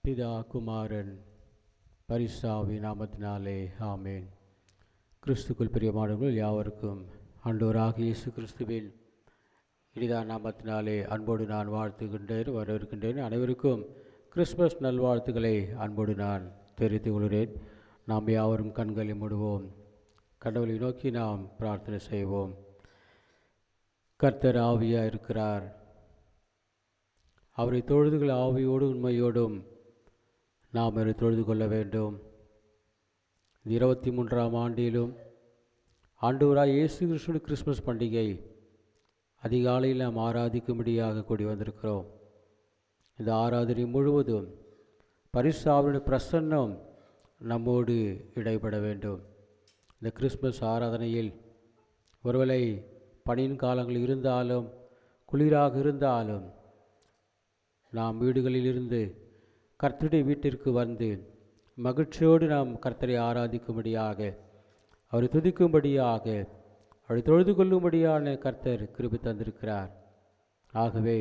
பிதா குமாரன் பரிசுத்தாவின் நாமத்தினாலே ஆமேன். கிறிஸ்துக்குள் பிரியமானவர்கள் யாவருக்கும் ஆண்டவராகிய இயேசு கிறிஸ்துவின் இனிதான நாமத்தினாலே அன்போடு நான் வாழ்த்துகின்றேன், வரவேற்கின்றேன். அனைவருக்கும் கிறிஸ்மஸ் நல்வாழ்த்துக்களை அன்போடு நான் தெரிவித்துக் கொள்கிறேன். நாம் யாவரும் கண்களை மூடுவோம், கடவுளை நோக்கி நாம் பிரார்த்தனை செய்வோம். கர்த்தர் ஆவியாக இருக்கிறார். அவரை தொழுதுகள் ஆவியோடு உண்மையோடும் நாம் அவரை தொழுது கொள்ள வேண்டும். 23ஆம் ஆண்டிலும் ஆண்டவராய் இயேசு கிறிஸ்துவின் கிறிஸ்மஸ் பண்டிகை அதிகாலையில் நாம் ஆராதிக்கும்படியாக கூடி வந்திருக்கிறோம். இந்த ஆராதனை முழுவதும் பரிசுத்தாவினுடைய பிரசன்னம் நம்மோடு இடைப்பட வேண்டும். இந்த கிறிஸ்மஸ் ஆராதனையில் ஒருவேளை பனியின் காலங்கள் இருந்தாலும் குளிராக இருந்தாலும் நாம் வீடுகளிலிருந்து கர்த்தருடைய வீட்டிற்கு வந்து மகிழ்ச்சியோடு நாம் கர்த்தரை ஆராதிக்கும்படியாக, அவரை துதிக்கும்படியாக, அவரை தொழுது கொள்ளும்படியான கர்த்தர் கிருபை தந்திருக்கிறார். ஆகவே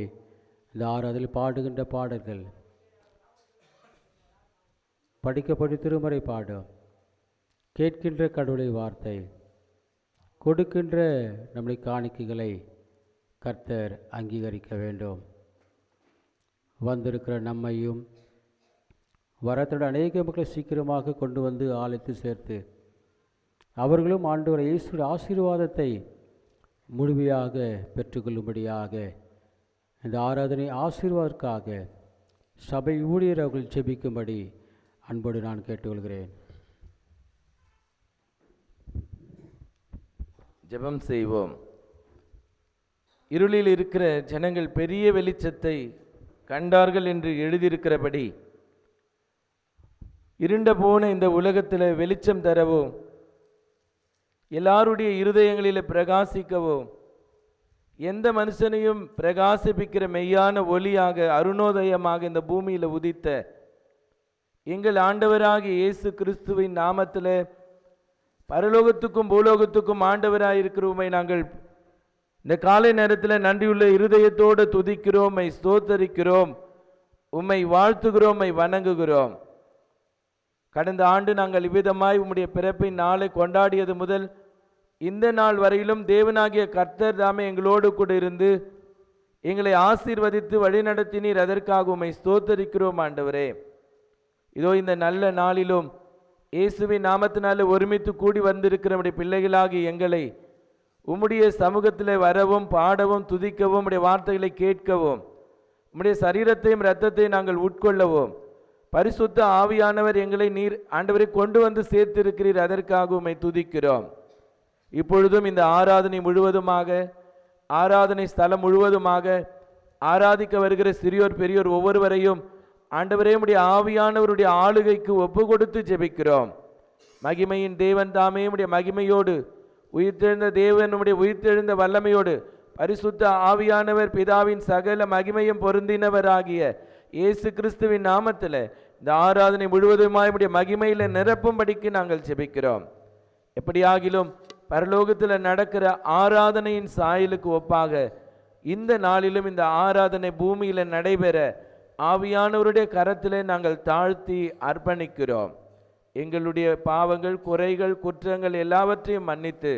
இந்த ஆராதனையில் பாடுகின்ற பாடல்கள், படிக்கப்படும் திருமறை பாடம், கேட்கின்ற கடவுளை வார்த்தை, கொடுக்கின்ற நம்முடைய காணிக்கைகளை கர்த்தர் அங்கீகரிக்க வேண்டும். வந்திருக்கிற நம்மையும் வரத்தோட அநேக மக்களை சீக்கிரமாக கொண்டு வந்து ஆலயத்து சேர்த்து அவர்களும் ஆண்டவர் இயேசுவின் ஆசீர்வாதத்தை முழுமையாக பெற்றுக்கொள்ளும்படியாக இந்த ஆராதனை ஆசீர்வாதத்திற்காக சபை ஊழியர் அவர்கள் ஜெபிக்கும்படி அன்போடு நான் கேட்டுக்கொள்கிறேன். ஜெபம் செய்வோம். இருளில் இருக்கிற ஜனங்கள் பெரிய வெளிச்சத்தை கண்டார்கள் என்று எழுதியிருக்கிறபடி இருண்ட போன இந்த உலகத்தில் வெளிச்சம் தரவும், எல்லாருடைய இருதயங்களில் பிரகாசிக்கவும், எந்த மனுஷனையும் பிரகாசிப்பிக்கிற மெய்யான ஒளியாக அருணோதயமாக இந்த பூமியில் உதித்த எங்கள் ஆண்டவராகிய இயேசு கிறிஸ்துவின் நாமத்தில் பரலோகத்துக்கும் பூலோகத்துக்கும் ஆண்டவராயிருக்கிற உம்மை நாங்கள் இந்த காலை நேரத்தில் நன்றியுள்ள இருதயத்தோடு துதிக்கிறோம், உம்மை ஸ்தோத்தரிக்கிறோம், உம்மை வாழ்த்துகிறோம், உம்மை வணங்குகிறோம். கடந்த ஆண்டு நாங்கள் இவ்விதமாய் உம்முடைய பிறப்பின் நாளை கொண்டாடியது முதல் இந்த நாள் வரையிலும் தேவனாகிய கர்த்தர் தாமே எங்களோடு கூட இருந்து எங்களை ஆசீர்வதித்து வழிநடத்தினீர். அதற்காக உம்மை ஸ்தோத்தரிக்கிறோம் ஆண்டவரே. இதோ இந்த நல்ல நாளிலும் இயேசுவின் நாமத்தினாலே ஒருமித்து கூடி வந்திருக்கிற நம்முடைய பிள்ளைகளாகி எங்களை உம்முடைய சமூகத்தில் வரவும், பாடவும், துதிக்கவும், உம்முடைய வார்த்தைகளை கேட்கவும், உம்முடைய சரீரத்தையும் இரத்தத்தையும் நாங்கள் உட்கொள்ளவும் பரிசுத்த ஆவியானவர் எங்களை நீர் ஆண்டவரை கொண்டு வந்து சேர்த்திருக்கிறீர். அதற்காக உம்மை துதிக்கிறோம். இப்பொழுதும் இந்த ஆராதனை முழுவதுமாக, ஆராதனை ஸ்தலம் முழுவதுமாக ஆராதிக்க வருகிற சிறியோர் பெரியோர் ஒவ்வொருவரையும் ஆண்டவரே உம்முடைய ஆவியானவருடைய ஆளுகைக்கு ஒப்பு கொடுத்து ஜெபிக்கிறோம். மகிமையின் தேவன் தாமே உம்முடைய மகிமையோடு, உயிர்த்தெழுந்த தேவன் உம்முடைய உயிர்த்தெழுந்த வல்லமையோடு, பரிசுத்த ஆவியானவர் பிதாவின் சகல மகிமையும் பொருந்தினவராகிய இயேசு கிறிஸ்துவின் நாமத்தில் இந்த ஆராதனை முழுவதுமாய் உம்முடைய மகிமையில் நிரப்பும்படிக்கு நாங்கள் ஜெபிக்கிறோம். எப்படியாகிலும் பரலோகத்தில் நடக்கிற ஆராதனையின் சாயலுக்கு ஒப்பாக இந்த நாளிலும் இந்த ஆராதனை பூமியில் நடைபெற ஆவியானவருடைய கரத்தில் நாங்கள் தாழ்த்தி அர்ப்பணிக்கிறோம். எங்களுடைய பாவங்கள், குறைகள், குற்றங்கள் எல்லாவற்றையும் மன்னித்து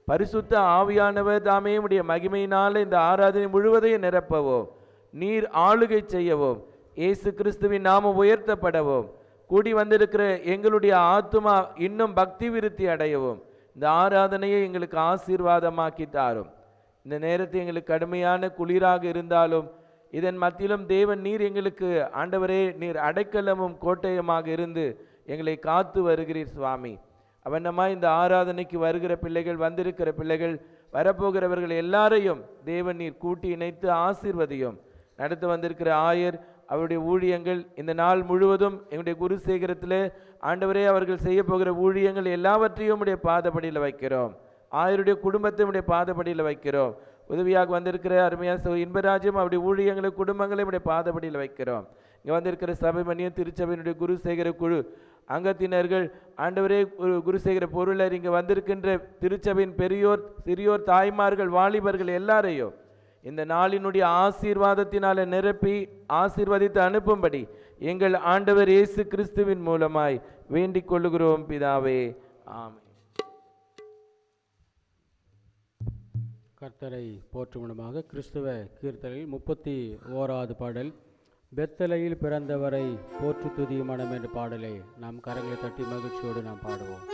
பரிசுத்த ஆவியானவர் தாமே உடைய மகிமையினால் இந்த ஆராதனை முழுவதையும் நிரப்பவும், நீர் ஆளுகை செய்யவும், இயேசு கிறிஸ்துவின் நாமம் உயர்த்தப்படவும், கூடி வந்திருக்கிற எங்களுடைய ஆத்துமா இன்னும் பக்தி விருத்தி அடையவும் இந்த ஆராதனையை எங்களுக்கு ஆசீர்வாதமாக்கி தாரும். இந்த நேரத்தில் எங்களுக்கு கடுமையான குளிராக இருந்தாலும் இதன் மத்தியிலும் தேவன் நீர் எங்களுக்கு ஆண்டவரே நீர் அடைக்கலமும் கோட்டையுமாக இருந்து எங்களை காத்து வருகிறீர் சுவாமி. அவனமாய் இந்த ஆராதனைக்கு வருகிற பிள்ளைகள், வந்திருக்கிற பிள்ளைகள், வரப்போகிறவர்கள் எல்லாரையும் தேவன் நீர் கூட்டி இணைத்து ஆசீர்வதியும். நடத்து வந்திருக்கிற ஆயர், அவருடைய ஊழியங்கள், இந்த நாள் முழுவதும் எங்களுடைய குருசேகரத்தில் ஆண்டவரே அவர்கள் செய்ய போகிற ஊழியங்கள் எல்லாவற்றையும் உடைய பாதப்படியில் வைக்கிறோம். ஆயருடைய குடும்பத்தை உடைய பாதப்படியில் வைக்கிறோம். உதவியாக வந்திருக்கிற அருமையான இன்பராஜ்யம் அவருடைய ஊழியங்களை, குடும்பங்களை உடைய பாதப்படியில் வைக்கிறோம். இங்கே வந்திருக்கிற சபை மணியம் திருச்சபையினுடைய குருசேகர குழு அங்கத்தினர்கள், ஆண்டவரே குருசேகர பொருளர், இங்கே வந்திருக்கின்ற திருச்சபையின் பெரியோர், சிறியோர், தாய்மார்கள், வாலிபர்கள் எல்லாரையும் இந்த நாளினுடைய ஆசீர்வாதத்தினால நிரப்பி ஆசீர்வதித்து அனுப்பும்படி எங்கள் ஆண்டவர் இயேசு கிறிஸ்துவின் மூலமாய் வேண்டிக் கொள்ளுகிறோம் பிதாவே, ஆமென். கர்த்தரை போற்றும் விதமாக கிறிஸ்துவ கீர்த்தனையில் 31வது பாடல், பெத்தலையில் பிறந்தவரை போற்று துதி மனம் என்ற பாடலை நாம் கரங்களை தட்டி மகிழ்ச்சியோடு நாம் பாடுவோம்.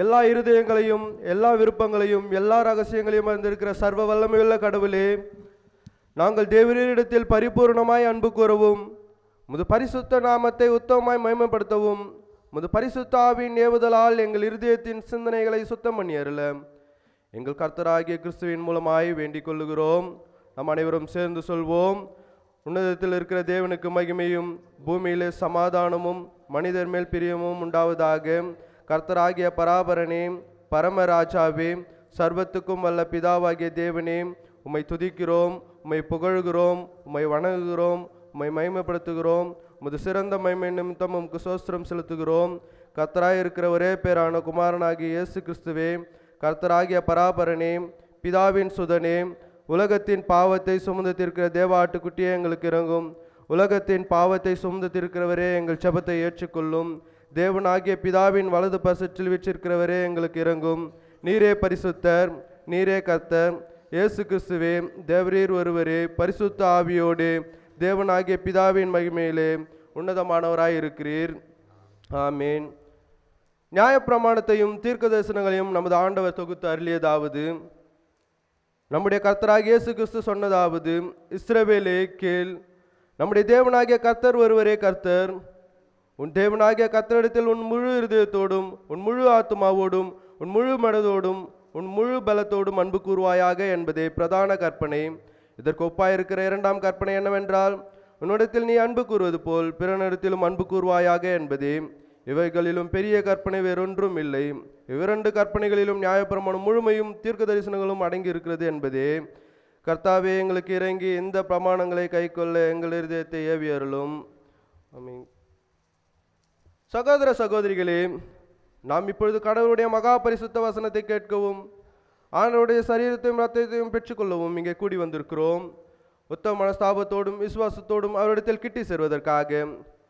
எல்லா இருதயங்களையும் எல்லா விருப்பங்களையும் எல்லா ரகசியங்களையும் அறிந்திருக்கிற சர்வ வல்லமையுள்ள கடவுளே, நாங்கள் தேவரீரிடத்தில் பரிபூர்ணமாய் அன்பு கூறவும் முது பரிசுத்த நாமத்தை உத்தமமாய் மகிமைப்படுத்தவும் முது பரிசுத்த ஆவியின் ஏவுதலால் எங்கள் இருதயத்தின் சிந்தனைகளை சுத்தம் பண்ணி அருள எங்கள் கர்த்தராகிய கிறிஸ்துவின் மூலமாய் வேண்டிக் கொள்ளுகிறோம். நம் அனைவரும் சேர்ந்து சொல்வோம். உன்னதத்தில் இருக்கிற தேவனுக்கு மகிமையும் பூமியிலே சமாதானமும் மனிதர் மேல் பிரியமும் உண்டாவதாக. கர்த்தராகிய பராபரனே, பரமராஜாவே, சர்வத்துக்கும் வல்ல பிதாவாகிய தேவனே, உம்மை துதிக்கிறோம், உம்மை புகழ்கிறோம், உம்மை வணங்குகிறோம், உம்மை மகிமைப்படுத்துகிறோம். உமது சிறந்த மகிமை நிமித்தம் உமக்கு சோஸ்திரம் செலுத்துகிறோம். கர்த்தராய் இருக்கிற ஒரே பேரான குமாரனாகிய இயேசு கிறிஸ்துவே, கர்த்தராகிய பராபரனே, பிதாவின் சுதனே, உலகத்தின் பாவத்தை சுமந்து தீர்க்கிற தேவ ஆட்டுக்குட்டியே எங்களுக்கு இறங்கும். உலகத்தின் பாவத்தை சுமந்து தீர்க்கிறவரே எங்கள் ஜெபத்தை ஏற்றுக்கொள்ளும். தேவனாகிய பிதாவின் வலது பரிசில் வீற்றிருக்கிறவரே எங்களுக்கு இறங்கும். நீரே பரிசுத்தர், நீரே கர்த்தர். இயேசு கிறிஸ்துவே, தேவரீர் ஒருவரே பரிசுத்த ஆவியோடு தேவனாகிய பிதாவின் மகிமையிலே உன்னதமானவராய் இருக்கிறீர். ஆமேன். நியாயப்பிரமாணத்தையும் தீர்க்க தரிசனங்களையும் நமது ஆண்டவர் தொகுத்து அருளியதாவது, நம்முடைய கர்த்தராகிய இயேசு கிறிஸ்து சொன்னதாவது, இஸ்ரவேலே கேள், நம்முடைய தேவனாகிய கர்த்தர் ஒருவரே கர்த்தர். உன் தேவனாகிய கர்த்தரிடத்தில் உன் முழு இருதயத்தோடும் உன் முழு ஆத்துமாவோடும் உன் முழு மனதோடும் உன் முழு பலத்தோடும் அன்பு கூறுவாயாக என்பதே பிரதான கற்பனை. இதற்கு ஒப்பாயிருக்கிற இரண்டாம் கற்பனை என்னவென்றால், உன்னிடத்தில் நீ அன்பு கூறுவது போல் பிறனிடத்திலும் அன்பு கூறுவாயாக என்பதே. இவைகளிலும் பெரிய கற்பனை வேறொன்றும் இல்லை. இவ்விரண்டு கற்பனைகளிலும் நியாயப்பிரமாணம் முழுமையும் தீர்க்க தரிசனங்களும் அடங்கி இருக்கிறது என்பதே. கர்த்தாவே, எங்களுக்கு இறங்கி இந்த பிரமாணங்களை கைக்கொள்ள எங்கள் இருதயத்தை ஏவி அருளும். ஆமென். சகோதர சகோதரிகளே, நாம் இப்பொழுது கடவுளுடைய மகா பரிசுத்த வசனத்தை கேட்கவும் ஆண்டவருடைய சரீரத்தையும் ரத்தத்தையும் பெற்றுக்கொள்ளவும் இங்கே கூடி வந்திருக்கிறோம். உத்தம மனஸ்தாபத்தோடும் விசுவாசத்தோடும் அவரிடத்தில் கிட்டி சேர்வதற்காக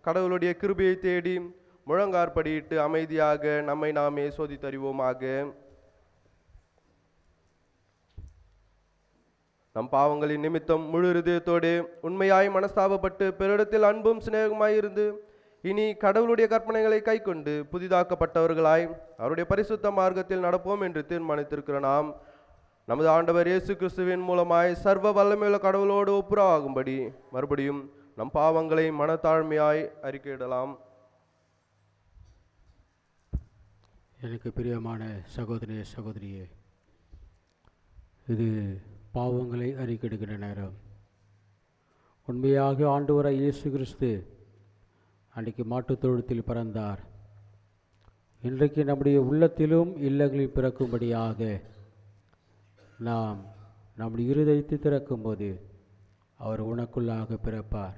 கடவுளுடைய கிருபையை தேடி முழங்காற்படியிட்டு அமைதியாக நம்மை நாமே சோதித்தறிவோமாக. நம் பாவங்களின் நிமித்தம் முழு இருதயத்தோடு உண்மையாய் மனஸ்தாபப்பட்டு பிறரிடத்தில் அன்பும் சிநேகமாய் இருந்து இனி கடவுளுடைய கற்பனைகளை கை கொண்டு புதிதாக்கப்பட்டவர்களாய் அவருடைய பரிசுத்த மார்க்கத்தில் நடப்போம் என்று தீர்மானித்திருக்கிற நாம் நமது ஆண்டவர் இயேசு கிறிஸ்துவின் மூலமாய் சர்வ வல்லமையுள்ள கடவுளோடு ஒப்புரவாகும்படி மறுபடியும் நம் பாவங்களை மனத்தாழ்மையாய் அறிக்கையிடலாம். எனக்கு பிரியமான சகோதரிய சகோதரியே, இது பாவங்களை அறிக்கையிடுகிற நேரம். உண்மையாக ஆண்டவராய் இயேசு கிறிஸ்து அன்றைக்கு மாட்டுத் தொழுத்தில் பிறந்தார். இன்றைக்கு நம்முடைய உள்ளத்திலும் இல்லங்களில் பிறக்கும்படியாக நாம் நம்முடைய இருதயத்தை திறக்கும்போது அவர் உனக்குள்ளாக பிறப்பார்.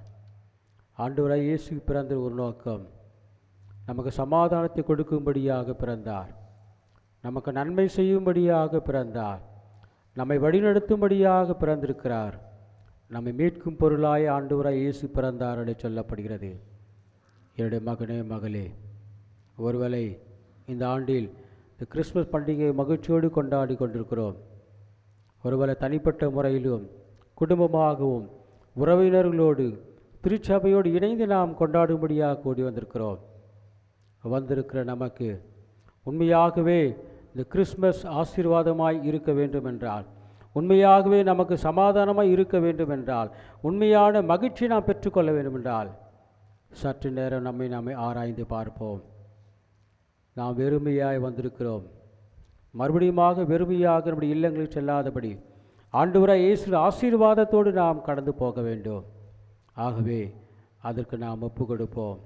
ஆண்டவராய் இயேசு பிறந்த ஒரு நோக்கம், நமக்கு சமாதானத்தை கொடுக்கும்படியாக பிறந்தார், நமக்கு நன்மை செய்யும்படியாக பிறந்தார், நம்மை வழிநடத்தும்படியாக பிறந்திருக்கிறார். நம்மை மீட்கும் பொருளாய் ஆண்டவராய் இயேசு பிறந்தார் என்று சொல்லப்படுகிறது. என்னுடைய மகனே மகளே, ஒருவேளை இந்த ஆண்டில் இந்த கிறிஸ்மஸ் பண்டிகையை மகிழ்ச்சியோடு கொண்டாடி கொண்டிருக்கிறோம். ஒருவேளை தனிப்பட்ட முறையிலும் குடும்பமாகவும் உறவினர்களோடு திருச்சபையோடு இணைந்து நாம் கொண்டாடும்படியாக கூடி வந்திருக்கிறோம். வந்திருக்கிற நமக்கு உண்மையாகவே இந்த கிறிஸ்மஸ் ஆசீர்வாதமாய் இருக்க வேண்டும் என்றால், உண்மையாகவே நமக்கு சமாதானமாய் இருக்க வேண்டும் என்றால், உண்மையான மகிழ்ச்சி நாம் பெற்றுக்கொள்ள வேண்டும் என்றால் சற்று நேரம் நம்மை ஆராய்ந்து பார்ப்போம். நாம் வெறுமையாய் வந்திருக்கிறோம். மறுபடியுமாக வெறுமையாக நம்முடைய இல்லங்களில் செல்லாதபடி ஆண்டவராய் இயேசு ஆசீர்வாதத்தோடு நாம் கடந்து போக வேண்டும். ஆகவே அதற்கு நாம் ஒப்பு கொடுப்போம்.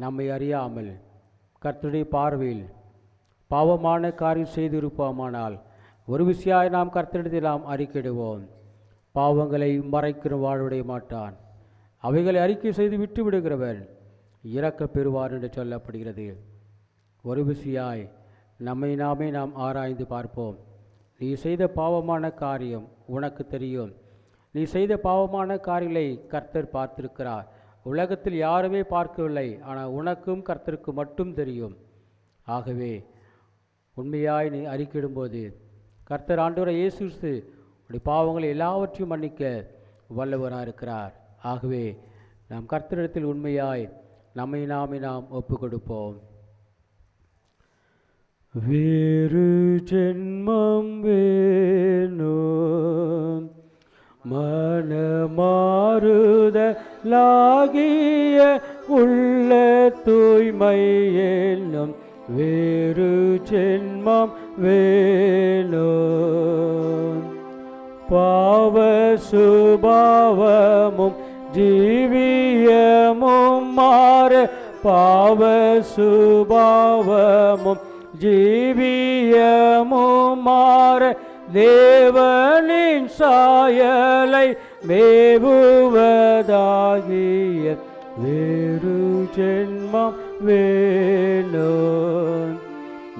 நம்மை அறியாமல் கர்த்தருடைய பார்வையில் பாவமான காரியம் செய்திருப்போமானால் ஒரு விஷயம் நாம் கர்த்தரிடத்தில் நாம் அறிக்கையிடுவோம். பாவங்களை மறைக்கிற வாழ்வுடைய மாட்டான், அவைகளை அறிக்கை செய்து விட்டு விடுகிறவன் இறக்க பெறுவார் என்று சொல்லப்படுகிறது. ஒரு விஷயாய் நம்மை நாமே நாம் ஆராய்ந்து பார்ப்போம். நீ செய்த பாவமான காரியம் உனக்கு தெரியும். நீ செய்த பாவமான காரியங்களை கர்த்தர் பார்த்திருக்கிறார். உலகத்தில் யாருமே பார்க்கவில்லை, ஆனால் உனக்கும் கர்த்தருக்கு மட்டும் தெரியும். ஆகவே உண்மையாய் நீ அறிக்கையிடும்போது கர்த்தர் ஆண்டவராய் இயேசு கிறிஸ்து உடைய பாவங்களை எல்லாவற்றையும் மன்னிக்க வல்லவராக இருக்கிறார். ஆகவே நாம் கர்த்தரிடத்தில் உண்மையாய் நம்மை நாமே நாம் ஒப்பு கொடுப்போம். வேறு ஜென்மம் வேணும், மனமாறுதலாகிய உள்ள தூய்மை என்னும் வேறு ஜென்மம் வேணும். பாவ சுபாவமும் ஜீவியமும் மாற, பாவ சுபாவமும் ஜீவியமும் மாற தேவனின் சாயலை மேவுவதாகிய வேறு ஜென்மம் வேணும்.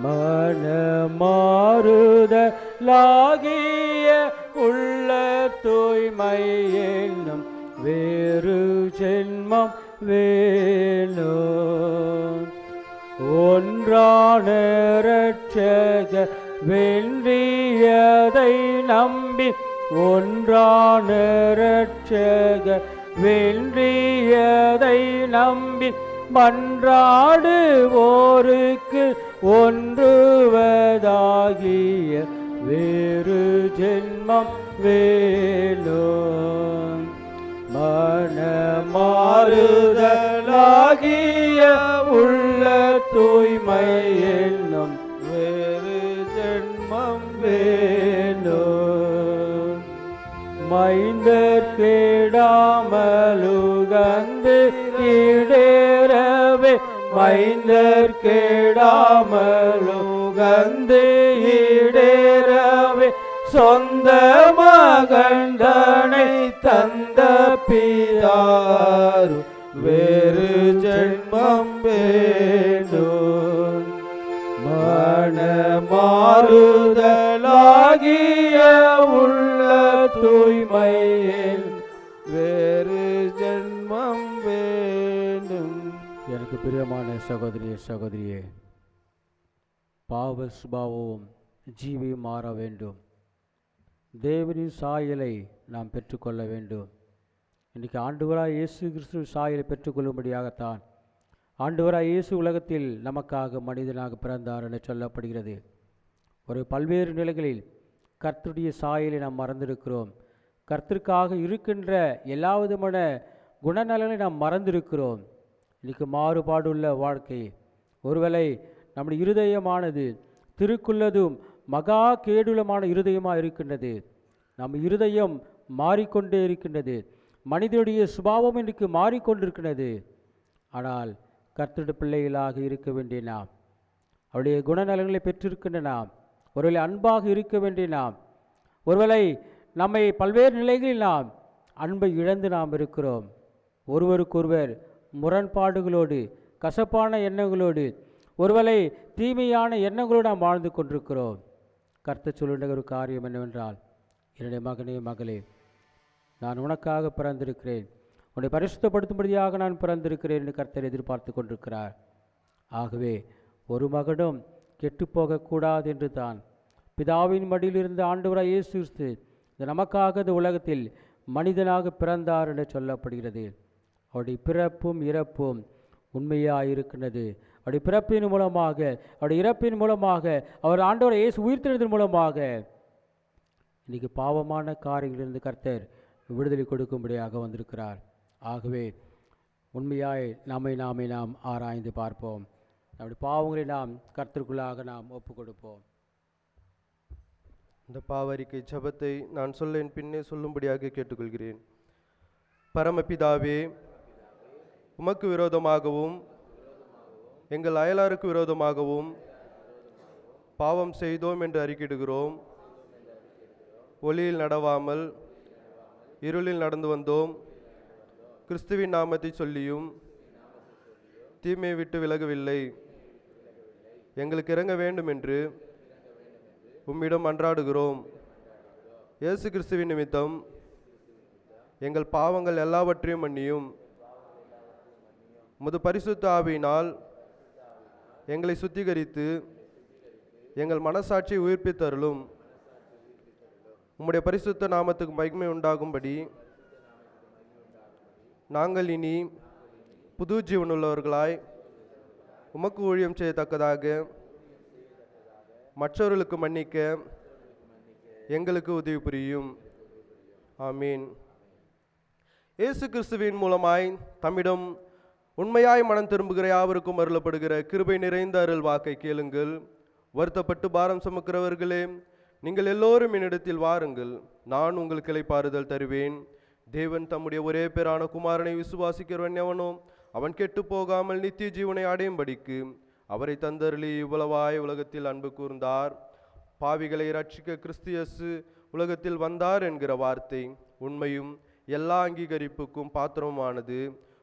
மனமாறுதலாகிய உள்ள தூய்மை என்னும் வேறு ஜென்மம் வேணும். ஒன்றான இரட்சக வென்றியதை நம்பி, ஒன்றான இரட்சக வென்றியதை நம்பி மன்றாடுவோருக்கு ஒன்றுவதாகிய வேறு ஜென்மம் வேணும். மனமாறுதலாகிய வேறு ஜென்மம் வேண்டும். மைந்தர் கேடாமலுகந்து இடேரவே மைந்தர் கேடாமலுகந்து இடேரவே சொந்த மகந்தனை தந்த பிதாரு வேறு ஜென்மம் வேண்டும். மனமாறுதலாகிய உள்ள தூய்மையில் வேறு ஜென்மம் வேண்டும். எனக்கு பிரியமான சகோதரியே, பாவ சுபாவம் ஜீவியம் மாற வேண்டும். தேவனின் சாயலை நாம் பெற்றுக்கொள்ள வேண்டும். இன்றைக்கு ஆண்டவராய் இயேசு கிறிஸ்துவின் சாயலை பெற்றுக்கொள்ளும்படியாகத்தான் ஆண்டவராய் இயேசு உலகத்தில் நமக்காக மனிதனாக பிறந்தார் என சொல்லப்படுகிறது. ஒரு பல்வேறு நிலைகளில் கர்த்தருடைய சாயலை நாம் மறந்திருக்கிறோம். கர்த்தருக்காக இருக்கின்ற எல்லா விதமான குணநலனை நாம் மறந்திருக்கிறோம். இன்றைக்கு மாறுபாடுள்ள வாழ்க்கை, ஒருவேளை நம்முடைய இருதயமானது திருக்குள்ளதும் மகா கேடுலமான இருதயமாக இருக்கின்றது. நம் இருதயம் மாறிக்கொண்டே இருக்கின்றது. மனிதனுடைய சுபாவம் இன்றைக்கு மாறிக்கொண்டிருக்கிறது. ஆனால் கர்த்தருடைய பிள்ளைகளாக இருக்க வேண்டிய நாம், அவருடைய குணநலங்களை பெற்றிருக்கின்ற நாம், ஒருவேளை அன்பாக இருக்க வேண்டிய நாம், ஒருவேளை நம்மை பல்வேறு நிலைகளில் நாம் அன்பை இழந்து நாம் இருக்கிறோம். ஒருவருக்கொருவர் முரண்பாடுகளோடு, கசப்பான எண்ணங்களோடு, ஒருவேளை தீமையான எண்ணங்களோடு நாம் வாழ்ந்து கொண்டிருக்கிறோம். கர்த்தர் சொல்லுகின்ற ஒரு காரியம் என்னவென்றால், என்னுடைய மகனே மகளே, நான் உனக்காக பிறந்திருக்கிறேன், உன்னை பரிசுத்தப்படுத்தும்படியாக நான் பிறந்திருக்கிறேன் என்று கர்த்தர் எதிர்பார்த்து கொண்டிருக்கிறார். ஆகவே ஒரு மகனும் கெட்டுப்போகக்கூடாது என்று தான் பிதாவின் மடியிலிருந்து ஆண்டவராய் இயேசு கிறிஸ்து நமக்காக இந்த உலகத்தில் மனிதனாக பிறந்தார் என்று சொல்லப்படுகிறது. அவருடைய பிறப்பும் இறப்பும் உண்மையாயிருக்கின்றது. அவருடைய பிறப்பின் மூலமாக, அவருடைய இறப்பின் மூலமாக, அவர் ஆண்டவரை இயேசு உயிர்த்தெழுதலின் மூலமாக இன்றைக்கு பாவமான காரியங்களிலிருந்து கர்த்தர் விடுதலை கொடுக்கும்படியாக வந்திருக்கிறார். ஆகவே உண்மையாய் நாம் ஆராய்ந்து பார்ப்போம். நம்முடைய பாவங்களை நாம் கர்த்தருக்குள்ளாக நாம் ஒப்பு கொடுப்போம். இந்த பாவரிக்கை ஜெபத்தை நான் சொல்ல என் பின்னே சொல்லும்படியாக கேட்டுக்கொள்கிறேன். பரமபிதாவே, உமக்கு விரோதமாகவும் எங்கள் அயலாருக்கு விரோதமாகவும் பாவம் செய்தோம் என்று அறிக்கையிடுகிறோம். ஒளியில் நடவாமல் இருளில் நடந்து வந்தோம். கிறிஸ்துவின் நாமத்தை சொல்லியும் தீமையை விட்டு விலகவில்லை. எங்களுக்கு இறங்க வேண்டும் என்று உம்மிடம் அன்றாடுகிறோம். இயேசு கிறிஸ்துவின் நிமித்தம் எங்கள் பாவங்கள் எல்லாவற்றையும் மன்னியும். உமது பரிசுத்த ஆவியினால் எங்களை சுத்திகரித்து எங்கள் மனசாட்சியை உயிர்ப்பித்தருளும். உம்முடைய பரிசுத்த நாமத்துக்கு மகிமை உண்டாகும்படி நாங்கள் இனி புது ஜீவனுள்ளவர்களாய் உமக்கு ஊழியம் செய்யத்தக்கதாக மற்றவர்களுக்கு மன்னிக்க எங்களுக்கு உதவி புரியும். ஆமீன். இயேசு கிறிஸ்துவின் மூலமாய் தம்மிடம் உண்மையாய் மனம் திரும்புகிற யாவருக்கும் அருளப்படுகிற கிருபை நிறைந்த அருள் வாக்கை கேளுங்கள். வருத்தப்பட்டு பாரம் சுமக்கிறவர்களே, நீங்கள் எல்லோரும் என்னிடத்தில் வாருங்கள், நான் உங்களுக்கு இளைப்பாறுதல் தருவேன். தேவன் தம்முடைய ஒரே பேரான குமாரனை விசுவாசிக்கிறவன் எவனோ அவன் கெட்டு போகாமல் நித்திய ஜீவனை அடையும்படிக்கு அவரை தந்தருளி இவ்வளவாய் உலகத்தில் அன்பு கூர்ந்தார். பாவிகளை ரட்சிக்க கிறிஸ்து இயேசு உலகத்தில் வந்தார் என்கிற வார்த்தை உண்மையும் எல்லா அங்கீகரிப்புக்கும் பாத்திரமானது.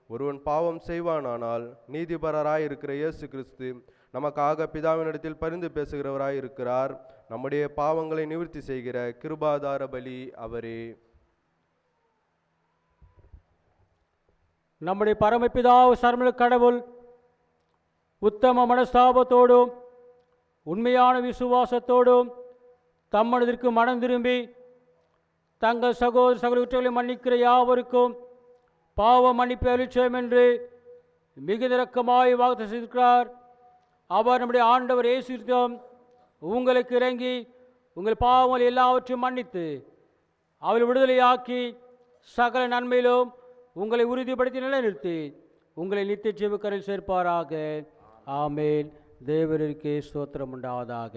ஒருவன் பாவம் செய்வானானால் நீதிபரராய் இருக்கிற இயேசு கிறிஸ்து நமக்காக பிதாவினிடத்தில் பரிந்து பேசுகிறவராய் இருக்கிறார். நம்முடைய பாவங்களை நிவர்த்தி செய்கிற கிருபாதார பலி அவரே. நம்முடைய பரமபிதாவு சர்மல கடவுள் உத்தம மனஸ்தாபத்தோடும் உண்மையான விசுவாசத்தோடும் தம்மனதிற்கு மனம் திரும்பி தங்கள் சகோதர சகோதரிகளை மன்னிக்கிற யாவருக்கும் பாவ மன்னிப்பு அளிச்சோம் என்று மிகுந்த இரக்கமாய் வாக்கு செய்திருக்கிறார். அவர் நம்முடைய ஆண்டவர் இயேசு கிறிஸ்து உங்களுக்கு இறங்கி உங்கள் பாவங்கள் எல்லாவற்றையும் மன்னித்து அவள் விடுதலையாக்கி சகல நன்மையிலும் உங்களை உறுதிப்படுத்தி நிலைநிறுத்தி உங்களை நித்திய ஜீவக்கரில் சேர்ப்பாராக. ஆமேன். தேவருக்கே ஸ்தோத்திரம் உண்டாவதாக.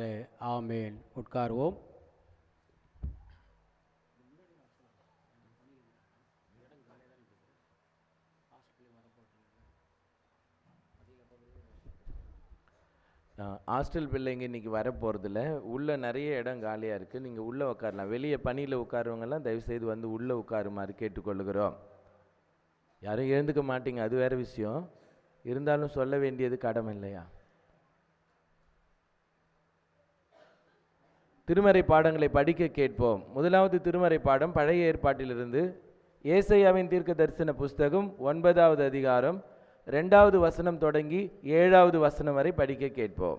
ஆமேன். உட்கார்வோம். ஹாஸ்டல் பிள்ளைங்க இன்றைக்கி வர போகிறதில்ல. உள்ளே நிறைய இடம் காலியாக இருக்குது, நீங்கள் உள்ளே உட்காரலாம். வெளியே பனியில் உட்காருவங்கெல்லாம் தயவுசெய்து வந்து உள்ளே உட்காருமாறு கேட்டுக்கொள்ளுகிறோம். யாரும் எழுந்துக்க மாட்டீங்க, அது வேறு விஷயம். இருந்தாலும் சொல்ல வேண்டியது கடமை இல்லையா? திருமறை பாடங்களை படிக்க கேட்போம். முதலாவது திருமறை பாடம் பழைய ஏற்பாட்டிலிருந்து ஏசாயாவின் தீர்க்க தரிசன புஸ்தகம் 9வது அதிகாரம் 2வது வசனம் தொடங்கி 7வது வசனம் வரை படிக்க கேட்போம்.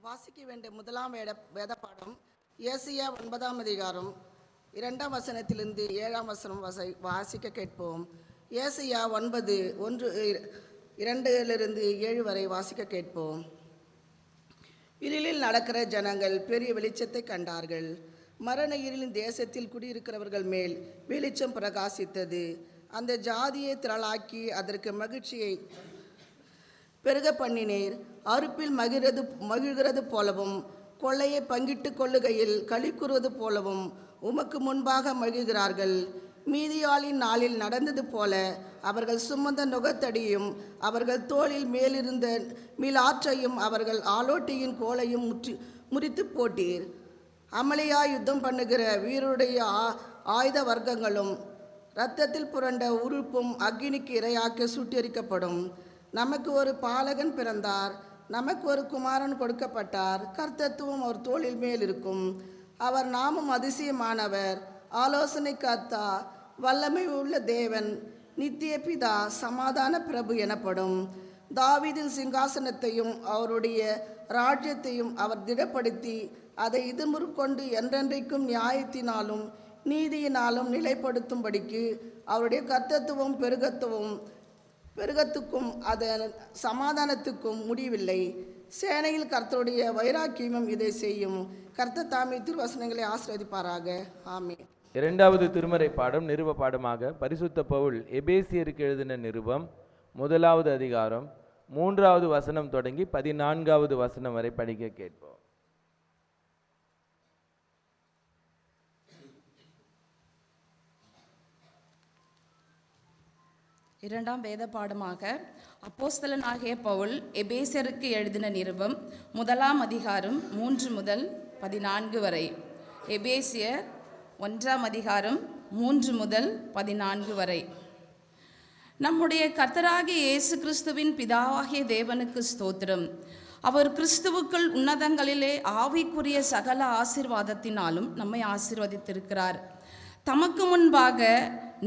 வாசிக்க வேண்டிய முதலாம் வேத பாடம் ஏசாயா 9ஆம் அதிகாரம் 2ஆம் வசனத்திலிருந்து 7ஆம் வசனம் வாசிக்க கேட்போம். ஏசாயா 9:1-2 வரை வாசிக்க கேட்போம். இருளில் நடக்கிற ஜனங்கள் பெரிய வெளிச்சத்தை கண்டார்கள். மரண இருளின் தேசத்தில் குடியிருக்கிறவர்கள் மேல் வெளிச்சம் பிரகாசித்தது. அந்த ஜாதியை திரளாக்கி அதற்கு மகிழ்ச்சியை பெருக பண்ணினீர். அறுப்பில் மகிழ்கிறது போலவும் கொள்ளையை பங்கிட்டு கொள்ளுகையில் களி கூறுவது போலவும் உமக்கு முன்பாக மகிழ்கிறார்கள். மீதியாளின் நாளில் நடந்தது போல அவர்கள் சுமந்த நுகத்தடியும் அவர்கள் தோளில் மேலிருந்த மீளாற்றையும் அவர்கள் ஆலோட்டியின் கோலையும் முறித்து போட்டீர். அமளியா யுத்தம் பண்ணுகிற வீருடைய ஆயுத வர்க்கங்களும் இரத்தத்தில் புரண்ட உறுப்பும் அக்கினிக்கு இரையாக்க சுட்டெரிக்கப்படும். நமக்கு ஒரு பாலகன் பிறந்தார், நமக்கு ஒரு குமாரன் கொடுக்கப்பட்டார். கர்த்தத்துவம் அவர் தோளில் மேல் இருக்கும். அவர் நாமும் அதிசயமானவர், ஆலோசனை கர்த்தா, வல்லமை உள்ள தேவன், நித்திய பிதா, சமாதான பிரபு எனப்படும். தாவீதின் சிங்காசனத்தையும் அவருடைய ராஜ்யத்தையும் அவர் திடப்படுத்தி அதை இதுமுறுக்கொண்டு என்றென்றைக்கும் நியாயத்தினாலும் நீதியினாலும் நிலைப்படுத்தும்படிக்கு அவருடைய கர்த்தத்துவம் பெருகத்துக்கும் அதன் சமாதானத்துக்கும் முடிவில்லை. சேனையில் கர்த்தருடைய வைராக்கியமும் இதை செய்யும். கர்த்தர் தாமே திருவசனங்களை ஆசீர்வதிப்பாராக. ஆமென். இரண்டாவது திருமறை பாடம் நிருப பாடமாக பரிசுத்த பவுல் எபேசியருக்கு எழுதின நிருபம் 1வது அதிகாரம் 3வது வசனம் தொடங்கி 14வது வசனம் வரை படிக்க கேட்போம். இரண்டாம் வேத பாடமாக அப்போஸ்தலனாகிய பவுல் எபேசியருக்கு எழுதின நிருபம் 1ஆம் அதிகாரம் 3 முதல் 14 வரை. எபேசியர் 1ஆம் அதிகாரம் 3 முதல் 14 வரை. நம்முடைய கர்த்தராகிய இயேசு கிறிஸ்துவின் பிதாவாகிய தேவனுக்கு ஸ்தோத்திரம். அவர் கிறிஸ்துவுக்குள் உன்னதங்களிலே ஆவிக்குரிய சகல ஆசீர்வாதத்தினாலும் நம்மை ஆசீர்வதித்திருக்கிறார். தமக்கு முன்பாக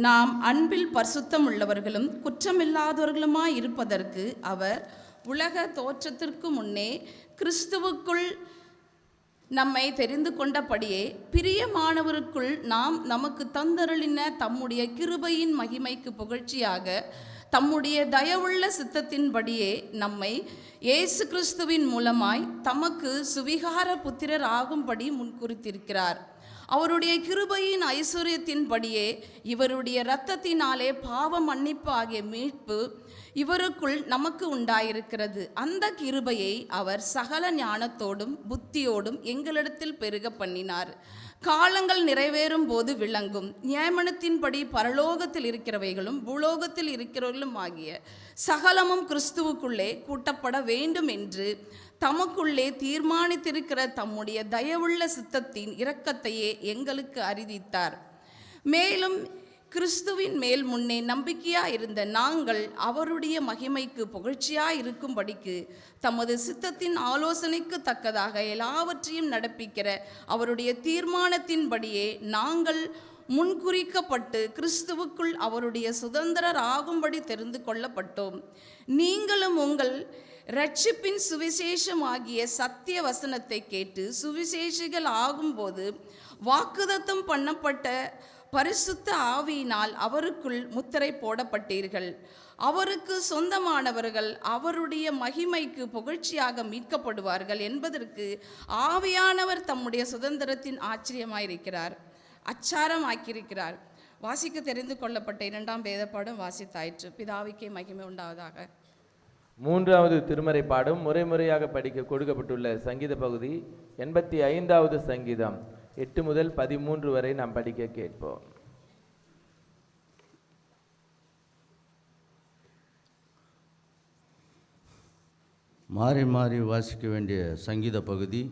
நாம் அன்பில் பரிசுத்தம் உள்ளவர்களும் குற்றமில்லாதவர்களுமாய் இருப்பதற்கு அவர் உலக தோற்றத்திற்கு முன்னே கிறிஸ்துவுக்குள் நம்மை தெரிந்து கொண்டபடியே பிரியமானவருக்குள் நாம் நமக்கு தந்தருளின தம்முடைய கிருபையின் மகிமைக்கு புகழ்ச்சியாக தம்முடைய தயவுள்ள சித்தத்தின்படியே நம்மை இயேசு கிறிஸ்துவின் மூலமாய் தமக்கு சுவிகார புத்திரர் ஆகும்படி முன்குறித்திருக்கிறார். அவருடைய கிருபையின் ஐஸ்வர்யத்தின்படியே இவருடைய இரத்தத்தினாலே பாவ மன்னிப்பு ஆகிய மீட்பு இவருக்குள் நமக்கு உண்டாயிருக்கிறது. அந்த கிருபையை அவர் சகல ஞானத்தோடும் புத்தியோடும் எங்களிடத்தில் பெருக பண்ணினார். காலங்கள் நிறைவேறும் போது விளங்கும் நியமனத்தின்படி பரலோகத்தில் இருக்கிறவைகளும் பூலோகத்தில் இருக்கிறவர்களும் ஆகிய சகலமும் கிறிஸ்துவுக்குள்ளே கூட்டப்பட வேண்டும் என்று தமக்குள்ளே தீர்மானித்திருக்கிற தம்முடைய தயவுள்ள சித்தத்தின் இரக்கத்தையே எங்களுக்கு அறிவித்தார். மேலும் கிறிஸ்துவின் மேல் முன்னே நம்பிக்கையாயிருந்த நாங்கள் அவருடைய மகிமைக்கு புகழ்ச்சியாயிருக்கும்படிக்கு தமது சித்தத்தின் ஆலோசனைக்கு தக்கதாக எல்லாவற்றையும் நடப்பிக்கிற அவருடைய தீர்மானத்தின்படியே நாங்கள் முன்குறிக்கப்பட்டு கிறிஸ்துவுக்குள் அவருடைய சுதந்திரர் ஆகும்படி தெரிந்து கொள்ளப்பட்டோம். நீங்களும் உங்கள் இரட்சிப்பின் சுவிசேஷமாகிய சத்திய வசனத்தை கேட்டு சுவிசேஷிகள் ஆகும்போது வாக்குதத்தம் பண்ணப்பட்ட பரிசுத்த ஆவியினால் அவருக்குள் முத்திரை போடப்பட்டீர்கள். அவருக்கு சொந்தமானவர்கள் அவருடைய மகிமைக்கு புகழ்ச்சியாக மீட்கப்படுவார்கள் என்பதற்கு ஆவியானவர் தம்முடைய சுதந்திரத்தின் ஆச்சரியமாயிருக்கிறார், அச்சாரமாக்கியிருக்கிறார். வாசிக்க தெரிந்து கொள்ளப்பட்ட 2ஆம் வேதப்பாடம் வாசித்தாயிற்று. பிதாவுக்கே மகிமை உண்டாவதாக. 3வது திருமறை பாடம் முறையாக படிக்க கொடுக்கப்பட்டுள்ள சங்கீத பகுதி 85வது சங்கீதம் 8 முதல் 13 வரை நாம் படிக்க கேட்போம். மாறி மாறி வாசிக்க வேண்டிய சங்கீத பகுதி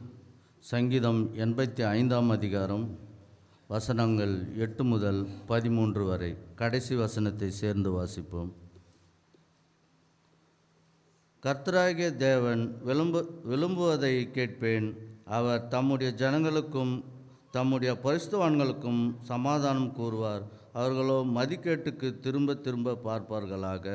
சங்கீதம் 85ஆம் அதிகாரம் வசனங்கள் 8 முதல் 13 வரை. கடைசி வசனத்தை சேர்ந்து வாசிப்போம். கர்த்தராகிய தேவன் விரும்புவதை கேட்பேன். அவர் தம்முடைய ஜனங்களுக்கும் தம்முடைய பரிசுத்தவான்களுக்கும் சமாதானம் கூறுவார். அவர்களோ மதிக்கேட்டுக்கு திரும்ப திரும்ப பார்ப்பார்களாக.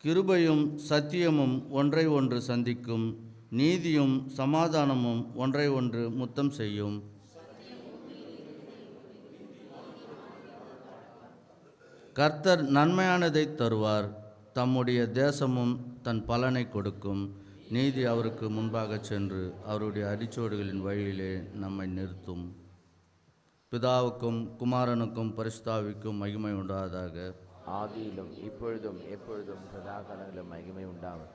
கிருபையும் சத்தியமும் ஒன்றை ஒன்று சந்திக்கும், நீதியும் சமாதானமும் ஒன்றை ஒன்று முத்தம் செய்யும். கர்த்தர் நன்மையானதை தருவார், தம்முடைய தேசமும் தன் பலனை கொடுக்கும். நீதி அவருக்கு முன்பாக சென்று அவருடைய அடிச்சோடுகளின் வழியிலே நம்மை நிறுத்தும். பிதாவுக்கும் குமாரனுக்கும் பரிசுத்தாவிக்கும் மகிமை உண்டாவதாக. ஆதியிலும் இப்பொழுதும் எப்பொழுதும் சதாகாலங்களிலும் மகிமை உண்டாகும்.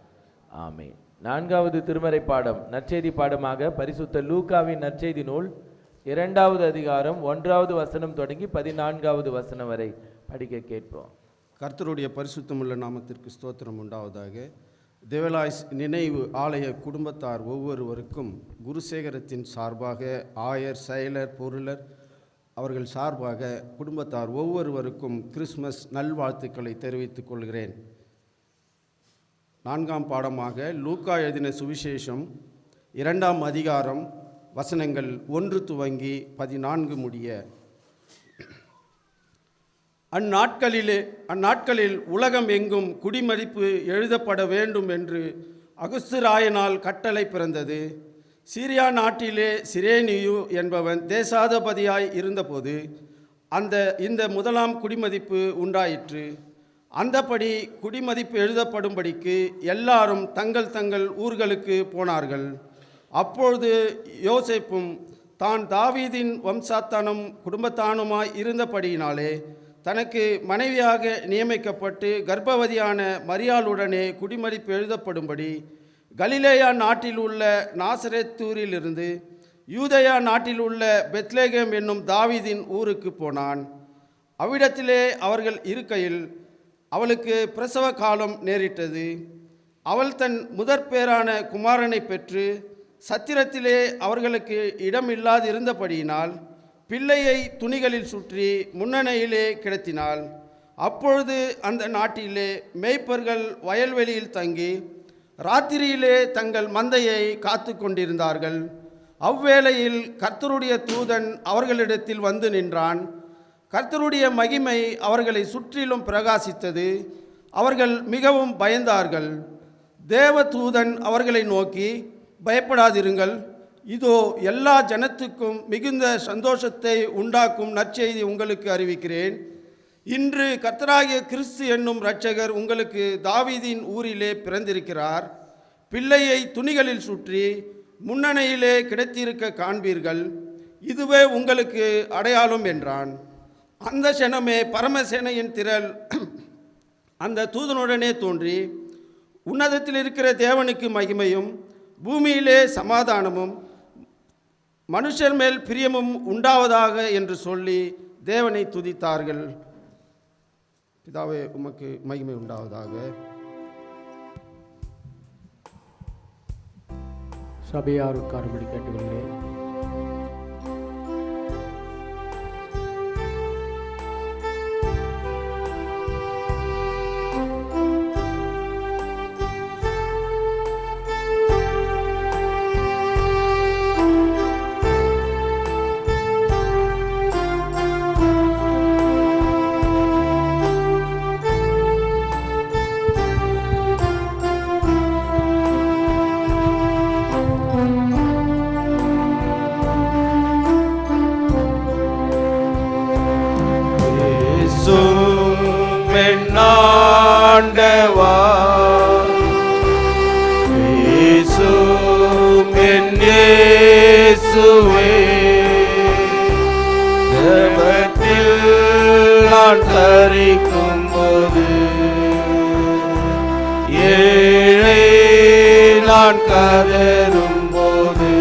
ஆமென். 4வது திருமறை பாடம் நற்செய்தி பாடமாக பரிசுத்த லூக்காவின் நற்செய்தி நூல் 2வது அதிகாரம் 1வது வசனம் தொடங்கி 14வது வசனம் வரை படிக்க கேட்போம். கர்த்தருடைய பரிசுத்தமுள்ள நாமத்திற்கு ஸ்தோத்திரம் உண்டாவதாக. தேவலாய் நினைவு ஆலய குடும்பத்தார் ஒவ்வொருவருக்கும் குருசேகரத்தின் சார்பாக ஆயர், செயலர், பொருளர் அவர்கள் சார்பாக குடும்பத்தார் ஒவ்வொருவருக்கும் கிறிஸ்மஸ் நல்வாழ்த்துக்களை தெரிவித்துக் கொள்கிறேன். 4ஆம் பாடமாக லூக்கா எழுதின சுவிசேஷம் 2ஆம் அதிகாரம் வசனங்கள் 1 துவங்கி 14 முடிய. அந்நாட்களில் உலகம் எங்கும் குடிமதிப்பு எழுதப்பட வேண்டும் என்று அகுஸ்துராயனால் கட்டளை பிறந்தது. சீரியா நாட்டிலே சிரேனியு என்பவன் தேசாதிபதியாய் இருந்தபோது இந்த முதலாம் குடிமதிப்பு உண்டாயிற்று. அந்தபடி குடிமதிப்பு எழுதப்படும்படிக்கு எல்லாரும் தங்கள் தங்கள் ஊர்களுக்கு போனார்கள். அப்பொழுது யோசேப்பும் தான் தாவீதின் வம்சாத்தானும் குடும்பத்தானுமாய் இருந்தபடியினாலே தனக்கு மனைவியாக நியமிக்கப்பட்டு கர்ப்பவதியான மரியாளுடனே குடிமதிப்பு எழுதப்படும்படி கலிலேயா நாட்டில் உள்ள நாசரேத்தூரிலிருந்து யூதயா நாட்டில் உள்ள பெத்லேகேம் என்னும் தாவீதின் ஊருக்கு போனான். அவ்விடத்திலே அவர்கள் இருக்கையில் அவளுக்கு பிரசவ காலம் நேரிட்டது. அவள் தன் முதற்பேரான குமாரனை பெற்று சத்திரத்திலே அவர்களுக்கு இடமில்லாதிருந்தபடியினால் பிள்ளையை துணிகளில் சுற்றி முன்னணையிலே கிடத்தினாள். அப்பொழுது அந்த நாட்டிலே மேய்ப்பர்கள் வயல்வெளியில் தங்கி ராத்திரியிலே தங்கள் மந்தையை காத்து கொண்டிருந்தார்கள். அவ்வேளையில் கர்த்தருடைய தூதன் அவர்களிடத்தில் வந்து நின்றான். கர்த்தருடைய மகிமை அவர்களை சுற்றிலும் பிரகாசித்தது. அவர்கள் மிகவும் பயந்தார்கள். தேவ தூதன் அவர்களை நோக்கி, பயப்படாதிருங்கள், இதோ எல்லா ஜனத்துக்கும் மிகுந்த சந்தோஷத்தை உண்டாக்கும் நற்செய்தி உங்களுக்கு அறிவிக்கிறேன். இன்று கர்த்தராகிய கிறிஸ்து என்னும் இரட்சகர் உங்களுக்கு தாவீதின் ஊரிலே பிறந்திருக்கிறார். பிள்ளையை துணிகளில் சுற்றி முன்னணையிலே கிடைத்திருக்க காண்பீர்கள். இதுவே உங்களுக்கு அடையாளம் என்றான். அந்த க்ஷணமே பரமசேனையின் திரள் அந்த தூதனுடனே தோன்றி, உன்னதத்தில் இருக்கிற தேவனுக்கு மகிமையும் பூமியிலே சமாதானமும் மனுஷர் மேல் பிரியமும் உண்டாவதாக என்று சொல்லி தேவனை துதித்தார்கள். பிதாவே, உமக்கு மகிமை உண்டாவதாக. சபையாருக்கு அறுபடி கேட்டுக்கொள்கிறேன். என் ஆண்டவா பேசும் என் இயேசுவே, ஜெபத்தில் நான் தரிக்கும் போது ஏழை நான் கதரும் போது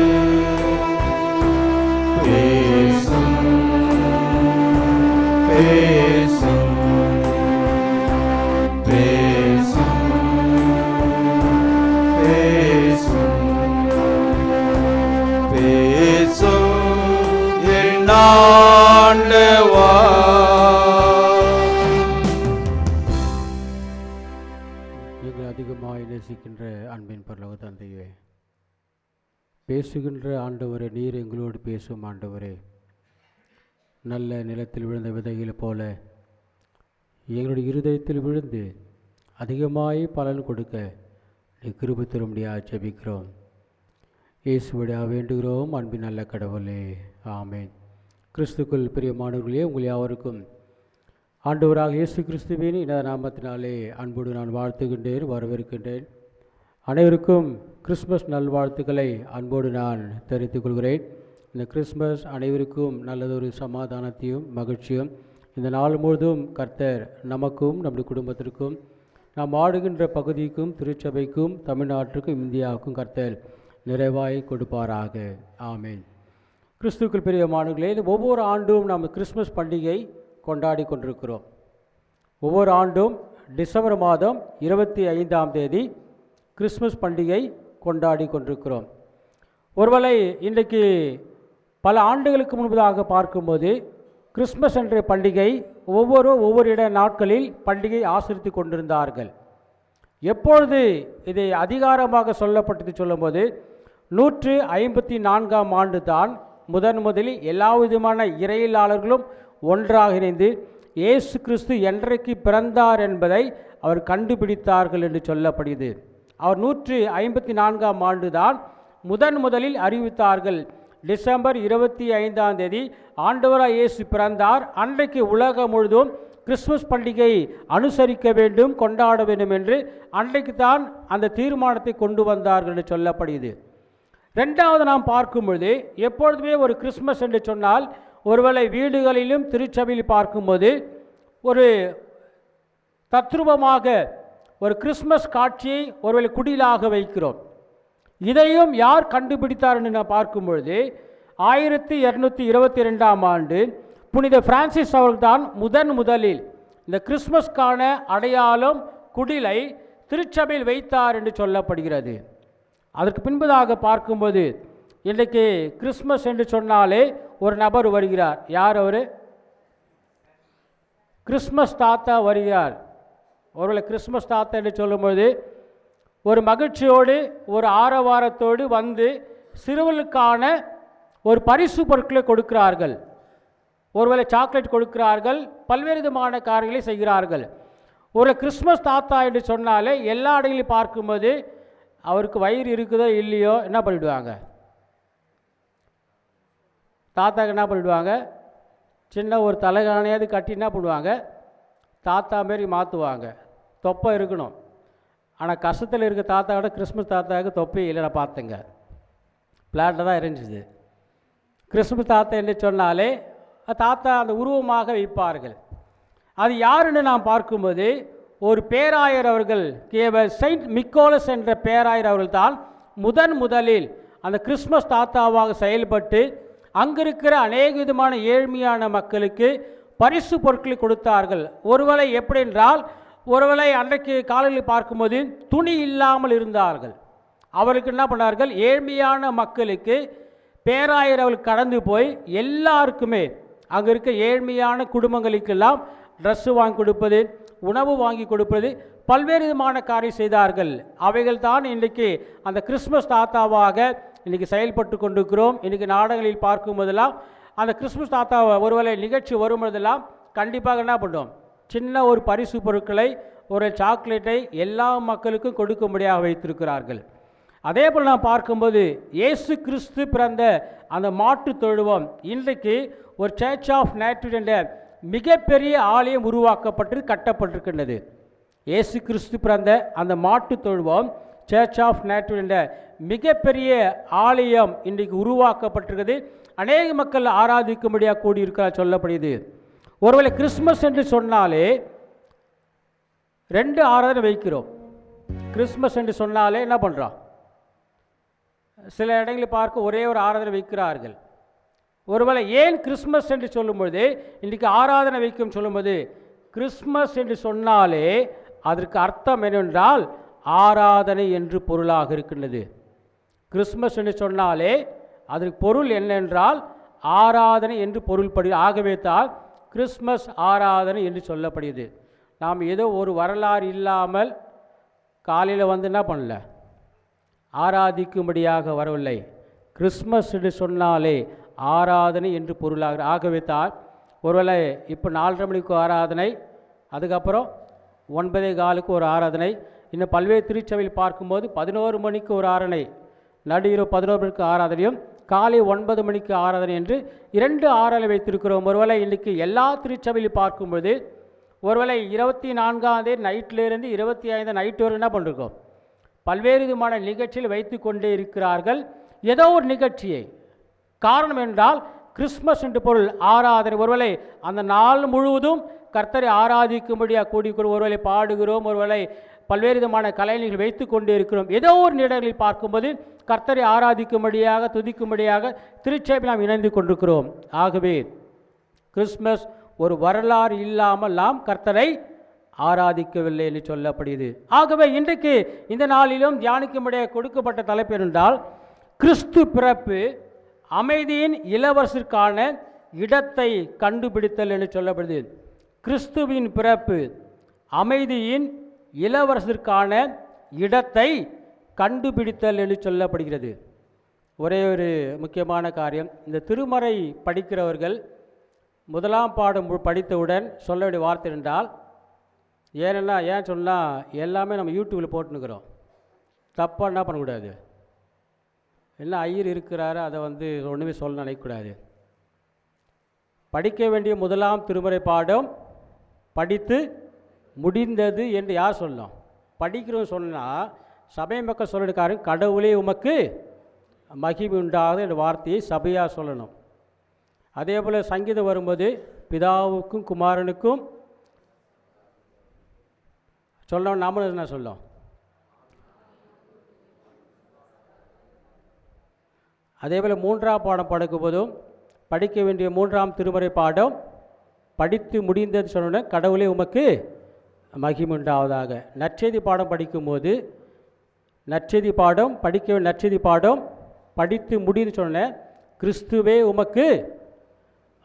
பேசும் பேசும் பேசும் பேசும் பேசும் என் ஆண்டவா. எங்களை அதிகமாக நேசிக்கின்ற அன்பின் பரலோக தந்தையே, பேசுகின்ற ஆண்டவரே, நீர் எங்களோடு பேசும் ஆண்டவரே, நல்ல நிலத்தில் விழுந்த விதைகள் போல எங்களுடைய இருதயத்தில் விழுந்து அதிகமாய் பலன் கொடுக்க நீ கிருபை தரும்படியாக ஜெபிக்கிறோம். இயேசுவடியாக வேண்டுகிறோம் அன்பின் நல்ல கடவுளே, ஆமென். கிறிஸ்துக்குள் பிரியமானவர்களே, உங்கள் யாவருக்கும் ஆண்டவராக இயேசு கிறிஸ்துவின் இந்த நாமத்தினாலே அன்போடு நான் வாழ்த்துகின்றேன், வரவேற்கின்றேன். அனைவருக்கும் கிறிஸ்மஸ் நல்வாழ்த்துக்களை அன்போடு நான் தெரிவித்துக் கொள்கிறேன். இந்த கிறிஸ்மஸ் அனைவருக்கும் நல்லதொரு சமாதானத்தையும் மகிழ்ச்சியும் இந்த நாள் முழுதும் கர்த்தர் நமக்கும் நம்முடைய குடும்பத்திற்கும் நாம் ஆடுகின்ற பகுதிக்கும் திருச்சபைக்கும் தமிழ்நாட்டுக்கும் இந்தியாவுக்கும் கர்த்தர் நிறைவாய் கொடுப்பாராக. ஆமென். கிறிஸ்துவுக்குள் பிரியமானவர்களே, ஒவ்வொரு ஆண்டும் நாம் கிறிஸ்மஸ் பண்டிகை கொண்டாடி கொண்டிருக்கிறோம். ஒவ்வொரு ஆண்டும் டிசம்பர் மாதம் 25ஆம் தேதி கிறிஸ்மஸ் பண்டிகை கொண்டாடி கொண்டிருக்கிறோம். ஒருவேளை இன்றைக்கு பல ஆண்டுகளுக்கு முன்பதாக பார்க்கும்போது கிறிஸ்மஸ் என்ற பண்டிகை ஒவ்வொரு இட நாட்களில் பண்டிகை ஆசரித்து கொண்டிருந்தார்கள். எப்பொழுது இதை அதிகாரமாக சொல்லப்பட்டது சொல்லும்போது 154ஆம் ஆண்டு தான் முதலில் எல்லா விதமான இறையியலாளர்களும் ஒன்றாக இணைந்து இயேசு கிறிஸ்து என்றைக்கு பிறந்தார் என்பதை அவர் கண்டுபிடித்தார்கள் என்று சொல்லப்படுகிறது. அவர் 154ஆம் ஆண்டு தான் முதலில் அறிவித்தார்கள். டிசம்பர் 25ஆம் தேதி ஆண்டவராக இயேசு பிறந்தார், அன்றைக்கு உலகம் முழுதும் கிறிஸ்துமஸ் பண்டிகை அனுசரிக்க வேண்டும், கொண்டாட வேண்டும் என்று அன்றைக்கு தான் அந்த தீர்மானத்தை கொண்டு வந்தார்கள் என்று சொல்லப்படுகிறது. ரெண்டாவது நாம் பார்க்கும் பொழுது எப்பொழுதுமே ஒரு கிறிஸ்மஸ் என்று சொன்னால் ஒருவேளை வீடுகளிலும் திருச்சபையில் பார்க்கும்போது ஒரு தத்ரூபமாக ஒரு கிறிஸ்மஸ் காட்சியை ஒருவேளை குடிலாக வைக்கிறோம். இதையும் யார் கண்டுபிடித்தார் என்று நான் பார்க்கும் பொழுது 1222ஆம் ஆண்டு புனித பிரான்சிஸ் அவர்கள்தான் முதலில் இந்த கிறிஸ்மஸ்க்கான அடையாளம் குடிலை திருச்சபையில் வைத்தார் என்று சொல்லப்படுகிறது. அதற்கு பின்பதாக பார்க்கும்போது இன்றைக்கு கிறிஸ்மஸ் என்று சொன்னாலே ஒரு நபர் வருகிறார். யார் அவர்? கிறிஸ்மஸ் தாத்தா வருகிறார். ஒருவேளை கிறிஸ்மஸ் தாத்தா என்று சொல்லும்போது ஒரு மகிழ்ச்சியோடு ஒரு ஆரவாரத்தோடு வந்து சிறுவர்களுக்கான ஒரு பரிசு பொருட்களை கொடுக்கிறார்கள். ஒருவேளை சாக்லேட் கொடுக்கிறார்கள், பல்வேறு விதமான காரியங்களை செய்கிறார்கள். ஒரு கிறிஸ்மஸ் தாத்தா என்று சொன்னாலே எல்லா இடங்களையும் பார்க்கும்போது அவருக்கு வயிறு இருக்குதோ இல்லையோ என்ன பண்ணிவிடுவாங்க? தாத்தாக்கு என்ன பண்ணிவிடுவாங்க? சின்ன ஒரு தலைகாணையாவது கட்டி என்ன பண்ணுவாங்க? தாத்தா மாரி மாற்றுவாங்க. தொப்பை இருக்கணும். ஆனால் கஷ்டத்தில் இருக்க தாத்தாவோட கிறிஸ்மஸ் தாத்தாவுக்கு தொப்பை இல்லை. நான் பார்த்தேங்க, பிளாட்டில் தான் இருந்துச்சு. கிறிஸ்மஸ் தாத்தா என்று சொன்னாலே தாத்தா அந்த உருவமாக வைப்பார்கள். அது யாருன்னு நாம் பார்க்கும்போது ஒரு பேராயர் அவர்கள், செயின்ட் மிக்கோலஸ் என்ற பேராயர் அவர்கள் தான் முதலில் அந்த கிறிஸ்மஸ் தாத்தாவாக செயல்பட்டு அங்கிருக்கிற அநேக விதமான ஏழ்மையான மக்களுக்கு பரிசு பொருட்களை கொடுத்தார்கள். ஒருவேளை எப்படி என்றால், ஒருவேளை அன்றைக்கு காலையில் பார்க்கும்போது துணி இல்லாமல் இருந்தார்கள். அவருக்கு என்ன பண்ணார்கள்? ஏழ்மையான மக்களுக்கு பேராயர் அவர்கள் கடந்து போய் எல்லாருக்குமே அங்கே இருக்க ஏழ்மையான குடும்பங்களுக்கெல்லாம் ட்ரெஸ்ஸு வாங்கி கொடுப்பது, உணவு வாங்கி கொடுப்பது, பல்வேறு விதமான காரியம் செய்தார்கள். அவைகள் தான் இன்றைக்கு அந்த கிறிஸ்மஸ் தாத்தாவாக இன்றைக்கி செயல்பட்டு கொண்டிருக்கிறோம். இன்றைக்கி நாடகங்களில் பார்க்கும் போதெல்லாம் அந்த கிறிஸ்மஸ் தாத்தாவை ஒருவேளை நிகழ்ச்சி வரும்போதெல்லாம் கண்டிப்பாக என்ன பண்ணுவோம்? சின்ன ஒரு பரிசு பொருட்களை, ஒரு சாக்லேட்டை எல்லா மக்களுக்கும் கொடுக்கும்படியாக வைத்திருக்கிறார்கள். அதே போல் நாம் பார்க்கும்போது இயேசு கிறிஸ்து பிறந்த அந்த மாட்டு தொழுவம் இன்றைக்கு ஒரு சர்ச் ஆஃப் நேட்டிவ் என்ற மிகப்பெரிய ஆலயம் உருவாக்கப்பட்டு கட்டப்பட்டிருக்கின்றது. இயேசு கிறிஸ்து பிறந்த அந்த மாட்டு தொழுவம் சர்ச் ஆஃப் நேட்டிவ் என்ற மிகப்பெரிய ஆலயம் இன்றைக்கு உருவாக்கப்பட்டிருக்கிறது. அநேக மக்கள் ஆராதிக்கும்படியாக கூடியிருக்கிறார் சொல்லப்படுது. ஒருவேளை கிறிஸ்மஸ் என்று சொன்னாலே 2 ஆராதனை வைக்கிறோம். கிறிஸ்மஸ் என்று சொன்னாலே என்ன பண்ணுறோம்? சில இடங்களில் பார்க்க ஒரே ஒரு ஆராதனை வைக்கிறார்கள். ஒருவேளை ஏன் கிறிஸ்மஸ் என்று சொல்லும்பொழுது இன்றைக்கு ஆராதனை வைக்கும் சொல்லும்போது கிறிஸ்மஸ் என்று சொன்னாலே அதற்கு அர்த்தம் என்னவென்றால் ஆராதனை என்று பொருளாக இருக்கின்றது. கிறிஸ்மஸ் என்று சொன்னாலே அதற்கு பொருள் என்னென்றால் ஆராதனை என்று பொருள்படு. ஆகவே தான் கிறிஸ்மஸ் ஆராதனை என்று சொல்லப்படுகிறது. நாம் ஏதோ ஒரு வரலாறு இல்லாமல் காலையில் வந்து என்ன பண்ணல, ஆராதிக்கும்படியாக வரவில்லை. கிறிஸ்மஸ் என்று சொன்னாலே ஆராதனை என்று பொருளாக. ஆகவே தான் ஒருவேளை இப்போ 4:30 மணிக்கு ஆராதனை, அதுக்கப்புறம் 9:15 ஒரு ஆராதனை, இன்னும் பல்வேறு திருச்சபையில் பார்க்கும்போது 11 மணிக்கு ஒரு ஆராதனை, நடுஇரவு 11 மணிக்கு ஆராதனையும் காலை 9 மணிக்கு ஆராதனை என்று 2 ஆராதனை வைத்திருக்கிறோம். ஒருவேளை இன்றைக்கு எல்லா திருச்சபையில் பார்க்கும்போது ஒருவேளை 24ஆம் தேதி நைட்டிலிருந்து 25 நைட்டு வரை என்ன பண்ணிருக்கோம், பல்வேறு விதமான நிகழ்ச்சியில் வைத்து கொண்டே இருக்கிறார்கள். ஏதோ ஒரு நிகழ்ச்சியை. காரணம் என்றால் கிறிஸ்மஸ் என்று பொருள் ஆராதனை. ஒருவேளை அந்த நாள் முழுவதும் கர்த்தரை ஆராதிக்கும்படியாக கூடிக்கொண்டு ஒருவேளை பாடுகிறோம், ஒருவேளை பல்வேறு விதமான கலைஞர்கள் வைத்து கொண்டே இருக்கிறோம். ஏதோ ஒரு நிகழ்ச்சியில் பார்க்கும்போது கர்த்தரை ஆராதிக்கும்படியாக துதிக்கும்படியாக திருச்சபையில் நாம் இணைந்து கொண்டிருக்கிறோம். ஆகவே கிறிஸ்மஸ் ஒரு வரலாறு இல்லாமல் நாம் கர்த்தரை ஆராதிக்கவில்லை என்று சொல்லப்படுகிறது. ஆகவே இன்றைக்கு இந்த நாளிலும் தியானிக்கும்படியாக கொடுக்கப்பட்ட தலைப்பு என்றால் கிறிஸ்து பிறப்பு அமைதியின் இளவரசருக்கான இடத்தை கண்டுபிடித்தல் என்று சொல்லப்படுது. கிறிஸ்துவின் பிறப்பு அமைதியின் இளவரசருக்கான இடத்தை கண்டுபிடித்தல் என்று சொல்லப்படுகிறது. ஒரே ஒரு முக்கியமான காரியம், இந்த திருமறை படிக்கிறவர்கள் 1ஆம் பாடம் படித்தவுடன் சொல்ல வேண்டிய வார்த்தை என்றால், ஏன் சொன்னால் எல்லாமே நம்ம யூடியூப்பில் போட்டுனுக்கிறோம், தப்பாக என்ன பண்ணக்கூடாது, என்ன ஐயர் இருக்கிறாரு அதை வந்து ஒன்றுமே சொல்ல நினைக்கக்கூடாது. படிக்க வேண்டிய 1ஆம் திருமறை பாடம் படித்து முடிந்தது என்று யார் சொல்லணும்? படிக்கிறோம் சொன்னால் சபை மக்கள் சொல்லிருக்காரு, கடவுளே உமக்கு மகிமை உண்டாகுது என்ற வார்த்தையை சபையாக சொல்லணும். அதே போல் சங்கீதம் வரும்போது பிதாவுக்கும் குமாரனுக்கும் சொல்லணும், நாமளும் என்ன சொல்லணும்? அதே போல் 3ஆம் பாடம் படிக்கும் போதும் படிக்க வேண்டிய 3ஆம் திருமறை பாடம் படித்து முடிந்தது சொன்ன கடவுளே உமக்கு மகிமை உண்டாவதாக. நற்செய்தி பாடம் படிக்கும்போது நற்செய்தி பாடம் நற்செய்தி பாடம் படித்து முடிந்து சொன்ன கிறிஸ்துவே உமக்கு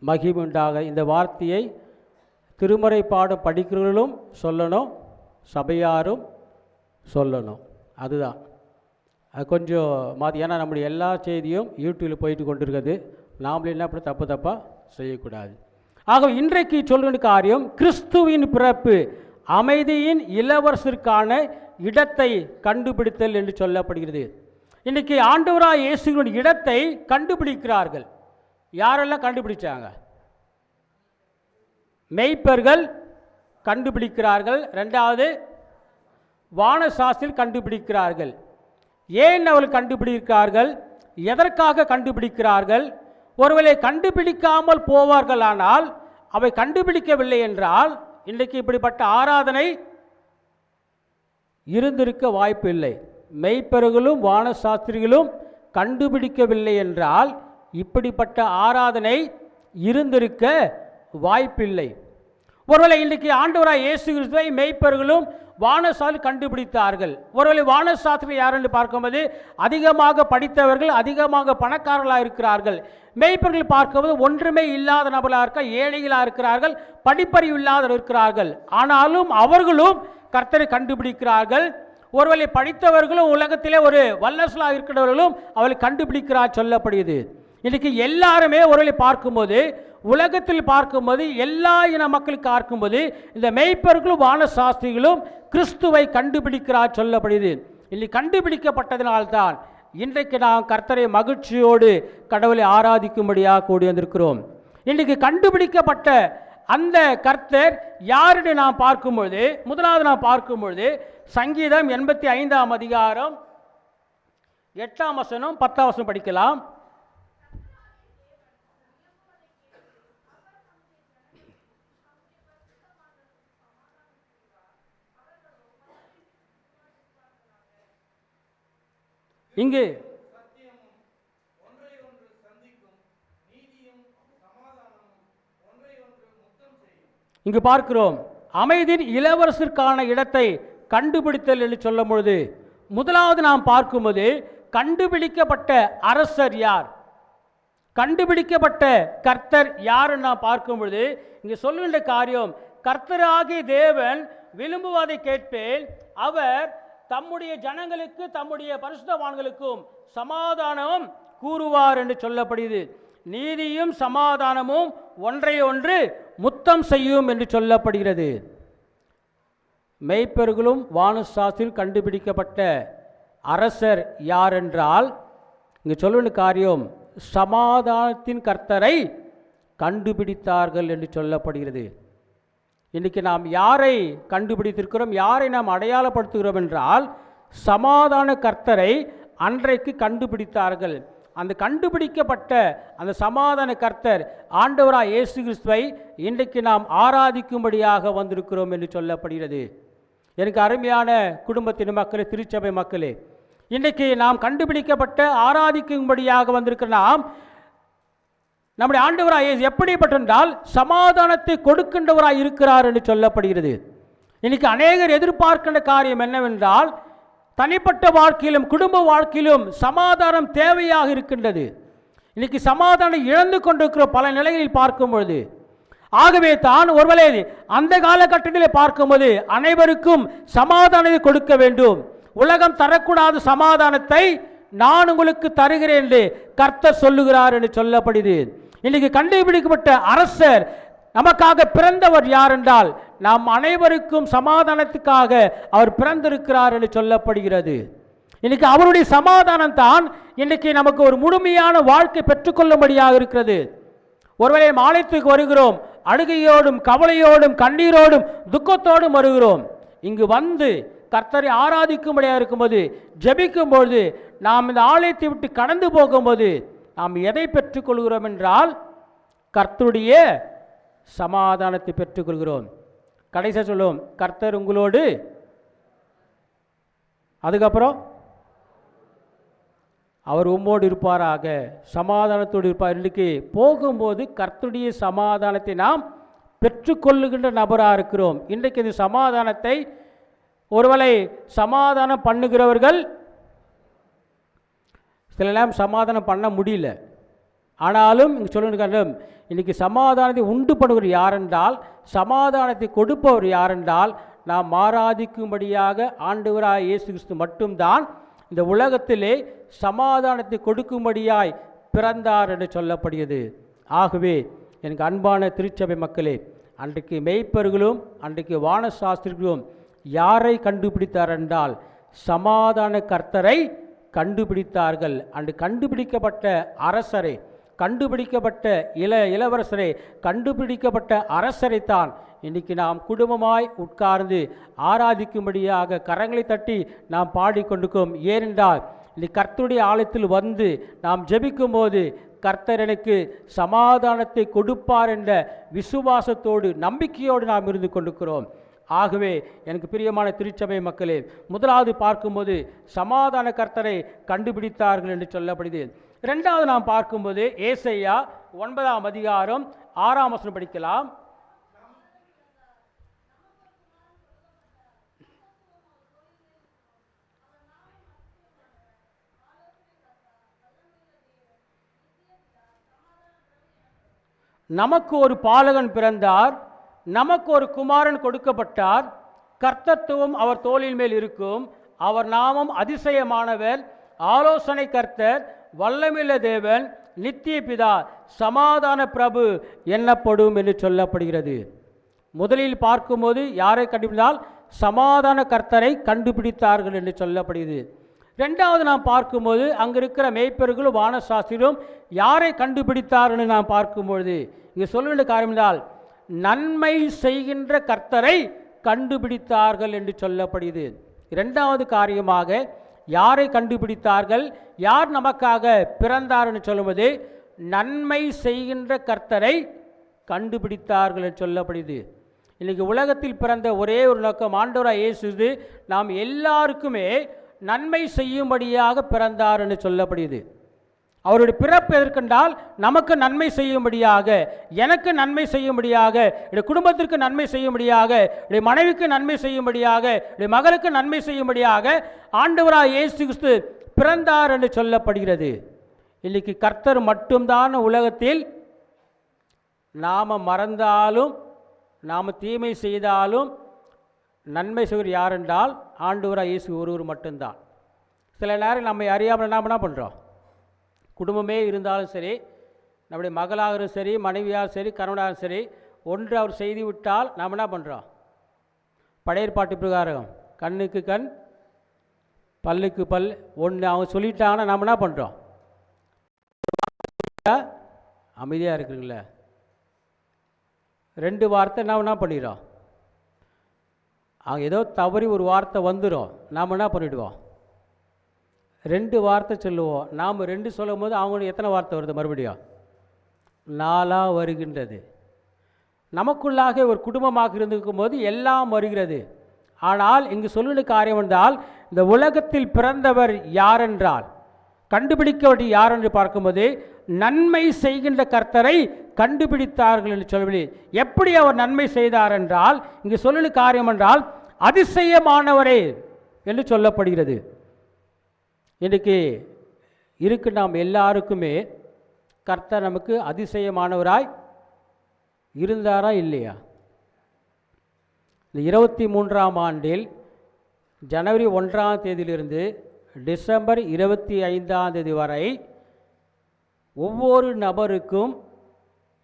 மகிமை உண்டாக. இந்த வார்த்தையை திருமறை பாடம் படிக்கிறவர்களும் சொல்லணும், சபையாரும் சொல்லணும். அதுதான் அது கொஞ்சம் மாற்றி. ஏன்னா நம்முடைய எல்லா செய்தியும் யூடியூப்பில் போயிட்டு கொண்டிருக்கிறது, நாமளும் என்ன அப்படி தப்பாக செய்யக்கூடாது. ஆக இன்றைக்கு சொல்கிற காரியம் கிறிஸ்துவின் பிறப்பு அமைதியின் இளவரசருக்கான இடத்தை கண்டுபிடித்தல் என்று சொல்லப்படுகிறது. இன்றைக்கி ஆண்டவராய் இயேசுவின் இடத்தை கண்டுபிடிக்கிறார்கள். யாரெல்லாம் கண்டுபிடிச்சாங்க? மெய்ப்பர்கள் கண்டுபிடிக்கிறார்கள். 2வது வானசாஸ்திரிகள் கண்டுபிடிக்கிறார்கள். ஏன் அவர்கள் கண்டுபிடிக்கிறார்கள்? எதற்காக கண்டுபிடிக்கிறார்கள்? ஒருவேளை கண்டுபிடிக்காமல் போவார்கள், ஆனால் அவை கண்டுபிடிக்கவில்லை என்றால் இன்றைக்கு இப்படிப்பட்ட ஆராதனை இருந்திருக்க வாய்ப்பு இல்லை. மெய்ப்பர்களும் வானசாஸ்திரிகளும் கண்டுபிடிக்கவில்லை என்றால் இப்படிப்பட்ட ஆராதனை இருந்திருக்க வாய்ப்பில்லை. ஒருவேளை இன்றைக்கு ஆண்டவராய் இயேசு கிறிஸ்துவை மெய்ப்பர்களும் வானசாஸ்திரி கண்டுபிடித்தார்கள். ஒருவேளை வானசாஸ்திரி யார் என்று பார்க்கும்போது அதிகமாக படித்தவர்கள், அதிகமாக பணக்காரர்களாக இருக்கிறார்கள். மெய்ப்பர்கள் பார்க்கும்போது ஒன்றுமே இல்லாத நபர்களாக இருக்க, ஏழைகளாக இருக்கிறார்கள், படிப்பறிவு இல்லாத இருக்கிறார்கள். ஆனாலும் அவர்களும் கர்த்தரை கண்டுபிடிக்கிறார்கள். ஒருவேளை படித்தவர்களும் உலகத்திலே ஒரு வல்லரசலாக இருக்கிறவர்களும் அவளை கண்டுபிடிக்கிறார் சொல்லப்படுகிறது. இன்றைக்கு எல்லாருமே ஒருவேளை பார்க்கும்போது, உலகத்தில் பார்க்கும்போது, எல்லா இன மக்களுக்கு பார்க்கும்போது இந்த மெய்ப்பர்களும் வானசாஸ்திரிகளும் கிறிஸ்துவை கண்டுபிடிக்கிறார் சொல்லப்படுகிறது. இன்னைக்கு கண்டுபிடிக்கப்பட்டதினால்தான் இன்றைக்கு நாம் கர்த்தரை மகிழ்ச்சியோடு கடவுளை ஆராதிக்கும்படியாக கூடி வந்திருக்கிறோம். இன்றைக்கு கண்டுபிடிக்கப்பட்ட அந்த கர்த்தர் யாருன்னு நாம் பார்க்கும்பொழுது, முதலாவது நாம் பார்க்கும்பொழுது சங்கீதம் 85ஆம் அதிகாரம் 8ஆம் வசனம் 10ஆம் வசனம் படிக்கலாம். இங்கு பார்க்கிறோம், அமைதியின் இளவரசருக்கான இடத்தை கண்டுபிடித்தல் என்று சொல்லும் பொழுது, முதலாவது நாம் பார்க்கும்போது கண்டுபிடிக்கப்பட்ட அரசர் யார், கண்டுபிடிக்கப்பட்ட கர்த்தர் யாருன்னு நாம் பார்க்கும் பொழுது இங்கே சொல்லுகின்ற காரியம், கர்த்தராகிய தேவன் விரும்புவதை கேட்பேன், அவர் தம்முடைய ஜனங்களுக்கு தம்முடைய பரிசுத்தவான்களுக்கும் சமாதானம் கூறுவார் என்று சொல்லப்படுகிறது. நீதியும் சமாதானமும் ஒன்றையொன்று முத்தம் செய்யும் என்று சொல்லப்படுகிறது. மெய்ப்பர்களும் வானசாஸ்திரம் கண்டுபிடிக்கப்பட்ட அரசர் யார் என்றால், இங்கே சொல்லுகிற காரியம் சமாதானத்தின் கர்த்தரை கண்டுபிடித்தார்கள் என்று சொல்லப்படுகிறது. இன்றைக்கி நாம் யாரை கண்டுபிடித்திருக்கிறோம், யாரை நாம் அடையாளப்படுத்துகிறோம் என்றால், சமாதான கர்த்தரை அன்றைக்கு கண்டுபிடித்தார்கள். அந்த கண்டுபிடிக்கப்பட்ட அந்த சமாதான கர்த்தர் ஆண்டவராய் இயேசு கிறிஸ்துவை இன்றைக்கு நாம் ஆராதிக்கும்படியாக வந்திருக்கிறோம் என்று சொல்லப்படுகிறது. எனக்கு அருமையான குடும்பத்தின் மக்களே, திருச்சபை மக்களே, இன்றைக்கு நாம் கண்டுபிடிக்கப்பட்ட ஆராதிக்கும்படியாக வந்திருக்கிற நாம், நம்முடைய ஆண்டவராய் இயேசு எப்படிப்பட்டென்றால் சமாதானத்தை கொடுக்கின்றவராய் இருக்கிறார் என்று சொல்லப்படுகிறது. இன்னைக்கு அநேகர் எதிர்பார்க்கின்ற காரியம் என்னவென்றால், தனிப்பட்ட வாழ்க்கையிலும் குடும்ப வாழ்க்கையிலும் சமாதானம் தேவையாக இருக்கின்றது. இன்னைக்கு சமாதானம் இழந்து கொண்டிருக்கிற பல நிலைகளில் பார்க்கும் பொழுது, ஆகவே தான் ஒருவேளை அந்த காலகட்டத்தில் பார்க்கும்போது அனைவருக்கும் சமாதானத்தை கொடுக்க வேண்டும், உலகம் தரக்கூடாத சமாதானத்தை நான் உங்களுக்கு தருகிறேன் என்று கர்த்தர் சொல்லுகிறார் என்று சொல்லப்படுது. இன்னைக்கு கண்டுபிடிக்கப்பட்ட அரசர் நமக்காக பிறந்தவர் யார் என்றால், நாம் அனைவருக்கும் சமாதானத்துக்காக அவர் பிறந்திருக்கிறார் என்று சொல்லப்படுகிறது. இன்னைக்கு அவருடைய சமாதானம் தான் இன்னைக்கு நமக்கு ஒரு முழுமையான வாழ்க்கை பெற்றுக்கொள்ளும்படியாக இருக்கிறது. ஒருவேளை ஆலயத்துக்கு வருகிறோம், அழுகையோடும் கவலையோடும் கண்ணீரோடும் துக்கத்தோடும் வருகிறோம். இங்கு வந்து கர்த்தரை ஆராதிக்கும்படியாக இருக்கும்போது, ஜெபிக்கும்போது, நாம் இந்த ஆலயத்தை விட்டு கடந்து போகும்போது நாம் எதை பெற்றுக்கொள்கிறோம் என்றால், கர்த்தருடைய சமாதானத்தை பெற்றுக்கொள்கிறோம். கடைசியாக சொல்லுவோம், கர்த்தர் உங்களோடு, அதுக்கப்புறம் அவர் உம்மோடு இருப்பாராக, சமாதானத்தோடு இருப்பார். இன்றைக்கு போகும்போது கர்த்தருடைய சமாதானத்தை நாம் பெற்றுக்கொள்ளுகின்ற நபராக இருக்கிறோம். இன்றைக்கு இந்த சமாதானத்தை ஒருவேளை சமாதானம் பண்ணுகிறவர்கள் சில நேரம் சமாதானம் பண்ண முடியல. ஆனாலும் இங்கே சொல்லுங்க, இன்றைக்கி சமாதானத்தை உண்டு பண்ணுவர் யாரென்றால், சமாதானத்தை கொடுப்பவர் யாரென்றால், நாம் ஆராதிக்கும்படியாக ஆண்டவராய் இயேசு கிறிஸ்து மட்டும்தான் இந்த உலகத்திலே சமாதானத்தை கொடுக்கும்படியாய் பிறந்தார் என்று சொல்லப்படுகிறது. ஆகவே எனக்கு அன்பான திருச்சபை மக்களே, அன்றைக்கு மெய்ப்பர்களும் அன்றைக்கு வானசாஸ்திரிகளும் யாரை கண்டுபிடித்தார் என்றால், சமாதான கர்த்தரை கண்டுபிடித்தார்கள். அன்று கண்டுபிடிக்கப்பட்ட அரசரை, கண்டுபிடிக்கப்பட்ட இளவரசரை, கண்டுபிடிக்கப்பட்ட அரசரைத்தான் இன்றைக்கி நாம் குடும்பமாய் உட்கார்ந்து ஆராதிக்கும்படியாக கரங்களை தட்டி நாம் பாடிக்கொண்டிருக்கோம். ஏனென்றால் இன்னைக்கு கர்த்தருடைய ஆலயத்தில் வந்து நாம் ஜெபிக்கும்போது கர்த்தர் எனக்கு சமாதானத்தை கொடுப்பார் என்ற விசுவாசத்தோடு நம்பிக்கையோடு நாம் இருந்து கொண்டிருக்கிறோம். ஆகவே எனக்கு பிரியமான திருச்சபை மக்களே, முதலாவது பார்க்கும்போது சமாதான கர்த்தரை கண்டுபிடித்தார்கள் என்று சொல்லப்படுது. இரண்டாவது நாம் பார்க்கும்போது ஏசாயா 9ஆம் அதிகாரம் 6ஆம் வசனம் படிக்கலாம். நமக்கு ஒரு பாலகன் பிறந்தார், நமக்கு ஒரு குமாரன் கொடுக்கப்பட்டார், கர்த்தத்துவம் அவர் தோளின் மேல் இருக்கும், அவர் நாமம் அதிசயமானவர், ஆலோசனை கர்த்தர், வல்லமையுள்ள தேவன், நித்திய பிதா, சமாதான பிரபு எண்ணப்படும் என்று சொல்லப்படுகிறது. முதலில் பார்க்கும்போது யாரை கண்டுபிடித்தால் சமாதான கர்த்தரை கண்டுபிடித்தார்கள் என்று சொல்லப்படுகிறது. ரெண்டாவது நாம் பார்க்கும்போது அங்கே இருக்கிற மேய்ப்பர்களும் வானசாஸ்திரியும் யாரை கண்டுபிடித்தார்கள் நாம் பார்க்கும்பொழுது இங்கே சொல்ல வேண்டிய காரியம் என்றால், நன்மை செய்கின்ற கர்த்தரை கண்டுபிடித்தார்கள் என்று சொல்லப்படுகிறது. இரண்டாவது காரியமாக யாரை கண்டுபிடித்தார்கள், யார் நமக்காக பிறந்தார் என்று சொல்லும்போது நன்மை செய்கின்ற கர்த்தரை கண்டுபிடித்தார்கள் என்று சொல்லப்படுகிறது. இன்றைக்கி உலகத்தில் பிறந்த ஒரே ஒரு நோக்கம் ஆண்டவராக இயேசு நாம் எல்லாருக்குமே நன்மை செய்யும்படியாக பிறந்தார் என்று சொல்லப்படுகிறது. அவருடைய பிறப்பு எதற்கென்றால் நமக்கு நன்மை செய்யும்படியாக, எனக்கு நன்மை செய்யும்படியாக, என்னுடைய குடும்பத்திற்கு நன்மை செய்யும்படியாக, என்னுடைய மனைவிக்கு நன்மை செய்யும்படியாக, என்னுடைய மகளுக்கு நன்மை செய்யும்படியாக ஆண்டவராக இயேசு கிறிஸ்து பிறந்தார் என்று சொல்லப்படுகிறது. இன்றைக்கி கர்த்தர் மட்டும்தான் உலகத்தில் நாம் மறந்தாலும் நாம் தீமை செய்தாலும் நன்மை செய்வர் யார் என்றால் ஆண்டவராக இயேசு ஒருவர் மட்டும்தான். சில நேரம் நம்மை அறியாமல் என்ன பண்ணுறோம், குடும்பமே இருந்தாலும் சரி, நம்முடைய மகளாகவும் சரி, மனைவியாகவும் சரி, கணவனாகவும் சரி, ஒன்று அவர் செய்து விட்டால் நாம் என்ன பண்ணுறோம், பழைய ஏற்பாட்டு பிரகாரம் கண்ணுக்கு கண் பல்லுக்கு பல் ஒன்று அவங்க சொல்லிட்டாங்கன்னா நாம் என்ன பண்ணுறோம், அமைதியாக இருக்குங்களே. 2 வார்த்தை நாம் என்ன பண்ணிடுறோம், அவங்க ஏதோ தவறி ஒரு வார்த்தை வந்துடும், நாம் என்ன பண்ணிவிடுவோம், 2 வார்த்தை சொல்லுவோம். நாம் 2 சொல்லும் போது அவங்களுக்கு எத்தனை வார்த்தை வருது, மறுபடியும் 4 வருகின்றது. நமக்குள்ளாக ஒரு குடும்பமாக இருந்திருக்கும் போது எல்லாம் வருகிறது. ஆனால் இங்கு சொல்லுகிற காரியம் என்றால் இந்த உலகத்தில் பிறந்தவர் யாரென்றால் கண்டுபிடிக்க வேண்டிய யார் என்று பார்க்கும்போது நன்மை செய்கின்ற கர்த்தரை கண்டுபிடித்தார்கள் என்று சொல்லவில்லை. எப்படி அவர் நன்மை செய்தார் என்றால் இங்கு சொல்லுகிற காரியம் என்றால் அதிசயமானவரே என்று சொல்லப்படுகிறது. இன்றைக்கு இருக்கு நாம் எல்லாருக்குமே கர்த்தர் நமக்கு அதிசயமானவராய் இருந்தாரா இல்லையா? இந்த 23ஆம் ஆண்டில் ஜனவரி 1ஆம் தேதியிலிருந்து டிசம்பர் 25ஆம் தேதி வரை ஒவ்வொரு நபருக்கும்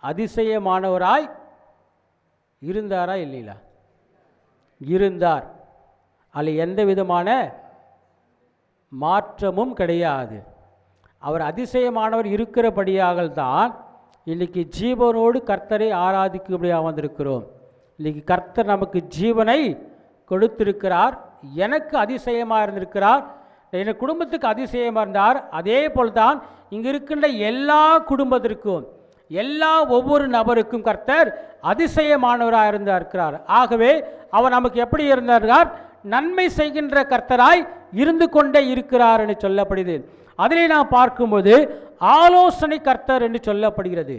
அதிசயமானவராய் இருந்தாரா இல்லையா? இருந்தார். அதில் எந்த விதமான மாற்றமும் கிடையாது. அவர் அதிசயமானவர் இருக்கிறபடியாகத்தான் இன்றைக்கி ஜீவனோடு கர்த்தரை ஆராதிக்கும்படியாக வந்திருக்கிறோம். இன்றைக்கி கர்த்தர் நமக்கு ஜீவனை கொடுத்திருக்கிறார். எனக்கு அதிசயமாக இருந்திருக்கிறார், என் குடும்பத்துக்கு அதிசயமாக இருந்தார். அதே போல்தான் இங்கே இருக்கின்ற எல்லா குடும்பத்திற்கும் ஒவ்வொரு நபருக்கும் கர்த்தர் அதிசயமானவராக இருக்கிறார். ஆகவே அவர் நமக்கு எப்படி இருந்தார், நன்மை செய்கின்ற கர்த்தராய் இருந்து கொண்டே இருக்கிறார் என்று சொல்லப்படுகிறது. அதிலே நாம் பார்க்கும்போது ஆலோசனை கர்த்தர் என்று சொல்லப்படுகிறது.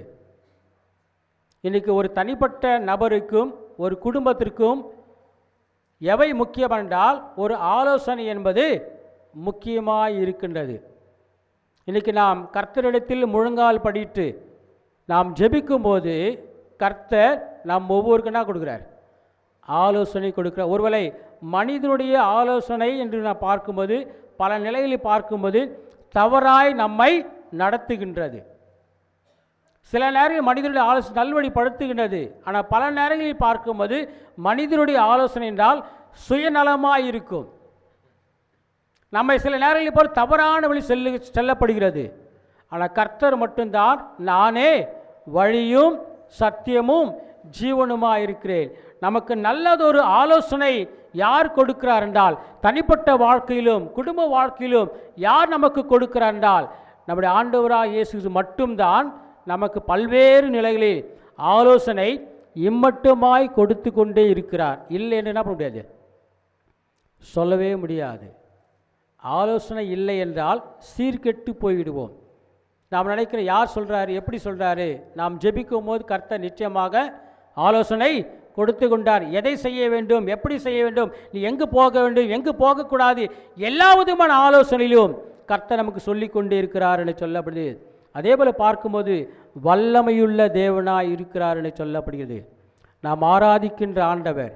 இன்றைக்கி ஒரு தனிப்பட்ட நபருக்கும் ஒரு குடும்பத்திற்கும் எவை முக்கியம் என்றால் ஒரு ஆலோசனை என்பது முக்கியமாக இருக்கின்றது. இன்றைக்கி நாம் கர்த்தரிடத்தில் முழங்கால் படிட்டு நாம் ஜெபிக்கும்போது கர்த்தர் நாம் ஒவ்வொருக்குன்னா கொடுக்குறார், ஆலோசனை கொடுக்குறார். ஒருவேளை மனிதனுடைய ஆலோசனை என்று நான் பார்க்கும்போது பல நிலைகளில் பார்க்கும்போது தவறாய் நம்மை நடத்துகின்றது. சில நேரங்களில் மனிதனுடைய ஆலோசனை நல்வழிப்படுத்துகின்றது. ஆனால் பல நேரங்களில் பார்க்கும்போது மனிதனுடைய ஆலோசனை என்றால் சுயநலமாக இருக்கும். நம்மை சில நேரங்களில் போல் தவறான வழி செல்லப்படுகிறது. ஆனால் கர்த்தர் மட்டும்தான் நானே வழியும் சத்தியமும் ஜீவனுமாக இருக்கிறேன். நமக்கு நல்லதொரு ஆலோசனை யார் கொடுக்கிறார் என்றால் தனிப்பட்ட வாழ்க்கையிலும் குடும்ப வாழ்க்கையிலும் யார் நமக்கு கொடுக்கிறார் என்றால் நம்முடைய ஆண்டவராக இயேசு மட்டும்தான் நமக்கு பல்வேறு நிலைகளில் ஆலோசனை இம்மட்டுமாய் கொடுத்து கொண்டே இருக்கிறார். இல்லை என்று என்ன பண்ண முடியாது, சொல்லவே முடியாது. ஆலோசனை இல்லை என்றால் சீர்கெட்டு போய்விடுவோம். நாம் நினைக்கிற யார் சொல்கிறாரு, எப்படி சொல்கிறாரு, நாம் ஜெபிக்கும் போது கர்த்தர் நிச்சயமாக ஆலோசனை கொடுத்து கொண்டார். எதை செய்ய வேண்டும், எப்படி செய்ய வேண்டும், நீ எங்கு போக வேண்டும், எங்கு போகக்கூடாது, எல்லா விதமான ஆலோசனையிலும் கர்த்தர் நமக்கு சொல்லி கொண்டே இருக்கிறார் என்று சொல்லப்படுது. அதே போல் பார்க்கும்போது வல்லமையுள்ள தேவனாய் இருக்கிறார் என்று சொல்லப்படுகிறது. நாம் ஆராதிக்கின்ற ஆண்டவர்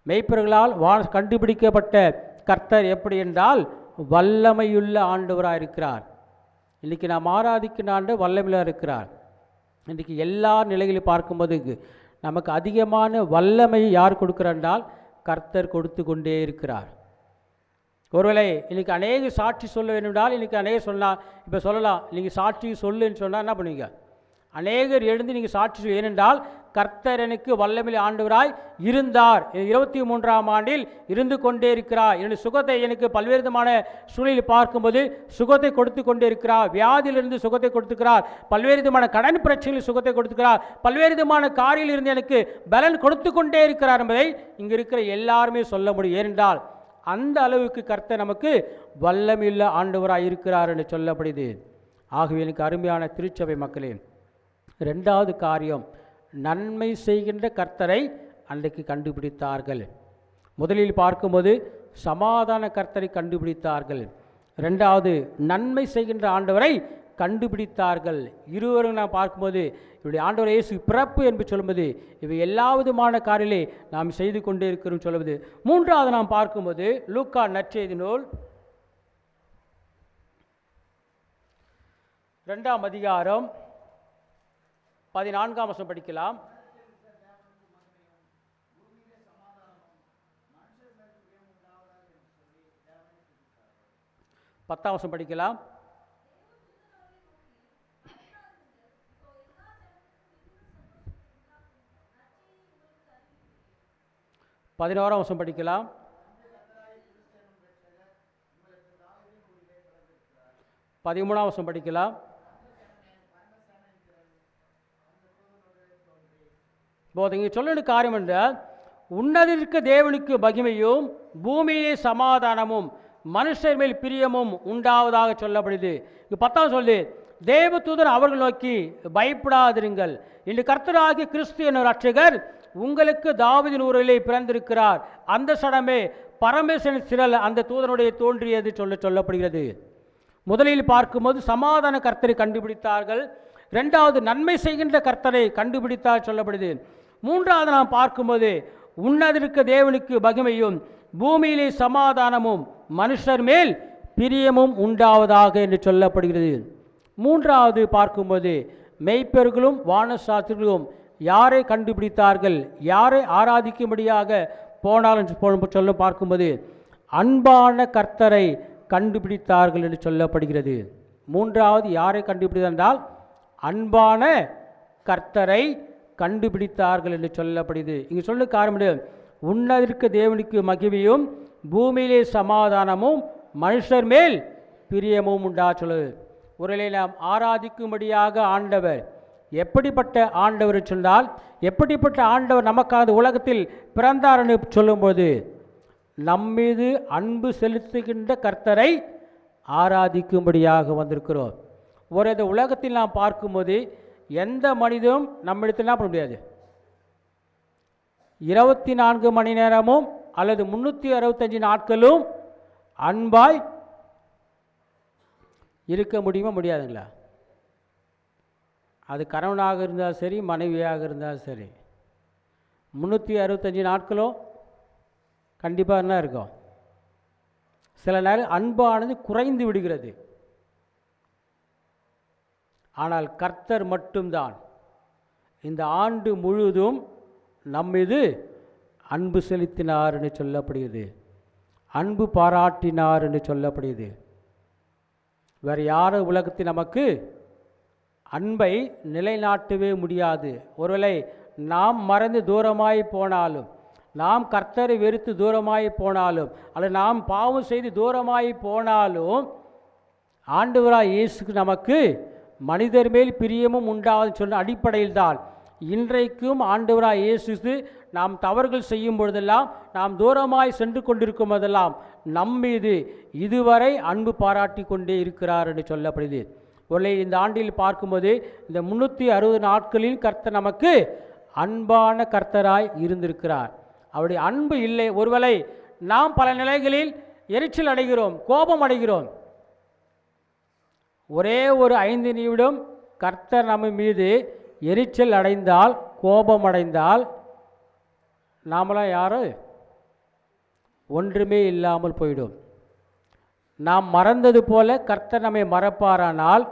மெய்ப்பர்களால் கண்டுபிடிக்கப்பட்ட கர்த்தர் எப்படி என்றால் வல்லமையுள்ள ஆண்டவராக இருக்கிறார். இன்றைக்கி நாம் ஆராதிக்கின்ற ஆண்டு வல்லமையாக இருக்கிறார். இன்றைக்கி எல்லா நிலைகளையும் பார்க்கும்போது நமக்கு அதிகமான வல்லமையை யார் கொடுக்கிறார் என்றால் கர்த்தர் கொடுத்து கொண்டே இருக்கிறார். ஒருவேளை இன்றைக்கி அநேக சாட்சி சொல்ல வேண்டும் என்றால் இன்றைக்கி அநேக சொன்னால் இப்போ சொல்லலாம், நீங்கள் சாட்சி சொல்லுன்னு சொன்னால் என்ன பண்ணுவீங்க, அநேகர் எழுந்து நீங்கள் சாட்சி சொல்லி, ஏனென்றால் கர்த்தர் எனக்கு வல்லமையில் ஆண்டவராய் இருந்தார், 23ஆம் ஆண்டில் இருந்து கொண்டே இருக்கிறார், என்னுடைய சுகத்தை எனக்கு பல்வேறு விதமான சூழலில் பார்க்கும்போது சுகத்தை கொடுத்து கொண்டே இருக்கிறார், வியாதியிலிருந்து சுகத்தை கொடுத்துக்கிறார், பல்வேறு விதமான கடன் பிரச்சனையில் சுகத்தை கொடுத்துக்கிறார், பல்வேறு விதமான காரியில் இருந்து எனக்கு பலன் கொடுத்து கொண்டே இருக்கிறார் என்பதை இங்கே இருக்கிற எல்லாருமே சொல்ல முடியும். ஏனென்றால் அந்த அளவுக்கு கர்த்தர் நமக்கு வல்லமையுள்ள ஆண்டவராய் இருக்கிறார் என்று சொல்லப்படுது. ஆகவே எனக்கு அருமையான திருச்சபை மக்களே, 2வது காரியம், நன்மை செய்கின்ற கர்த்தரை அன்றைக்கு கண்டுபிடித்தார்கள். முதலில் பார்க்கும்போது சமாதான கர்த்தரை கண்டுபிடித்தார்கள், 2வது நன்மை செய்கின்ற ஆண்டவரை கண்டுபிடித்தார்கள். இருவரும் நாம் பார்க்கும்போது இவருடைய ஆண்டவர் இயேசு பிறப்பு என்று சொல்லும்போது இவை எல்லா விதமான காரிலே நாம் செய்து கொண்டே இருக்கிறோம் சொல்லுவது. 3வது நாம் பார்க்கும்போது லூக்கா நற்செய்தி நூல் 2ஆம் அதிகாரம் 14ஆம் வசனம் படிக்கலாம். பத்தாம் வசனம் படிக்கலாம். பதினோராம் வசனம் படிக்கலாம். 13ஆம் வசனம் படிக்கலாம். போது இங்கே சொல்ல காரியம் என்றால், உன்னதிற்கு தேவனுக்கு மகிமையும் பூமியிலே சமாதானமும் மனுஷர் மேல் பிரியமும் உண்டாவதாக சொல்லப்படுது. இங்கே 10ஆம் சொல்லு, தேவதூதர் அவர்கள் நோக்கி பயப்படாதிருங்கள், இன்று கர்த்தராகிய கிறிஸ்து என்ற ரட்சகர் உங்களுக்கு தாவீதின் ஊரிலே பிறந்திருக்கிறார், அந்த சடமே பரமேஸ்வரன் சிறல் அந்த தூதனுடைய தோன்றியது சொல்லப்படுகிறது. முதலில் பார்க்கும்போது சமாதான கர்த்தரை கண்டுபிடித்தார்கள், 2வது நன்மை செய்கின்ற கர்த்தரை கண்டுபிடித்தார் சொல்லப்படுது. 3வது நாம் பார்க்கும்போது உன்னதிற்கு தேவனுக்கு மகிமையும் பூமியிலே சமாதானமும் மனுஷர் மேல் பிரியமும் உண்டாவதாக என்று சொல்லப்படுகிறது. 3வது பார்க்கும்போது மெய்ப்பர்களும் வானசாஸ்திரிகளும் யாரை கண்டுபிடித்தார்கள், யாரை ஆராதிக்கும்படியாக போனாலும் சொல்ல பார்க்கும்போது அன்பான கர்த்தரை கண்டுபிடித்தார்கள் என்று சொல்லப்படுகிறது. 3வது யாரை கண்டுபிடித்தார் என்றால் அன்பான கர்த்தரை கண்டுபிடித்தார்கள் என்று சொல்லப்படுது. இங்கே சொல்ல காரணம், உன்னதிற்கு தேவனுக்கு மகிமையும் பூமியிலே சமாதானமும் மனுஷர் மேல் பிரியமும் உண்டா சொல்லுது. ஒருவேளை நாம் ஆராதிக்கும்படியாக ஆண்டவர் எப்படிப்பட்ட ஆண்டவர் சொன்னால், எப்படிப்பட்ட ஆண்டவர் நமக்காக உலகத்தில் பிறந்தார் என்று சொல்லும்போது நம்மீது அன்பு செலுத்துகின்ற கர்த்தரை ஆராதிக்கும்படியாக வந்திருக்கிறோம். ஒரு இந்த உலகத்தில் நாம் பார்க்கும்போது எந்த மனிதனும் நம்மிடத்தில் என்ன பண்ண முடியாது, 24 மணி நேரமும் அல்லது 365 நாட்களும் அன்பாய் இருக்க முடியுமா? முடியாதுங்களா? அது கணவனாக இருந்தாலும் சரி, மனைவியாக இருந்தாலும் சரி, 365 நாட்களும் கண்டிப்பாக என்ன இருக்கும்? சில நேரம் அன்பானது குறைந்து விடுகிறது. ஆனால் கர்த்தர் மட்டும்தான் இந்த ஆண்டு முழுவதும் நம்மீது அன்பு செலுத்தினார் என்று சொல்லப்படுகிறது, அன்பு பாராட்டினார் என்று சொல்லப்படுகிறது. வேறு யாரும் உலகத்தில் நமக்கு அன்பை நிலைநாட்டவே முடியாது. ஒருவேளை நாம் மறந்து தூரமாய் போனாலும், நாம் கர்த்தரை வெறுத்து தூரமாய் போனாலும், அல்லது நாம் பாவம் செய்து தூரமாய் போனாலும், ஆண்டவராய் இயேசுக்கு நமக்கு மனிதர் மேல் பிரியமும் உண்டாவது சொன்ன அடிப்படையில் தான் இன்றைக்கும் ஆண்டவராய் இயேசு நாம் தவறுகள் செய்யும் பொழுதெல்லாம், நாம் தூரமாய் சென்று கொண்டிருக்கும் போதெல்லாம் நம்மீது இதுவரை அன்பு பாராட்டி கொண்டே இருக்கிறார் என்று சொல்லப்படுது. ஒருவேளை இந்த ஆண்டில் பார்க்கும்போது இந்த 360 நாட்களில் கர்த்தர் நமக்கு அன்பான கர்த்தராய் இருந்திருக்கிறார். அவருடைய அன்பு இல்லை. ஒருவேளை நாம் பல நிலைகளில் எரிச்சல் அடைகிறோம், கோபம் அடைகிறோம். ஒரே ஒரு 5 நிமிடம் கர்த்தர் நம்ம மீது எரிச்சல் அடைந்தால், கோபம் அடைந்தால், நாமெல்லாம் யாரும் ஒன்றுமே இல்லாமல் போயிடும். நாம் மறந்தது போல கர்த்தர் நம்மை மறப்பாரானால்,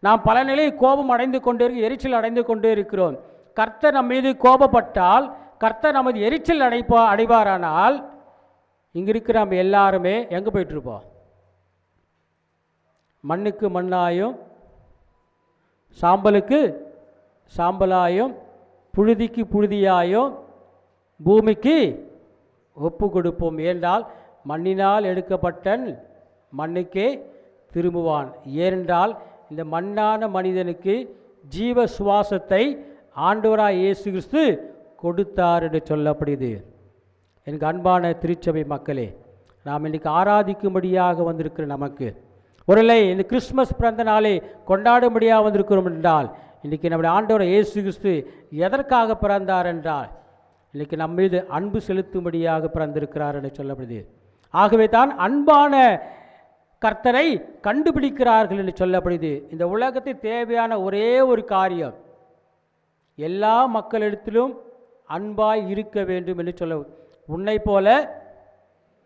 நாம் பல நிலையில் கோபம் அடைந்து கொண்டே எரிச்சல் அடைந்து கொண்டே இருக்கிறோம். கர்த்தர் நம் மீது கோபப்பட்டால், கர்த்தர் நமது எரிச்சல் அடைவாரானால், இங்கே இருக்கிற நம்ம எல்லாருமே எங்கே போயிட்டுருப்போம்? மண்ணுக்கு மண்ணாயும் சாம்பலுக்கு சாம்பலாயும் புழுதிக்கு புழுதியாயும் பூமிக்கு ஒப்பு கொடுப்போம். ஏனென்றால் மண்ணினால் எடுக்கப்பட்ட மண்ணுக்கே திரும்புவான். ஏனென்றால் இந்த மண்ணான மனிதனுக்கு ஜீவ சுவாசத்தை ஆண்டவராய் இயேசு கிறிஸ்து கொடுத்தார் என்று சொல்லப்படுது. எனக்கு அன்பான திருச்சபை மக்களே, நாம் இன்றைக்கி ஆராதிக்கும்படியாக வந்திருக்கிற நமக்கு ஒருவேளை இந்த கிறிஸ்மஸ் பிறந்த நாளை கொண்டாடும்படியாக வந்திருக்கிறோம் என்றால், இன்றைக்கி நம்முடைய ஆண்டவர் இயேசு கிறிஸ்து எதற்காக பிறந்தார் என்றால், இன்றைக்கி நம்ம மீது அன்பு செலுத்தும்படியாக பிறந்திருக்கிறார் என்று சொல்லப்படுது. ஆகவே தான் அன்பான கர்த்தரை கண்டுபிடிக்கிறார்கள் என்று சொல்லப்படுது. இந்த உலகத்தில் தேவையான ஒரே ஒரு காரியம், எல்லா மக்களிடத்திலும் அன்பாய் இருக்க வேண்டும் என்று சொல்ல, உன்னை போல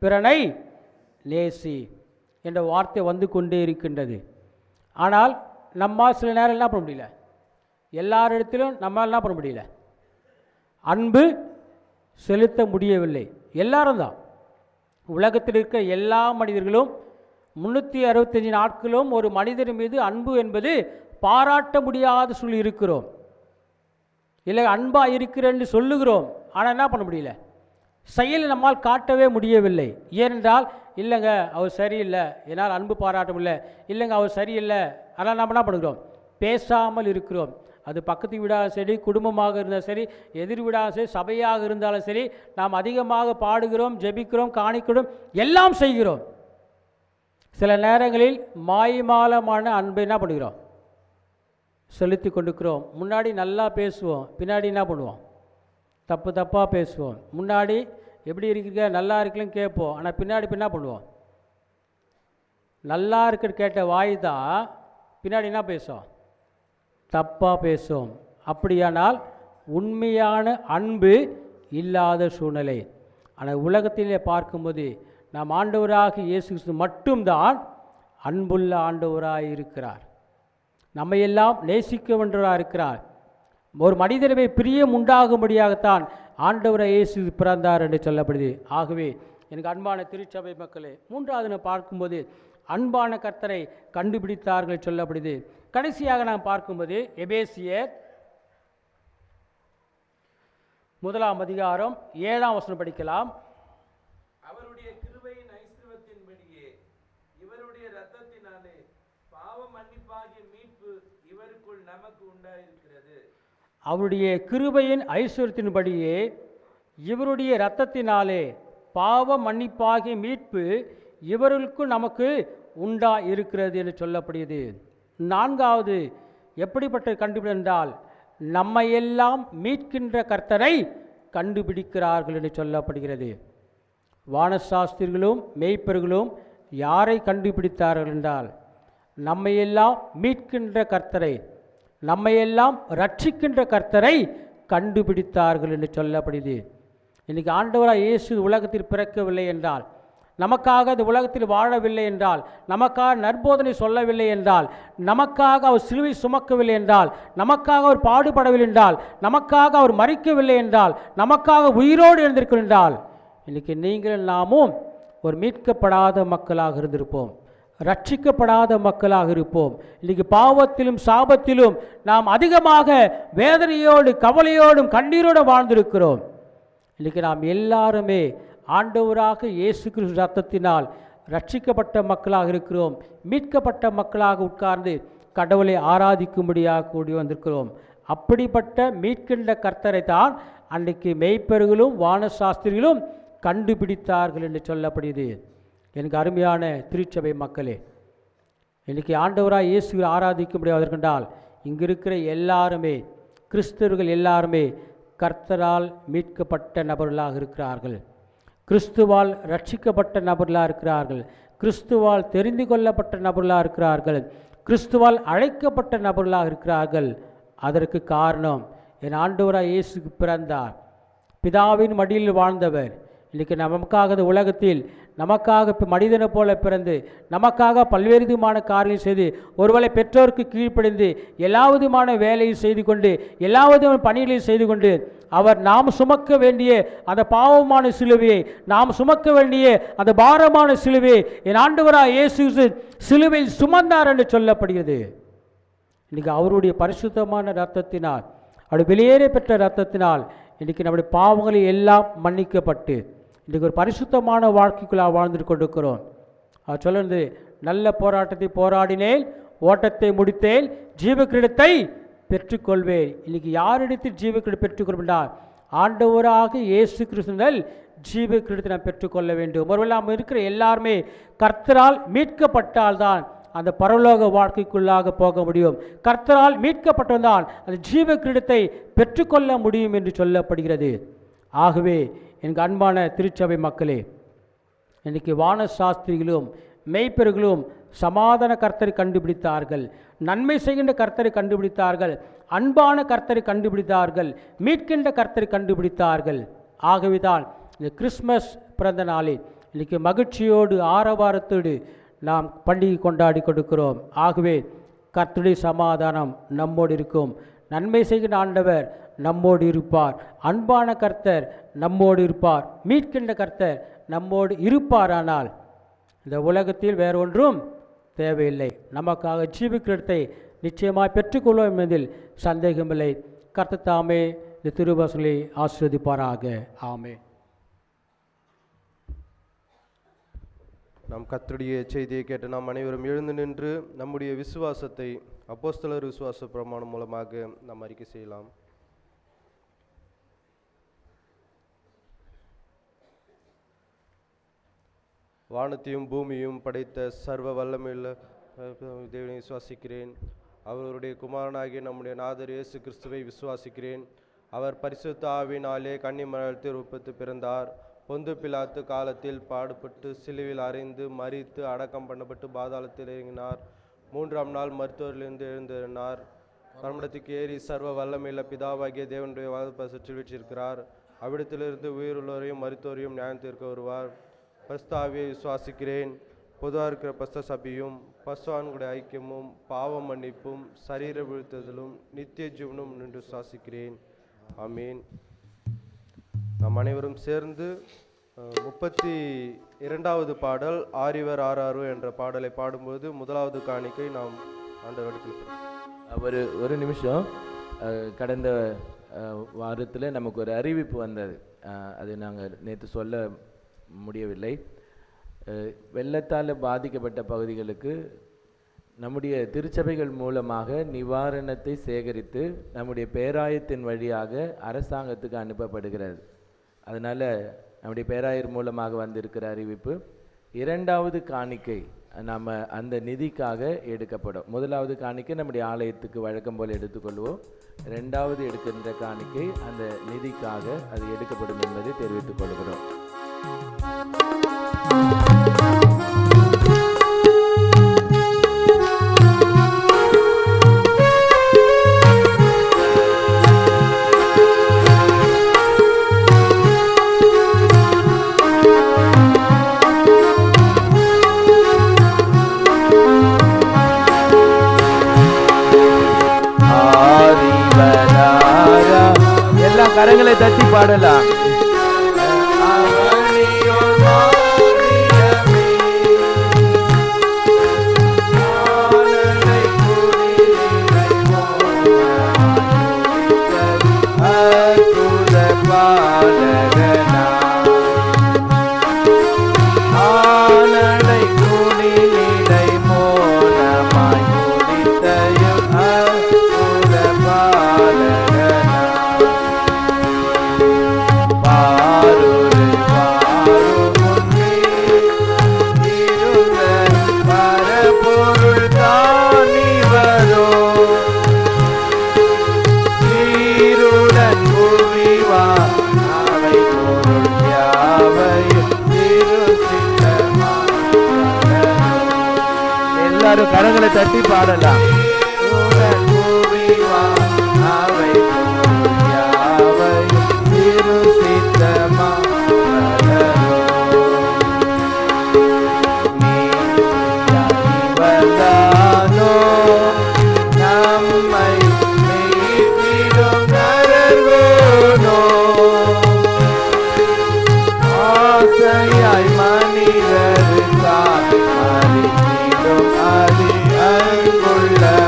பிறனை நேசி என்ற வார்த்தை வந்து கொண்டே இருக்கின்றது. ஆனால் நம்மால் சில நேரம் என்ன பண்ண முடியல, எல்லாரிடத்திலும் நம்மால் என்ன பண்ண முடியல, அன்பு செலுத்த முடியவில்லை. எல்லாரும் தான், உலகத்தில் இருக்க எல்லா மனிதர்களும் 365 நாட்களும் ஒரு மனிதன் மீது அன்பு என்பது பாராட்ட முடியாத சூழல் இருக்கிறோம். இல்லை அன்பாக இருக்கிறேன்னு சொல்லுகிறோம், ஆனால் என்ன பண்ண முடியல, செயல் நம்மால் காட்டவே முடியவில்லை. ஏனென்றால் இல்லைங்க அவர் சரியில்லை, என்னால் அன்பு பாராட்ட முடியல, இல்லைங்க அவர் சரியில்லை, அதனால் நம்ம என்ன பண்ணுகிறோம், பேசாமல் இருக்கிறோம். அது பக்கத்து வீடாக சரி, குடும்பமாக இருந்தாலும் சரி, எதிர் வீடாக சரி, சபையாக இருந்தாலும் சரி, நாம் அதிகமாக பாடுகிறோம், ஜெபிக்கிறோம், காணிக்கிறோம், எல்லாம் செய்கிறோம். சில நேரங்களில் மாய்மாலமான அன்பை என்ன பண்ணுகிறோம், செலுத்தி கொண்டிருக்கிறோம். முன்னாடி நல்லா பேசுவோம், பின்னாடி என்ன பண்ணுவோம், தப்பாக பேசுவோம். முன்னாடி எப்படி இருக்கீங்க, நல்லா இருக்குன்னு கேட்போம், ஆனால் பின்னாடி என்ன பண்ணுவோம், நல்லா இருக்குன்னு கேட்ட வாய் தான் பின்னாடி என்ன பேசுவோம், தப்பாக பேசுவோம். அப்படியானால் உண்மையான அன்பு இல்லாத சூழ்நிலை. ஆனால் உலகத்திலே பார்க்கும்போது நாம் ஆண்டவராக இயேசு கிறிஸ்து மட்டும்தான் அன்புள்ள ஆண்டவராக இருக்கிறார். நம்மையெல்லாம் நேசிக்க வேண்டவராக இருக்கிறார். ஒரு மனிதனவை பிரியம் உண்டாகும்படியாகத்தான் ஆண்டவராக இயேசு பிறந்தார் என்று சொல்லப்படுது. ஆகவே எனக்கு அன்பான திருச்சபை மக்களே, மூன்றாவது பார்க்கும்போது அன்பான கர்த்தரை கண்டுபிடித்தார்கள் சொல்லப்படுது. கடைசியாக நாம் பார்க்கும்போது எபேசியர் 1 படிக்கலாம். அவருடைய கிருபையின் ஐஸ்வரியத்தின்படியே இவருடைய இரத்தத்தினாலே பாவ மன்னிப்பாகிய மீட்பு இவருக்குள் நமக்கு உண்டாயிருக்கிறது. அவருடைய கிருபையின் ஐஸ்வரியத்தின்படியே இவருடைய இரத்தத்தினாலே பாவ மன்னிப்பாகிய மீட்பு இவர்களுக்கு நமக்கு உண்டா இருக்கிறது என்று சொல்லப்படுகிறது. நான்காவது எப்படிப்பட்ட கண்டுபிடி என்றால், நம்மையெல்லாம் மீட்கின்ற கர்த்தரை கண்டுபிடிக்கிறார்கள் என்று சொல்லப்படுகிறது. வானசாஸ்திரிகளும் மேய்ப்பர்களும் யாரை கண்டுபிடித்தார்கள் என்றால், நம்மையெல்லாம் மீட்கின்ற கர்த்தரை, நம்மையெல்லாம் ரட்சிக்கின்ற கர்த்தரை கண்டுபிடித்தார்கள் என்று சொல்லப்படுது. இன்றைக்கி ஆண்டவராக இயேசு உலகத்தில் பிறக்கவில்லை என்றால், நமக்காக அந்த உலகத்தில் வாழவில்லை என்றால், நமக்காக நற்போதனை சொல்லவில்லை என்றால், நமக்காக அவர் சிலுவை சுமக்கவில்லை என்றால், நமக்காக அவர் பாடுபடவில்லை என்றால், நமக்காக அவர் மரிக்கவில்லை என்றால், நமக்காக உயிரோடு எழுந்திருக்கிறோம் என்றால், இன்றைக்கி நீங்கள் நாமும் ஒரு மீட்கப்படாத மக்களாக இருந்திருப்போம், ரட்சிக்கப்படாத மக்களாக இருப்போம். இன்றைக்கி பாவத்திலும் சாபத்திலும் நாம் அதிகமாக வேதனையோடு கவலையோடும் கண்ணீரோடு வாழ்ந்திருக்கிறோம். இன்றைக்கி நாம் எல்லாருமே ஆண்டவராக இயேசு கிறிஸ்து ரத்தத்தினால் ரட்சிக்கப்பட்ட மக்களாக இருக்கிறோம். மீட்கப்பட்ட மக்களாக உட்கார்ந்து கடவுளை ஆராதிக்கும்படியாக கூடி வந்திருக்கிறோம். அப்படிப்பட்ட மீட்கின்ற கர்த்தரை தான் அன்றைக்கு மெய்ப்பர்களும் வானசாஸ்திரிகளும் கண்டுபிடித்தார்கள் என்று சொல்லப்படுகிறது. எனக்கு அருமையான திருச்சபை மக்களே, இன்றைக்கி ஆண்டவராக இயேசுவை ஆராதிக்கும்படியாக இருக்கின்றால், இங்கு இருக்கிற எல்லாருமே கிறிஸ்தவர்கள் எல்லாருமே கர்த்தரால் மீட்கப்பட்ட நபர்களாக இருக்கிறார்கள், கிறிஸ்துவால் ரட்சிக்கப்பட்ட நபர்களாக இருக்கிறார்கள், கிறிஸ்துவால் தெரிந்து கொள்ளப்பட்ட நபர்களாக இருக்கிறார்கள், கிறிஸ்துவால் அழைக்கப்பட்ட நபர்களாக இருக்கிறார்கள். அதற்கு காரணம் என் ஆண்டவராக இயேசு பிறந்தார், பிதாவின் மடியில் வாழ்ந்தவர். இன்றைக்கி நமக்காக இந்த உலகத்தில் நமக்காக மனிதனை போல பிறந்து நமக்காக பல்வேறு விதமான காரியங்கள் செய்து, ஒருவேளை பெற்றோருக்கு கீழ்ப்படிந்து எல்லா விதமான வேலையை செய்து கொண்டு எல்லா விதமான பணிகளையும் செய்து கொண்டு அவர் நாம் சுமக்க வேண்டிய அந்த பாவமான சிலுவையை, நாம் சுமக்க வேண்டிய அந்த பாரமான சிலுவையை என் ஆண்டவராக இயேசு சிலுவையில் சுமந்தார் என்று சொல்லப்படுகிறது. இன்றைக்கி அவருடைய பரிசுத்தமான இரத்தத்தினால், அவருடைய வெளியேற பெற்ற இரத்தத்தினால் இன்றைக்கி நம்முடைய பாவங்களை எல்லாம் மன்னிக்கப்பட்டு இன்றைக்கி ஒரு பரிசுத்தமான வாழ்க்கைக்குள்ளாக வாழ்ந்துட்டு கொண்டிருக்கிறோம். அவர் சொல்லுறது, நல்ல போராட்டத்தை போராடினேன், ஓட்டத்தை முடித்தேன், ஜீவ கிரீடத்தை பெற்றுக்கொள்வேன். இன்றைக்கி யாரிடத்தில் ஜீவ கிரீடம் பெற்றுக்கொள்வேன்? ஆண்டவராக இயேசு கிறிஸ்துவினால் ஜீவ கிரீடத்தை நாம் பெற்றுக்கொள்ள வேண்டும். ஒருவேளை நாம் இருக்கிற எல்லாருமே கர்த்தரால் மீட்கப்பட்டால்தான் அந்த பரலோக வாழ்க்கைக்குள்ளாக போக முடியும். கர்த்தரால் மீட்கப்பட்டவன்தான் அந்த ஜீவ கிரீடத்தை பெற்றுக்கொள்ள முடியும் என்று சொல்லப்படுகிறது. ஆகவே எனக்கு அன்பான திருச்சபை மக்களே, இன்றைக்கி வான சாஸ்திரிகளும் மெய்ப்பெருகளும் சமாதான கர்த்தரை கண்டுபிடித்தார்கள், நன்மை செய்கின்ற கர்த்தரை கண்டுபிடித்தார்கள், அன்பான கர்த்தரை கண்டுபிடித்தார்கள், மீட்கின்ற கர்த்தரை கண்டுபிடித்தார்கள். ஆகவே தான் இந்த கிறிஸ்மஸ் பிறந்த நாளில் இன்றைக்கி மகிழ்ச்சியோடு ஆரவாரத்தோடு நாம் பண்டிகை கொண்டாடி கொடுக்கிறோம். ஆகவே கர்த்தருடைய சமாதானம் நம்மோடு இருக்கும், நன்மை செய்கின்ற ஆண்டவர் நம்மோடு இருப்பார், அன்பான கர்த்தர் நம்மோடு இருப்பார், மீட்கின்ற கர்த்தர் நம்மோடு இருப்பாரானால் இந்த உலகத்தில் வேறொன்றும் தேவையில்லை. நமக்காக ஜீவ கிரீடத்தை நிச்சயமாக பெற்றுக்கொள்வோம் என்பதில் சந்தேகமில்லை. கர்த்தர் தாமே இந்த திருவசனங்களை ஆசீர்வதிப்பாராக. ஆமென். நாம் கர்த்தருடைய செய்தியை கேட்டு நாம் அனைவரும் எழுந்து நின்று நம்முடைய விசுவாசத்தை அப்போஸ்தலர் விசுவாச பிரமாணம் மூலமாக நாம் அறிக்கை செய்யலாம். வானத்தையும் பூமியும் படைத்த சர்வ வல்லமையுள்ள தேவனை விசுவாசிக்கிறேன். அவருடைய குமாரனாகிய நம்முடைய நாதர் இயேசு கிறிஸ்துவை விசுவாசிக்கிறேன். அவர் பரிசுத்த ஆவியினாலே கன்னிமரியாத்தில் உற்பத்தி பிறந்தார். பொந்து பிலாத்து காலத்தில் பாடுபட்டு சிலுவில் அறைந்து மரித்து அடக்கம் பண்ணப்பட்டு பாதாளத்தில் இறங்கினார். 3ஆம் நாள் மருத்துவரிலிருந்து எழுந்தினார். பரமண்டத்துக்கு ஏறி சர்வ வல்லமையுள்ள பிதாவாகிய தேவனுடைய வாதப்பசுற்றில் வீற்றிருக்கிறார். அவ்விடத்திலிருந்து உயிருள்ளவரையும் மருத்துவரையும் நியாயம் தீர்க்க வருவார். பஸ்தாவியை விசுவாசிக்கிறேன். பொதுவாக இருக்கிற பஸ்த சபையும் பஸ்வான்களுடைய ஐக்கியமும் பாவ மன்னிப்பும் சரீர வீழ்த்துதலும் நித்திய ஜீவனும் நின்று விசுவாசிக்கிறேன். ஆமீன். நாம் அனைவரும் சேர்ந்து 32வது பாடல் ஆரிவர் ஆறாறு என்ற பாடலை பாடும்போது முதலாவது காணிக்கை நாம் ஆண்டவருக்கு ஒரு நிமிஷம். கடந்த வாரத்தில் நமக்கு ஒரு அறிவிப்பு வந்தது, அது நாங்கள் நேற்று சொல்ல முடியவில்லை. வெள்ளத்தால் பாதிக்கப்பட்ட பகுதிகளுக்கு நம்முடைய திருச்சபைகள் மூலமாக நிவாரணத்தை சேகரித்து நம்முடைய பேராயத்தின் வழியாக அரசாங்கத்துக்கு அனுப்பப்படுகிறது. அதனால் நம்முடைய பேராயர் மூலமாக வந்திருக்கிற அறிவிப்பு, 2வது காணிக்கை நாம் அந்த நிதிக்காக எடுக்கப்படும். 1வது காணிக்கை நம்முடைய ஆலயத்துக்கு வழக்கம் போல் எடுத்துக்கொள்வோம். 2வது எடுக்கின்ற காணிக்கை அந்த நிதிக்காக அது எடுக்கப்படும் என்பதை தெரிவித்துக் கொள்கிறோம். எல்லாம் கரங்களை தட்டி பாடலாம். எல்லாரும் கரங்களை தட்டி பாடலாம். எல்லாரும் கரங்களை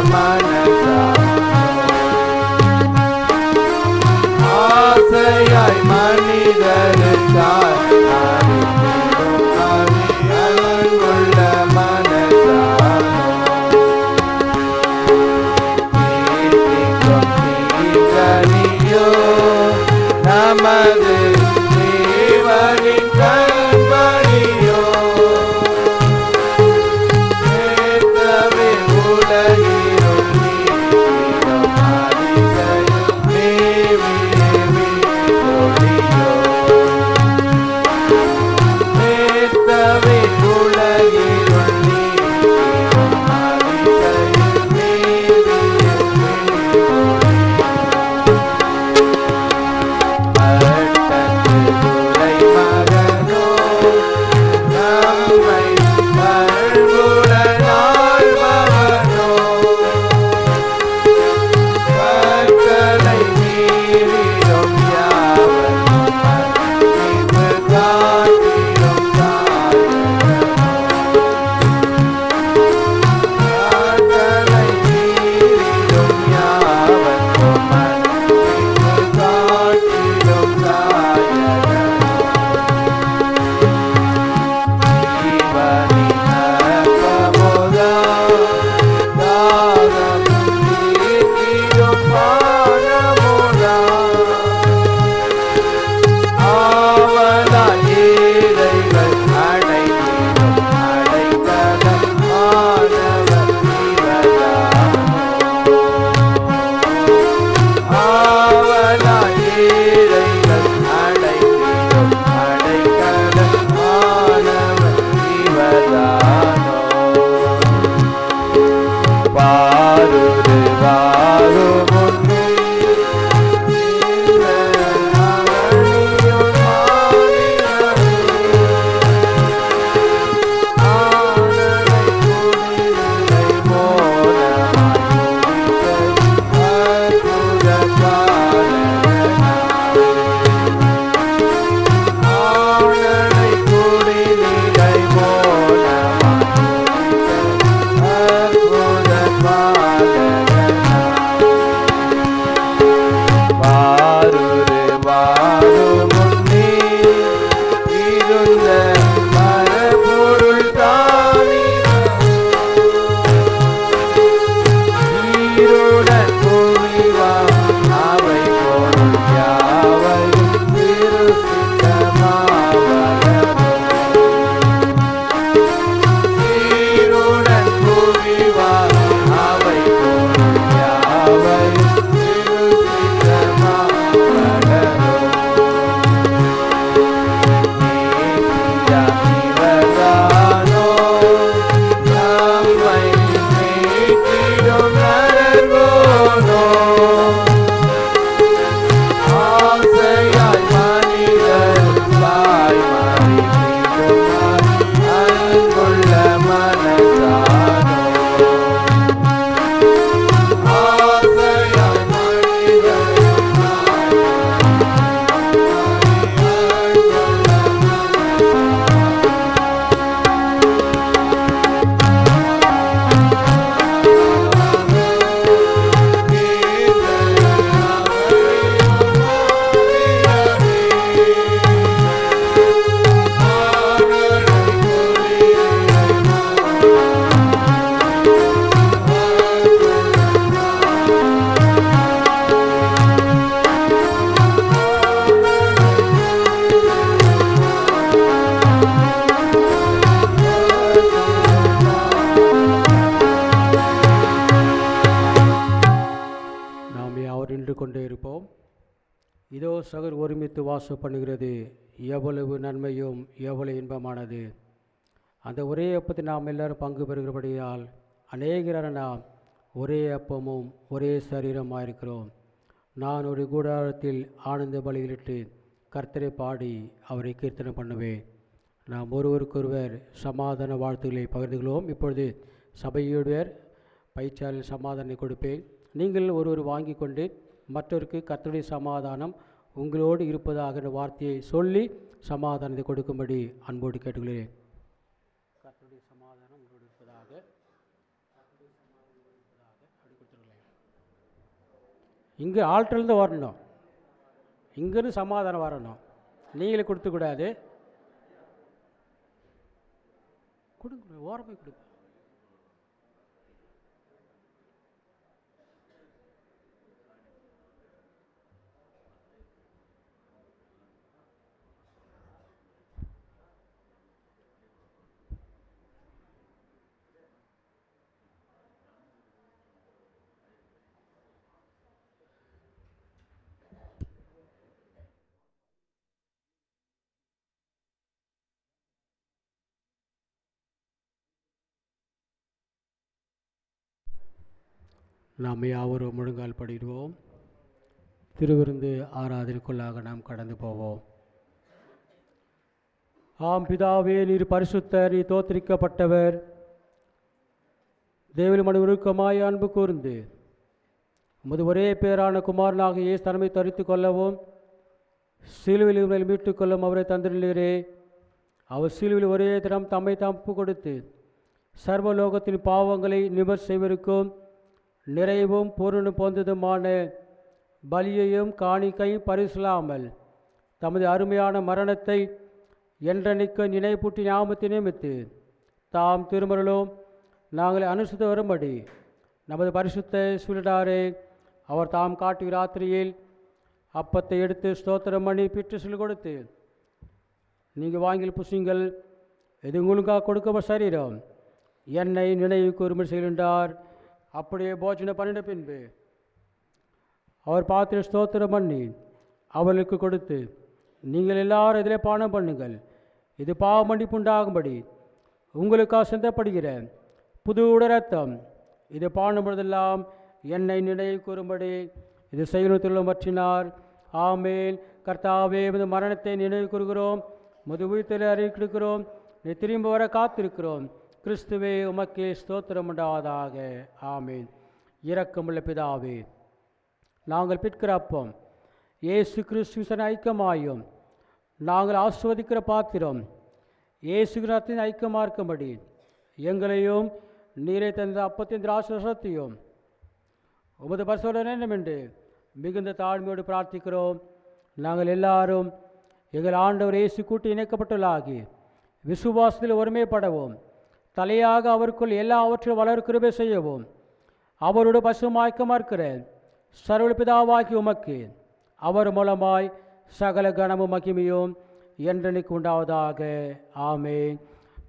கொண்டே இருப்போம். இதோ சகர் ஒருமித்து வாசம் பண்ணுகிறது, எவ்வளவு நன்மையும் எவ்வளவு இன்பமானது. அந்த ஒரே அப்பத்தை நாம் எல்லாரும் பங்கு பெறுகிறபடியால் அநேகரான நாம் ஒரே அப்பமும் ஒரே சரீரமாக இருக்கிறோம். நான் ஒரு கூடாரத்தில் ஆனந்த பலியிலிட்டு கர்த்தரை பாடி அவரை கீர்த்தனை பண்ணுவேன். நாம் ஒருவருக்கொருவர் சமாதான வாழ்த்துக்களை பகிர்ந்து கொள்வோம். இப்பொழுது சபையுடையர் பயிற்சியாளர் சமாதானம் கொடுப்பேன். நீங்கள் ஒருவர் வாங்கி கொண்டு மற்றவருக்கு கர்த்தருடைய சமாதானம் உங்களோடு இருப்பதாக வார்த்தையை சொல்லி சமாதானத்தை கொடுக்கும்படி அன்போடு கேட்டுக்கொள்கிறேன். கர்த்தருடைய சமாதானம் உங்களோடு இருப்பதாக அப்படி கொடுத்துருங்களேன். இங்கே ஆல்ட்லேருந்து வரணும், இங்கேருந்து சமாதானம் வரணும். நீங்களே கொடுத்துக்கூடாது, கொடுங்க, ஓரமாக கொடுங்க. நாம் யாவரும் முழுங்கால் படிடுவோம். திருவிருந்து ஆராதனைக்குள்ளாக நாம் கடந்து போவோம். ஆம் பிதாவே, நீர் பரிசுத்தர், நீர் தோத்திரிக்கப்பட்டவர். தேவன் மனு உருக்கமாய் அன்பு கூர்ந்து உமது ஒரே பேரான குமாரனாக இயேசு தன்மை தரித்து கொள்ளவும் சிலுவையில் இவர்களை மீட்டுக் கொள்ளும் அவரை தந்திருந்தீரே. அவர் சிலுவையில் ஒரே தினம் தம்மை தப்பு கொடுத்து சர்வலோகத்தின் பாவங்களை நிவர் செய்வதற்கும் நிறைவும் பொருளும் பொந்ததுமான பலியையும் காணிக்கையும் பரிசலாமல் தமது அருமையான மரணத்தை என்றென்னைக்கு நினைப்பூட்டி ஞாபகத்தை நியமித்து தாம் திருமருளும் நாங்கள் அனுசரித்து வரும்படி நமது பரிசுத்த சுலிடாரே அவர் தாம் காட்டு ராத்திரியில் அப்பத்தை எடுத்து ஸ்தோத்திரம் பண்ணி பிட்டு சொல்லி கொடுத்து, நீங்கள் வாங்கி புசிங்கள், இது உங்களுக்காக கொடுக்க சரீரம் என்னை நினைவு கூறும்படி செய்கின்றார். அப்படியே போஜனம் பண்ணின பின்பு அவர் பாத்திர ஸ்தோத்திரம் பண்ணி அவர்களுக்கு கொடுத்து, நீங்கள் எல்லாரும் இதிலே பானம் பண்ணுங்கள், இது பாவ மன்னிப்பு உண்டாகும்படி உங்களுக்காக சிந்தப்படுகிற புது உட ரத்தம், இது பானம் பொழுதெல்லாம் என்னை நினைவு கூறும்படி இது செயலுத்திலும் பற்றினார். ஆமேன். கர்த்தாவே, இந்த மரணத்தை நினைவு கூறுகிறோம், முது உயிர்த்தலை அறிவிக்கிறோம், நீ திரும்ப வர காத்திருக்கிறோம். கிறிஸ்துவே, உமக்கே ஸ்தோத்திரம் உண்டாவதாக. ஆமீன். இரக்கமுள்ள பிதாவே, நாங்கள் பிற்கிற அப்பம் இயேசு கிறிஸ்துவின் ஐக்கியமாயும் நாங்கள் ஆஸ்வதிக்கிற பாத்திரம் இயேசு கிறிஸ்துவின் ஐக்கியமாக இருக்கும்படி எங்களையும் நீரை தந்த அப்பத்தின் ஆசிரத்தையும் உமது பரிசோட வேண்டும் என்று மிகுந்த தாழ்மையோடு பிரார்த்திக்கிறோம். நாங்கள் எல்லாரும் எங்கள் ஆண்டவர் இயேசு கூட்டி இணைக்கப்பட்டுள்ளாகி விசுவாசத்தில் ஒருமைப்படவும் தலையாக அவருக்குள் எல்லாவற்றையும் வளர கிருபை செய்யவும் அவரோட பசுமாய்க்கமாக இருக்கிற சர்வ பிதாவாகி உமக்கு அவர் மூலமாய் சகல கனமும் மகிமையும் என்றென்னைக்கு உண்டாவதாக. ஆமேன்.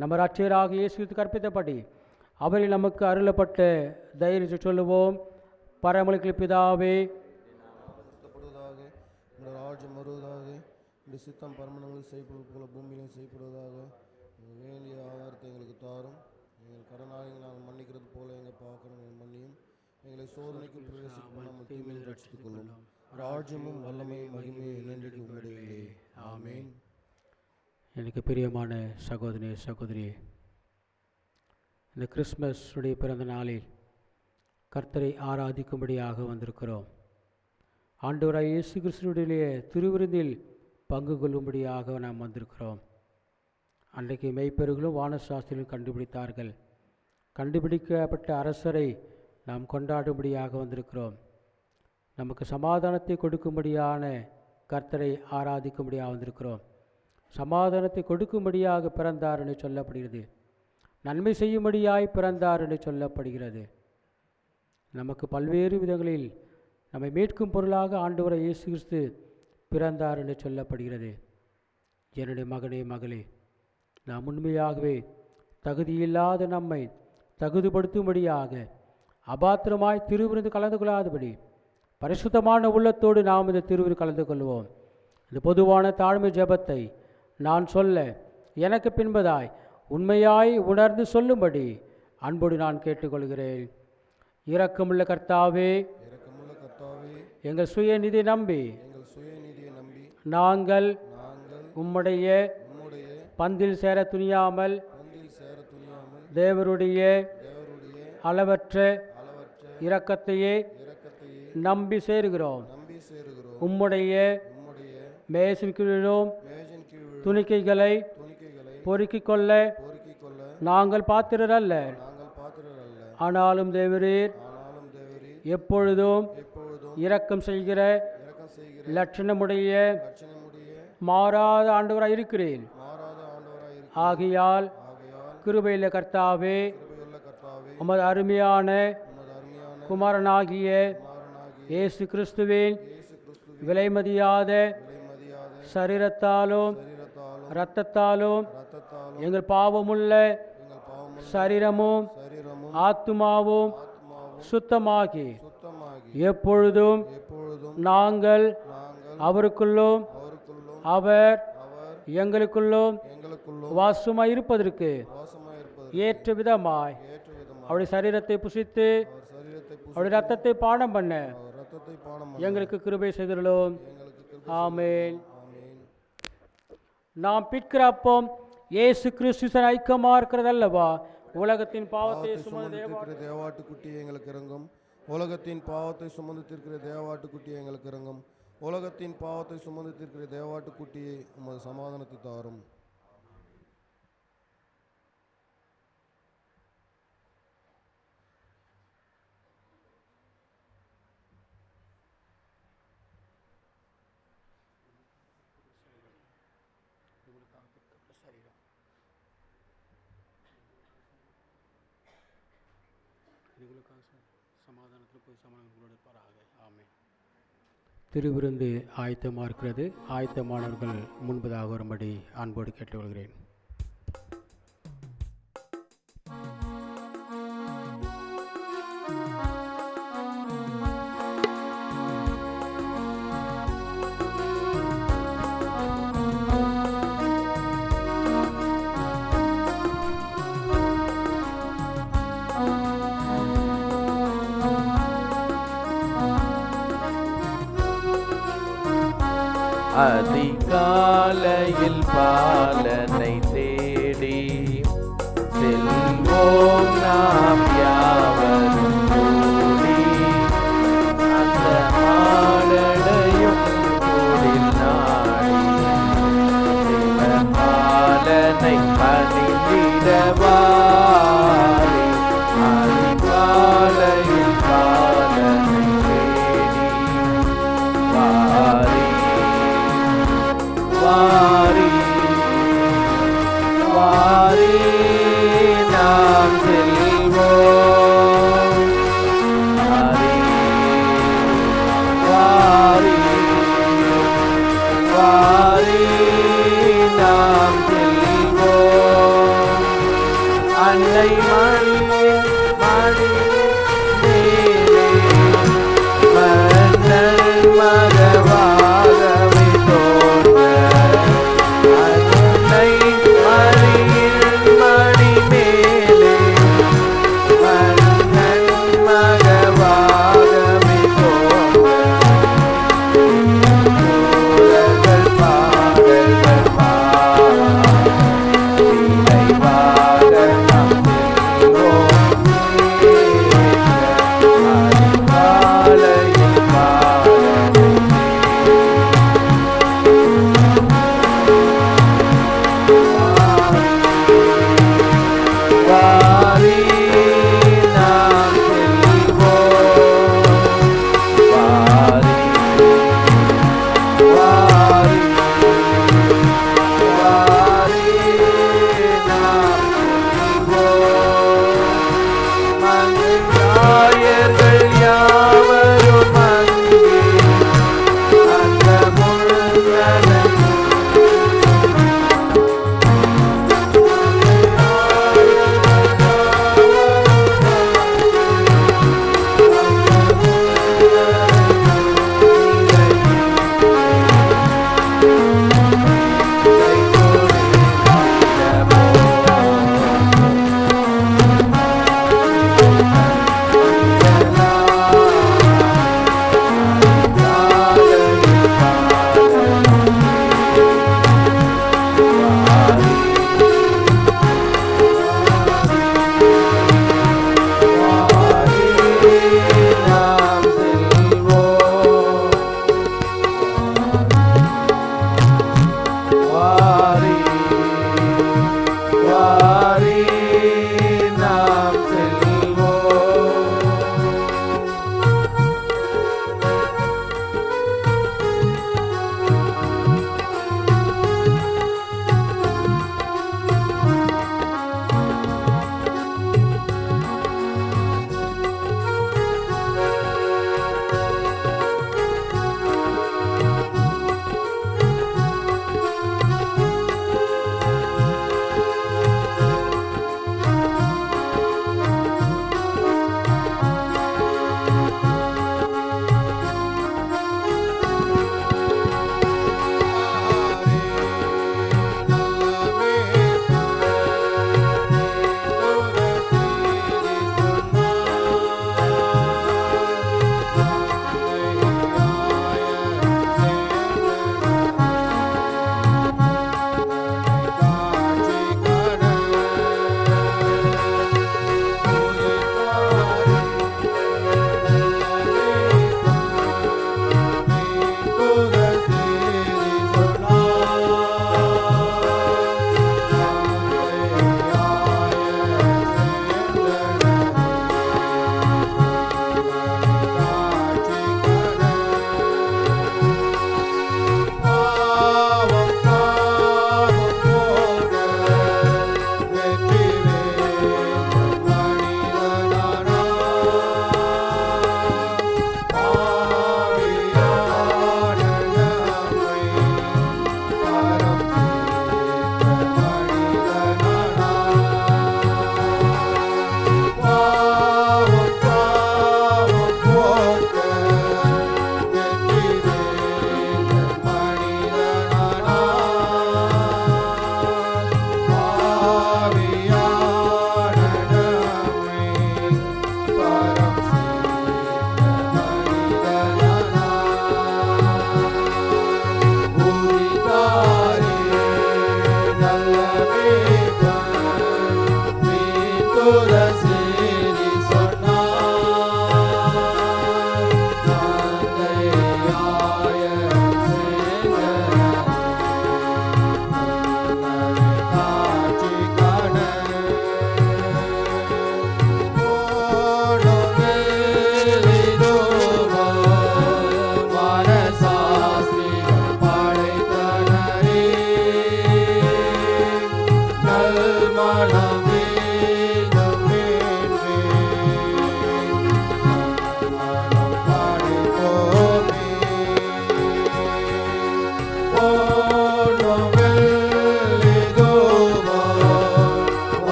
நம்ம ரட்சகராக இயேசு கற்பித்தபடி அவரில் நமக்கு அருளப்பட்ட தைரியத்தை சொல்லுவோம். பரமளிக்கிற பிதாவே, ராஜ்யம் வருவதாக, இந்த சித்தம் பரமணங்களில் செய்யப்படுவது போல பூமியிலும் செய்யப்படுவதாக. வேண்டிய ஆதாரத்தை எங்களுக்கு தாரும், எங்கள் கடனாளிகளை நாங்கள் மன்னிக்கிறது போல எங்கள் பாக்கணும் மன்னியும், எங்களை சோதனைக்கு பிரவேசிக்க தீமையில் ரட்சித்துக் கொள்ளும். ராஜ்யமும் வல்லமையும் மகிமையும் என்னென்றைக்கு உம்முடையதே. ஆமேன். எனக்கு பிரியமான சகோதரி சகோதரி, இந்த கிறிஸ்மஸ் உடைய பிறந்த நாளில் கர்த்தரை ஆராதிக்கும்படியாக வந்திருக்கிறோம். ஆண்டவராய் இயேசு கிறிஸ்துவினுடைய திருவிருந்தில் பங்கு கொள்ளும்படியாக நாம் வந்திருக்கிறோம். அன்றைக்கு மெய்ப்பெருகளும் வானசாஸ்திரிகளும் கண்டுபிடித்தார்கள். கண்டுபிடிக்கப்பட்ட அரசரை நாம் கொண்டாடும்படியாக வந்திருக்கிறோம். நமக்கு சமாதானத்தை கொடுக்கும்படியான கர்த்தரை ஆராதிக்கும்படியாக வந்திருக்கிறோம். சமாதானத்தை கொடுக்கும்படியாக பிறந்தார் என்று சொல்லப்படுகிறது. நன்மை செய்யும்படியாய் பிறந்தார் என்று சொல்லப்படுகிறது. நமக்கு பல்வேறு விதங்களில் நம்மை மீட்கும் பொருளாக ஆண்டவரை இயேசு கிறிஸ்து பிறந்தார் என்று சொல்லப்படுகிறது. என்னுடைய மகனே மகளே, நாம் உண்மையாகவே தகுதியில்லாத நம்மை தகுதிப்படுத்தும்படியாக அபாத்திரமாய் திருவிருந்து கலந்து கொள்ளாதபடி பரிசுத்தமான உள்ளத்தோடு நாம் இந்த திருவில் கலந்து கொள்வோம். இந்த பொதுவான தாழ்மை ஜெபத்தை நான் சொல்ல எனக்கு பின்பதாய் உண்மையாய் உணர்ந்து சொல்லும்படி அன்போடு நான் கேட்டுக்கொள்கிறேன். இரக்கமுள்ள கர்த்தாவே, எங்கள் சுயநிதி நம்பி நாங்கள் உம்முடைய பந்தில் சேர துணியாமல் தேவருடைய அளவற்ற இரக்கத்தையே நம்பி சேருகிறோம். உம்முடைய மேசின் கீழும் துணிக்கைகளை பொறுக்கிக் கொள்ள நாங்கள் பாத்திரர் அல்ல. ஆனாலும் தேவரீர் எப்பொழுதும் இரக்கம் செய்கிற லட்சணமுடைய மாறாத ஆண்டவராய் இருக்கிறேன். ஆகையால் கிருபையுள்ள கர்த்தாவே, உமது அருமையான குமாரனாகிய இயேசு கிறிஸ்துவின் விலைமதியாத சரீரத்தாலும் இரத்தத்தாலும் எங்கள் பாவமுள்ள சரீரமும் ஆத்துமாவும் சுத்தமாகி எப்பொழுதும் நாங்கள் அவருக்குள்ளும் அவர் எங்களுக்குள்ளும் வாசமாய் இருப்பதற்கு ஏற்ற விதமாய் அவருடைய சரீரத்தை புசித்து அவருடைய ரத்தத்தை பானம் பண்ண எங்களுக்கு கிருபை செய்துள்ளோம். ஆமென். நாம் பிற்கிற அப்பம் இயேசு கிறிஸ்துவின் ஐக்கியமா இருக்கிறது அல்லவா? உலகத்தின் பாவத்தை சுமந்து தேவாட்டுக்குட்டியை எங்களுக்கு இறங்கும். உலகத்தின் பாவத்தை சுமந்து தீர்க்கிற தேவாட்டுக்குட்டியை எங்களுக்கு இறங்கும். உலகத்தின் பாவத்தை சுமந்து தீர்க்கிற தேவாட்டுக்குட்டியை உமது சமாதானத்தை தாரும். திருவிருந்து ஆயத்தமாக இருக்கிறது. ஆயத்தமானவர்கள் முன்பதாக வரும்படி அன்போடு கேட்டுக்கொள்கிறேன். அதிகாலையில் பாலனை தேடி செல்வோம் நாம் யாவரும் கூடி, அந்த பாலனையும் கூடில் நாடி பாலனை பணிந்திடவாரி. அதிகாலையில் பாலனை தேடி வாரி வாரி வாரி நாம் செல்வோம். வாரி வாரி வாரி நாம் செல்வோம். அன்னை மணியின் மடியிலே மன்னன் மகவாகவே தோன்ற அன்னை மணியின் மடி மேலே மன்னன் மகவாகவே தோன்ற கூறல்கள் பாடல்கள் விரைவாக நாம் செல்வோம்.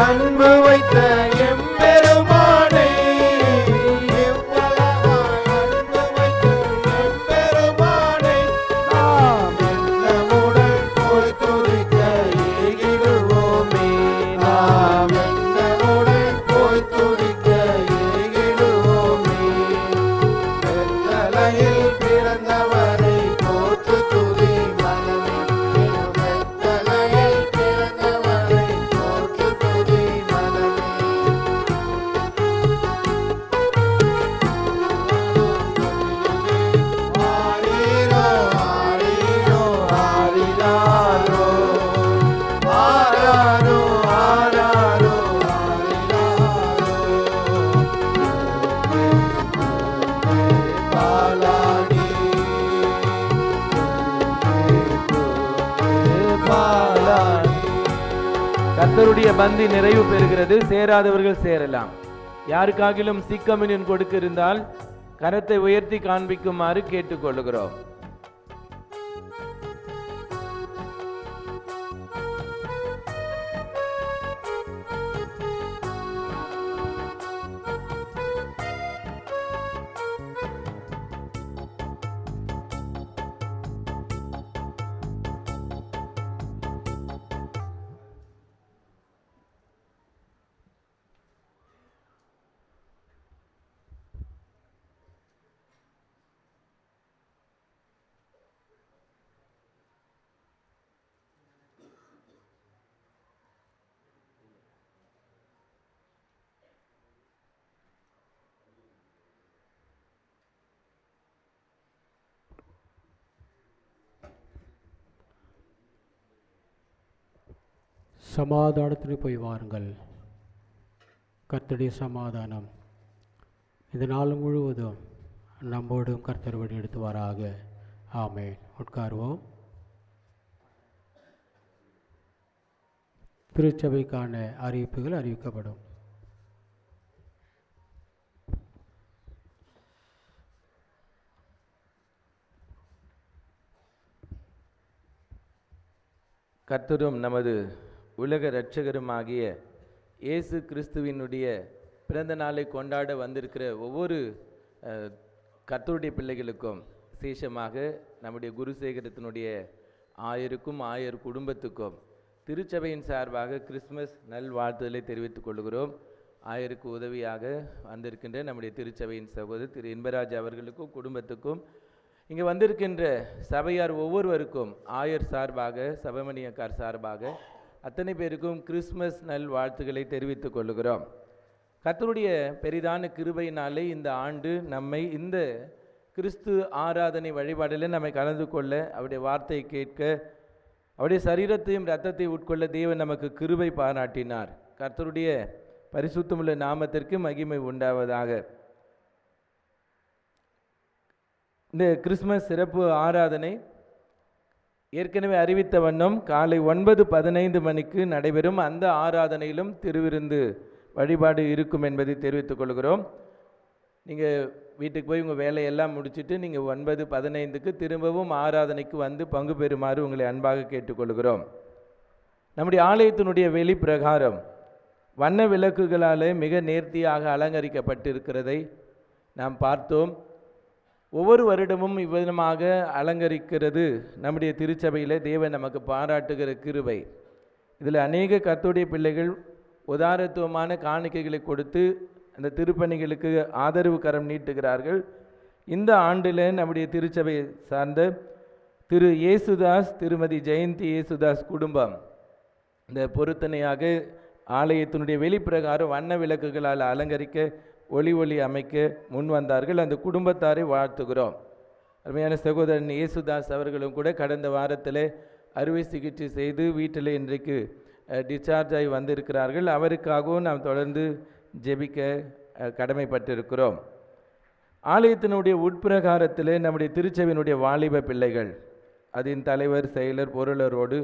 அன்பு வைத்த எம்பெருமானே, இவ்வளவாய் அன்பு வைத்த எம்பெருமானே, நாம் எண்ணமுடன் போய் துதிக்க ஏகிடுவோமே, நாம் எண்ணமுடன் போய் துதிக்க ஏகிடுவோமே. வெத்தலையில் பிறந்தவரை போற்று துதி மனமே, வெத்தலையில் பிறந்தவரை போற்று துதி மனமே. ஆரீரோ ஆரீரோ ஆரிராரோ, ஆராரோ ஆராரோ ஆரிராரோ, பாலாடி பாலாடி. கர்த்தருடைய பந்தி நிறைவு பெறுகிறது, சேராதவர்கள் சேரலாம். யாருக்காகிலும் சிக்கமினின் கொடுக்க இருந்தால் கரத்தை உயர்த்தி காண்பிக்குமாறு கேட்டுக்கொள்கிறோம். சமாதானத்தில் போய் வாருங்கள். கர்த்தருடைய சமாதானம் இந்த நாள் முழுவதும் நம்மோடும் கர்த்தர் வழி எடுத்துவாராக. ஆமென். உட்காருவோம். திருச்சபைக்கான அறிவிப்புகள் அறிவிக்கப்படும். கர்த்தரும் நமது உலக இரட்சகருமாகிய இயேசு கிறிஸ்துவினுடைய பிறந்த நாளை கொண்டாட வந்திருக்கிற ஒவ்வொரு கர்த்தருடைய பிள்ளைகளுக்கும், விசேஷமாக நம்முடைய குருசேகரத்தினுடைய ஆயருக்கும் ஆயர் குடும்பத்துக்கும் திருச்சபையின் சார்பாக கிறிஸ்மஸ் நல்வாழ்த்துதலை தெரிவித்துக் கொள்கிறோம். ஆயருக்கு உதவியாக வந்திருக்கின்ற நம்முடைய திருச்சபையின் சகோதரர் திரு இன்பராஜ் அவர்களுக்கும் குடும்பத்துக்கும், இங்கே வந்திருக்கின்ற சபையார் ஒவ்வொருவருக்கும் ஆயர் சார்பாக, சபமணியக்கார் சார்பாக அத்தனை பேருக்கும் கிறிஸ்மஸ் நல் வாழ்த்துக்களை தெரிவித்துக் கொள்கிறோம். கர்த்தருடைய பெரிதான கிருபையினாலே இந்த ஆண்டு நம்மை இந்த கிறிஸ்து ஆராதனை வழிபாடில் நம்மை கலந்து கொள்ள, அவருடைய வார்த்தையை கேட்க, அவருடைய சரீரத்தையும் இரத்தத்தையும் உட்கொள்ள தேவன் நமக்கு கிருபை பாராட்டினார். கர்த்தருடைய பரிசுத்தமுள்ள நாமத்திற்கு மகிமை உண்டாவதாக. இந்த கிறிஸ்மஸ் சிறப்பு ஆராதனை ஏற்கனவே அறிவித்த வண்ணம் காலை 9:15 மணிக்கு நடைபெறும். அந்த ஆராதனையிலும் திருவிருந்து வழிபாடு இருக்கும் என்பதை தெரிவித்துக் கொள்கிறோம். நீங்கள் வீட்டுக்கு போய் உங்கள் வேலையெல்லாம் முடிச்சுட்டு நீங்கள் 9:15க்கு திரும்பவும் ஆராதனைக்கு வந்து பங்கு பெறுமாறு உங்களை அன்பாக கேட்டுக்கொள்கிறோம். நம்முடைய ஆலயத்தினுடைய வெளி பிரகாரம் வண்ண விளக்குகளால் மிக நேர்த்தியாக அலங்கரிக்கப்பட்டிருக்கிறதை நாம் பார்த்தோம். ஒவ்வொரு வருடமும் இவ்விதமாக அலங்கரிக்கிறது நம்முடைய திருச்சபையில் தேவன் நமக்கு பாராட்டுகிற கிருபை. இதில் அநேக கர்த்தருடைய பிள்ளைகள் உதாரத்துவமான காணிக்கைகளை கொடுத்து அந்த திருப்பணிகளுக்கு ஆதரவு கரம் நீட்டுகிறார்கள். இந்த ஆண்டில் நம்முடைய திருச்சபை சார்ந்த திரு இயேசுதாஸ், திருமதி ஜெயந்தி இயேசுதாஸ் குடும்பம் இந்த பொருத்தனையாக ஆலயத்தினுடைய வெளிப்பிரகாரம் வண்ண விளக்குகளால் அலங்கரிக்க ஒளி அமைக்க முன் வந்தார்கள். அந்த குடும்பத்தாரை வாழ்த்துகிறோம். அருமையான சகோதரன் இயேசுதாஸ் அவர்களும் கூட கடந்த வாரத்தில் அறுவை சிகிச்சை செய்து வீட்டில் இன்றைக்கு டிஸ்சார்ஜ் ஆகி வந்திருக்கிறார்கள். அவருக்காகவும் நாம் தொடர்ந்து ஜெபிக்க கடமைப்பட்டிருக்கிறோம். ஆலயத்தினுடைய உட்பிரகாரத்தில் நம்முடைய திருச்சபையினுடைய வாலிப பிள்ளைகள், அதன் தலைவர், செயலர், பொருளரோடு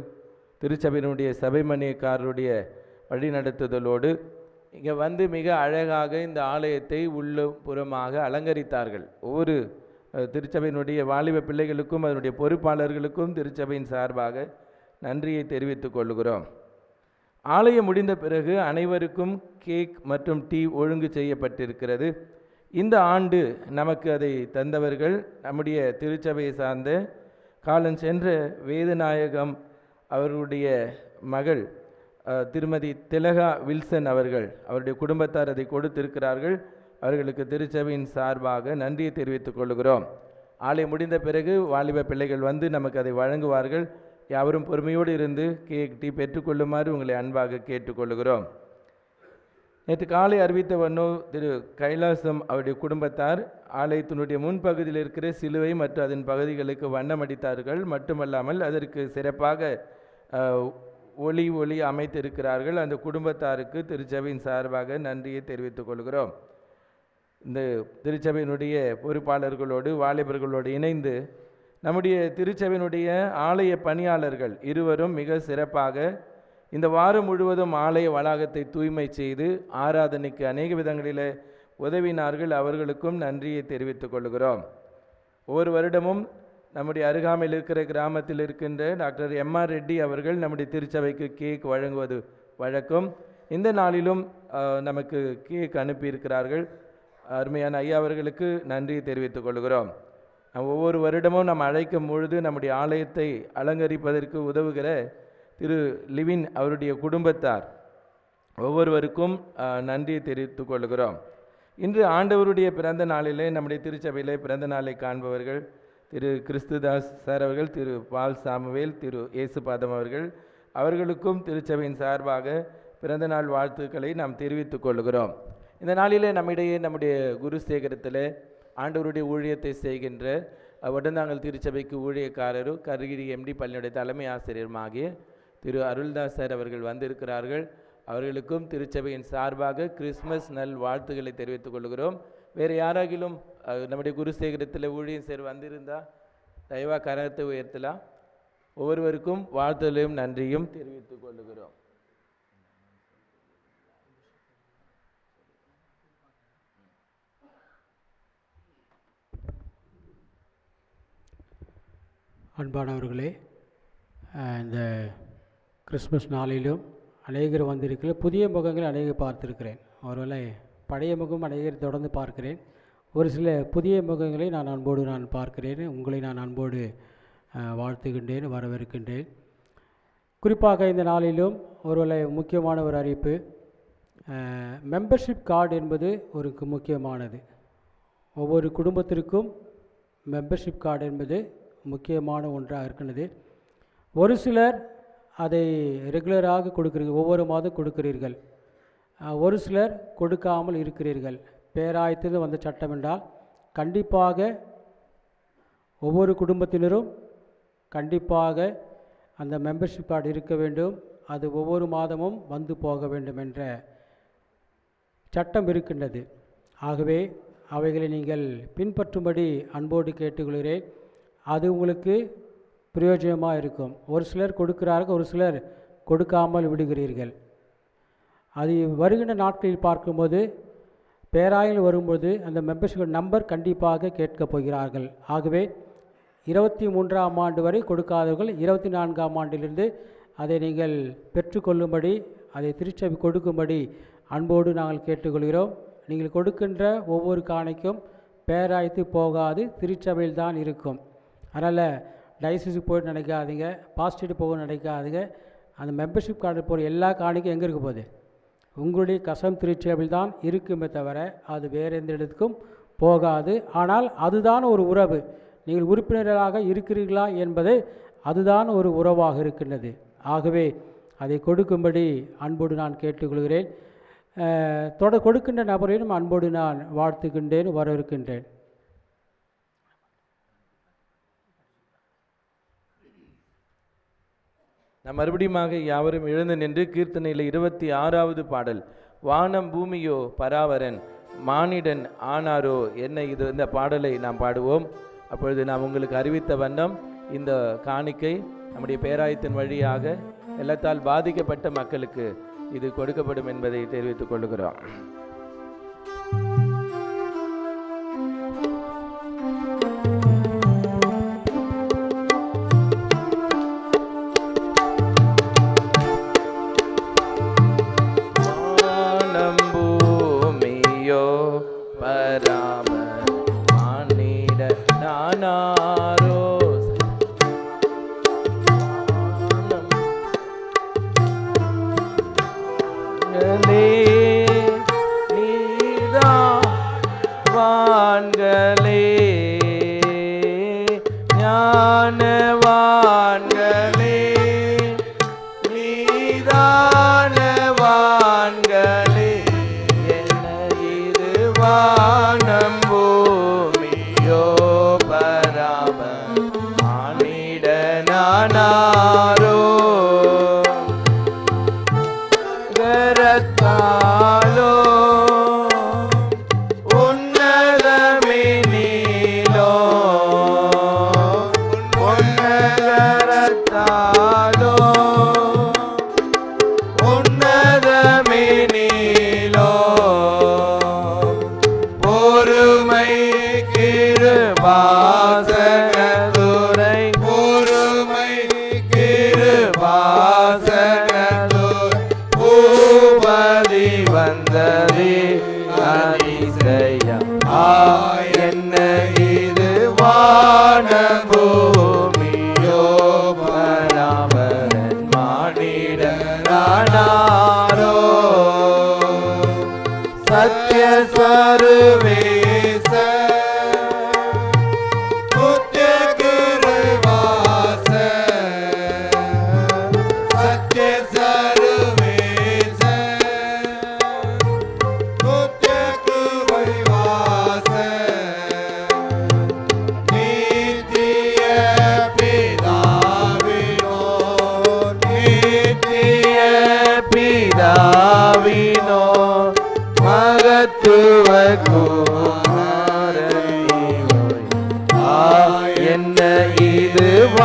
திருச்சபையினுடைய சபைமணியக்காரருடைய வழிநடத்துதலோடு இங்கே வந்து மிக அழகாக இந்த ஆலயத்தை புறமாக அலங்கரித்தார்கள். ஒவ்வொரு திருச்சபையினுடைய வாலிப பிள்ளைகளுக்கும் அதனுடைய பொறுப்பாளர்களுக்கும் திருச்சபையின் சார்பாக நன்றியை தெரிவித்துக் கொள்கிறோம். ஆலயம் முடிந்த பிறகு அனைவருக்கும் கேக் மற்றும் டீ ஒழுங்கு செய்யப்பட்டிருக்கிறது. இந்த ஆண்டு நமக்கு அதை தந்தவர்கள் நம்முடைய திருச்சபையை சார்ந்த காலஞ்சென்ற வேதநாயகம் அவருடைய மகள் திருமதி திலகா வில்சன் அவர்கள், அவருடைய குடும்பத்தார் அதை கொடுத்திருக்கிறார்கள். அவர்களுக்கு திருச்சபையின் சார்பாக நன்றியை தெரிவித்துக் கொள்கிறோம். ஆலயம் முடிந்த பிறகு வாலிப பிள்ளைகள் வந்து நமக்கு அதை வழங்குவார்கள். யாவரும் பொறுமையோடு இருந்து கேக் டீ பெற்றுக்கொள்ளுமாறு உங்களை அன்பாக கேட்டுக்கொள்கிறோம். நேற்று காலை அறிவித்த வண்ணோ திரு கைலாசம் அவருடைய குடும்பத்தார் ஆலயத்தினுடைய முன்பகுதியில் இருக்கிற சிலுவை மற்றும் அதன் பகுதிகளுக்கு வண்ணமடித்தார்கள். மட்டுமல்லாமல் அதற்கு சிறப்பாக ஒளி அமைத்திருக்கிறார்கள். அந்த குடும்பத்தாருக்கு திருச்சபையின் சார்பாக நன்றியை தெரிவித்துக் கொள்கிறோம். இந்த திருச்சபையினுடைய பொறுப்பாளர்களோடு வாலிபர்களோடு இணைந்து நம்முடைய திருச்சபையினுடைய ஆலய பணியாளர்கள் இருவரும் மிக சிறப்பாக இந்த வாரம் முழுவதும் ஆலய வளாகத்தை தூய்மை செய்து ஆராதனைக்கு அநேக விதங்களில் உதவினார்கள். அவர்களுக்கும் நன்றியை தெரிவித்துக் கொள்கிறோம். ஒவ்வொரு வருடமும் நம்முடைய அருகாமையில் இருக்கிற கிராமத்தில் இருக்கின்ற டாக்டர் எம்ஆர் ரெட்டி அவர்கள் நம்முடைய திருச்சபைக்கு கேக் வழங்குவது வழக்கம். இந்த நாளிலும் நமக்கு கேக் அனுப்பியிருக்கிறார்கள். அருமையான ஐயா அவர்களுக்கு நன்றியை தெரிவித்துக் கொள்கிறோம். ஒவ்வொரு வருடமும் நாம் அழைக்கும் பொழுது நம்முடைய ஆலயத்தை அலங்கரிப்பதற்கு உதவுகிற திரு லிவின் அவருடைய குடும்பத்தார் ஒவ்வொருவருக்கும் நன்றியை தெரிவித்துக் கொள்கிறோம். இன்று ஆண்டவருடைய பிறந்த நாளிலே நம்முடைய திருச்சபையிலே பிறந்த நாளை காண்பவர்கள் திரு கிறிஸ்துதாஸ் சார் அவர்கள், திரு பால் சாமுவேல், திரு இயேசுபாதம் அவர்கள், அவர்களுக்கும் திருச்சபையின் சார்பாக பிறந்த நாள் வாழ்த்துக்களை நாம் தெரிவித்துக் கொள்கிறோம். இந்த நாளிலே நம்மிடையே நம்முடைய குருசேகரத்தில் ஆண்டவருடைய ஊழியத்தை செய்கின்ற வடந்தாங்கல் திருச்சபைக்கு ஊழியக்காரரும் கருகிரி எம்டி பள்ளியுடைய தலைமை ஆசிரியருமாகிய திரு அருள்தாஸ் சார் அவர்கள் வந்திருக்கிறார்கள். அவர்களுக்கும் திருச்சபையின் சார்பாக கிறிஸ்மஸ் நல் வாழ்த்துக்களை தெரிவித்துக் கொள்கிறோம். வேறு யாராகிலும் நம்முடைய குருசேகரத்தில் ஊழியம் சேர் வந்திருந்தா தயவா கரத்தை உயர்த்தலாம். ஒவ்வொருவருக்கும் வாழ்த்துதலையும் நன்றியும் தெரிவித்துக் கொள்கிறோம். அன்பானவர்களே, இந்த கிறிஸ்மஸ் நாளிலும் அநேகர் வந்திருக்கிற புதிய முகங்கள் அநேகர் பார்த்திருக்கிறேன். ஒருவேளை பழைய முகம் அநேகர் தொடர்ந்து பார்க்கிறேன். ஒரு சில புதிய முகங்களை நான் அன்போடு பார்க்கிறேன். உங்களை நான் அன்போடு வாழ்த்துகின்றேன், வரவேற்கின்றேன். குறிப்பாக இந்த நாளிலும் ஒருவேளை முக்கியமான ஒரு அறிவிப்பு, மெம்பர்ஷிப் கார்டு என்பது ஒரு முக்கியமானது. ஒவ்வொரு குடும்பத்திற்கும் மெம்பர்ஷிப் கார்டு என்பது முக்கியமான ஒன்றாக இருக்கிறது. ஒரு சிலர் அதை ரெகுலராக கொடுக்கிறீர்கள், ஒவ்வொரு மாதம் கொடுக்கிறீர்கள். ஒரு சிலர் கொடுக்காமல் இருக்கிறீர்கள். பேராயத்தில் வந்த சட்டம் என்றால் கண்டிப்பாக ஒவ்வொரு குடும்பத்தினரும் கண்டிப்பாக அந்த மெம்பர்ஷிப் கார்டு இருக்க வேண்டும். அது ஒவ்வொரு மாதமும் வந்து போக வேண்டும் என்ற சட்டம் இருக்கின்றது. ஆகவே அவைகளை நீங்கள் பின்பற்றும்படி அன்போடு கேட்டுக்கொள்கிறேன். அது உங்களுக்கு பிரயோஜனமாக இருக்கும். ஒரு சிலர் கொடுக்கிறார்கள், ஒரு சிலர் கொடுக்காமல் விடுகிறீர்கள். அது வருகின்ற நாட்களில் பார்க்கும்போது பேராயில் வரும்போது அந்த மெம்பர்ஷிப் நம்பர் கண்டிப்பாக கேட்கப் போகிறார்கள். ஆகவே 23ஆம் ஆண்டு வரை கொடுக்காதவர்கள் 24ஆம் ஆண்டிலிருந்து அதை நீங்கள் பெற்றுக்கொள்ளும்படி, அதை திருச்சபை கொடுக்கும்படி அன்போடு நாங்கள் கேட்டுக்கொள்கிறோம். நீங்கள் கொடுக்கின்ற ஒவ்வொரு காணிக்கும் பேராயத்து போகாது, திருச்சபையில் தான் இருக்கும். அதனால் டைசிஸுக்கு போய்ட்டு நினைக்காதீங்க, பாஸ்டேட்டு போக நினைக்காதீங்க. அந்த மெம்பர்ஷிப் கார்டு போகிற எல்லா காணிக்கும் எங்கே இருக்க போகுது? உங்களுடைய கசம் திருச்சபையில் தான் இருக்குமே தவிர அது வேறு எந்த இடத்துக்கும் போகாது. ஆனால் அதுதான் ஒரு உறவு. நீங்கள் உறுப்பினர்களாக இருக்கிறீர்களா என்பது அதுதான் ஒரு உறவாக இருக்கின்றது. ஆகவே அதை கொடுக்கும்படி அன்போடு நான் கேட்டுக்கொள்கிறேன். கொடுக்கின்ற நபரையும் அன்போடு நான் வாழ்த்துக்கின்றேன், வரவேற்கின்றேன். நாம் மறுபடியும் யாவரும் எழுந்து நின்று கீர்த்தனையில் 26வது பாடல், வானம் பூமியோ பராவரன் மானிடன் ஆனாரோ என்ன, இந்த பாடலை நாம் பாடுவோம். அப்பொழுது நாம் உங்களுக்கு அறிவித்த வண்ணம் இந்த காணிக்கை நம்முடைய பேராயத்தின் வழியாக வெள்ளத்தால் பாதிக்கப்பட்ட மக்களுக்கு இது கொடுக்கப்படும் என்பதை தெரிவித்துக் கொள்கிறோம். கிருபாசன துரை பொறுமை கிரு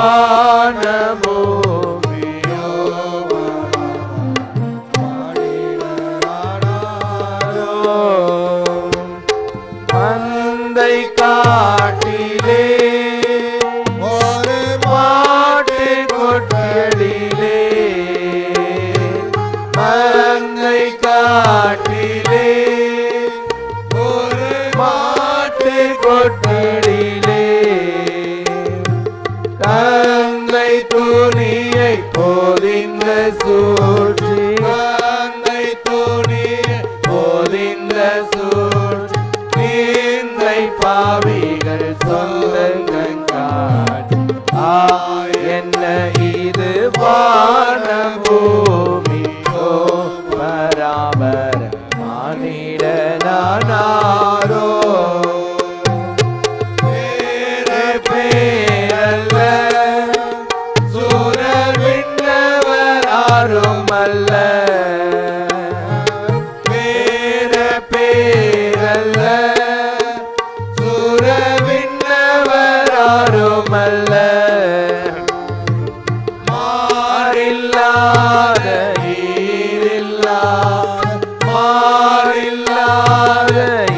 வானபூமியோ மந்தை காட்டிலே ஒரு மாட்டு கொட்டடிலே மந்தை காட்டிலே ஒரு மாட்டு கொட்டடிலே தந்தை துணியை போதிந்த சூழ்ச்சி தந்தை துணியை போதிந்த சூழ்ச்சி நீந்தை பாவிகள் சொந்தங்காட் என்ன இது வானபூமியோ பராபர மானிடனாரோ பேரல்ல சூரவிண்ணவராருமல்ல பேரல்ல சூரவிண்ணவராருமல்ல மாறில்லாத ஈரில்லாத மாறில்லாத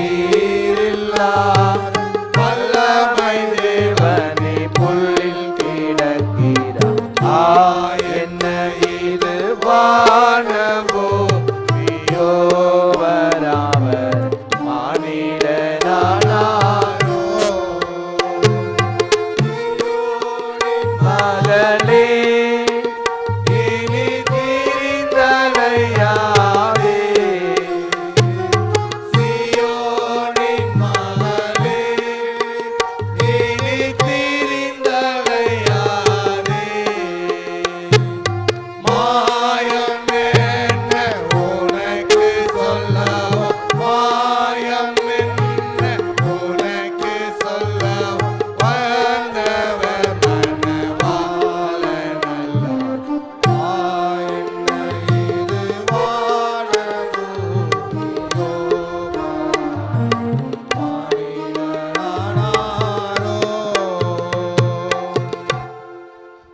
ஈரில்லாத வல்லமை தேவனே புல்லில் கிடக்கிறார் என்ன இது வானபூமியோ வராவர் மானிடனாரோ மகளே இனி திரிந்தலையாதே சியோனின் மகளே இனி திரிந்தலையாதே மாயம் என்ன உனக்கு சொல்லவோ மாயம் என்ன உனக்கு சொல்லவோ வந்தவர் மனவாளனல்ல என்ன இது வானபூமியோ மானிடனாரோ.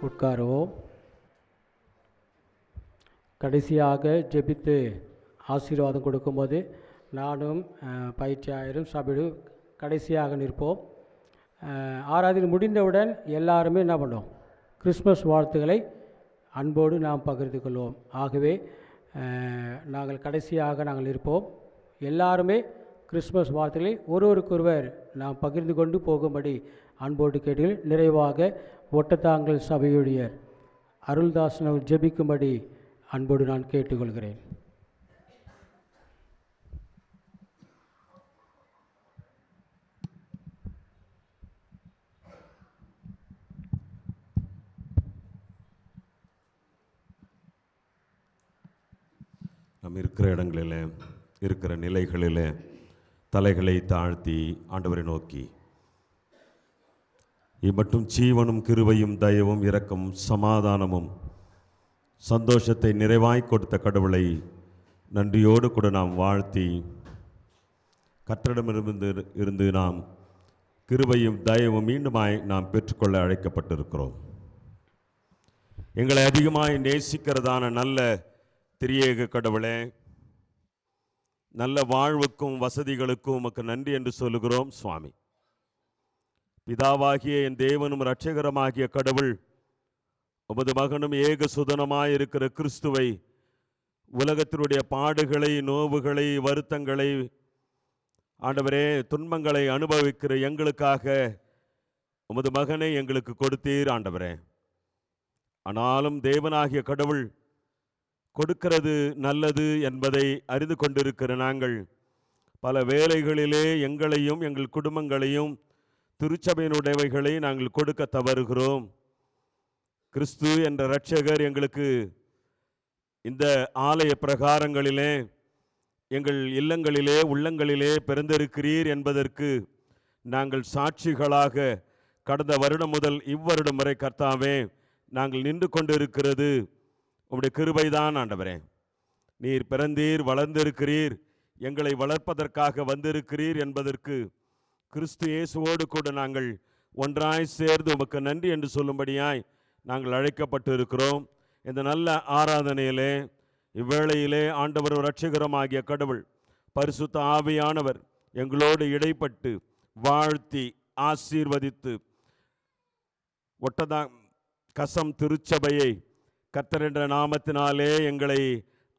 உட்காருவோம். கடைசியாக ஜெபித்து ஆசீர்வாதம் கொடுக்கும்போது நானும் பயிற்சியாளரும் சபையும் கடைசியாக நிற்போம். ஆராதனை முடிந்தவுடன் எல்லாருமே என்ன பண்ணோம்? கிறிஸ்மஸ் வாழ்த்துக்களை அன்போடு நாம் பகிர்ந்து கொள்வோம். ஆகவே நாங்கள் கடைசியாக நாங்கள் இருப்போம். எல்லாருமே கிறிஸ்மஸ் வாழ்த்துக்களை ஒருவருக்கொருவர் நாம் பகிர்ந்து கொண்டு போகும்படி அன்போடு கேட்டு நிறைவாக ஒட்டத்தாங்கல் சபையுடைய அருள்தாசன் அவர் ஜெபிக்கும்படி அன்போடு நான் கேட்டுக்கொள்கிறேன். நாம் இருக்கிற இடங்களில் இருக்கிற நிலைகளில் தலைகளை தாழ்த்தி ஆண்டவரை நோக்கி இம்மட்டும் ஜீவனும் கிருபையும் தயவும் இரக்கமும் சமாதானமும் சந்தோஷத்தை நிறைவாய் கொடுத்த கடவுளை நன்றியோடு கூட நாம் வாழ்த்தி கர்த்தரிடமிருந்து நாம் கிருபையும் தயவும் மீண்டுமாய் நாம் பெற்றுக்கொள்ள அழைக்கப்பட்டிருக்கிறோம். எங்களை அதிகமாய் நேசிக்கிறதான நல்ல திரியேக கடவுளே, நல்ல வாழ்வுக்கும் வசதிகளுக்கும் உமக்கு நன்றி என்று சொல்லுகிறோம் சுவாமி. பிதாவாகிய என் தேவனும் இரட்சகரமாகிய கடவுள் உமது மகனும் ஏக சுதனமாயிருக்கிற கிறிஸ்துவை உலகத்தினுடைய பாடுகளை, நோவுகளை, வருத்தங்களை, ஆண்டவரே துன்பங்களை அனுபவிக்கிற எங்களுக்காக உமது மகனை எங்களுக்கு கொடுத்தீர் ஆண்டவரே. ஆனாலும் தேவனாகிய கடவுள் கொடுக்கிறது நல்லது என்பதை அறிந்து கொண்டிருக்கிற நாங்கள் பல வேளைகளிலே எங்களையும் எங்கள் குடும்பங்களையும் திருச்சபையினுடையவைகளை நாங்கள் கொடுக்க தவறுகிறோம். கிறிஸ்து என்ற இரட்சகர் எங்களுக்கு இந்த ஆலய பிரகாரங்களிலே எங்கள் இல்லங்களிலே உள்ளங்களிலே பிறந்திருக்கிறீர் என்பதற்கு நாங்கள் சாட்சிகளாக கடந்த வருடம் முதல் இவ்வருடம் வரை கர்த்தாவே நாங்கள் நின்று கொண்டிருக்கிறது உம்முடைய கிருபைதான் ஆண்டவரே. நீர் பிறந்தீர், வளர்ந்திருக்கிறீர், எங்களை வளர்ப்பதற்காக வந்திருக்கிறீர் என்பதற்கு கிறிஸ்து இயேசுவோடு கூட நாங்கள் ஒன்றாய் சேர்ந்து உமக்கு நன்றி என்று சொல்லும்படியாய் நாங்கள் அழைக்கப்பட்டு இருக்கிறோம். இந்த நல்ல ஆராதனையிலே இவ்வேளையிலே ஆண்டவர் இரட்சகருமாகிய கடவுள் பரிசுத்த ஆவியானவர் எங்களோடு இடைப்பட்டு வாழ்த்தி ஆசீர்வதித்து ஒட்டதா கசம் திருச்சபையை கர்த்தர் என்ற நாமத்தினாலே எங்களை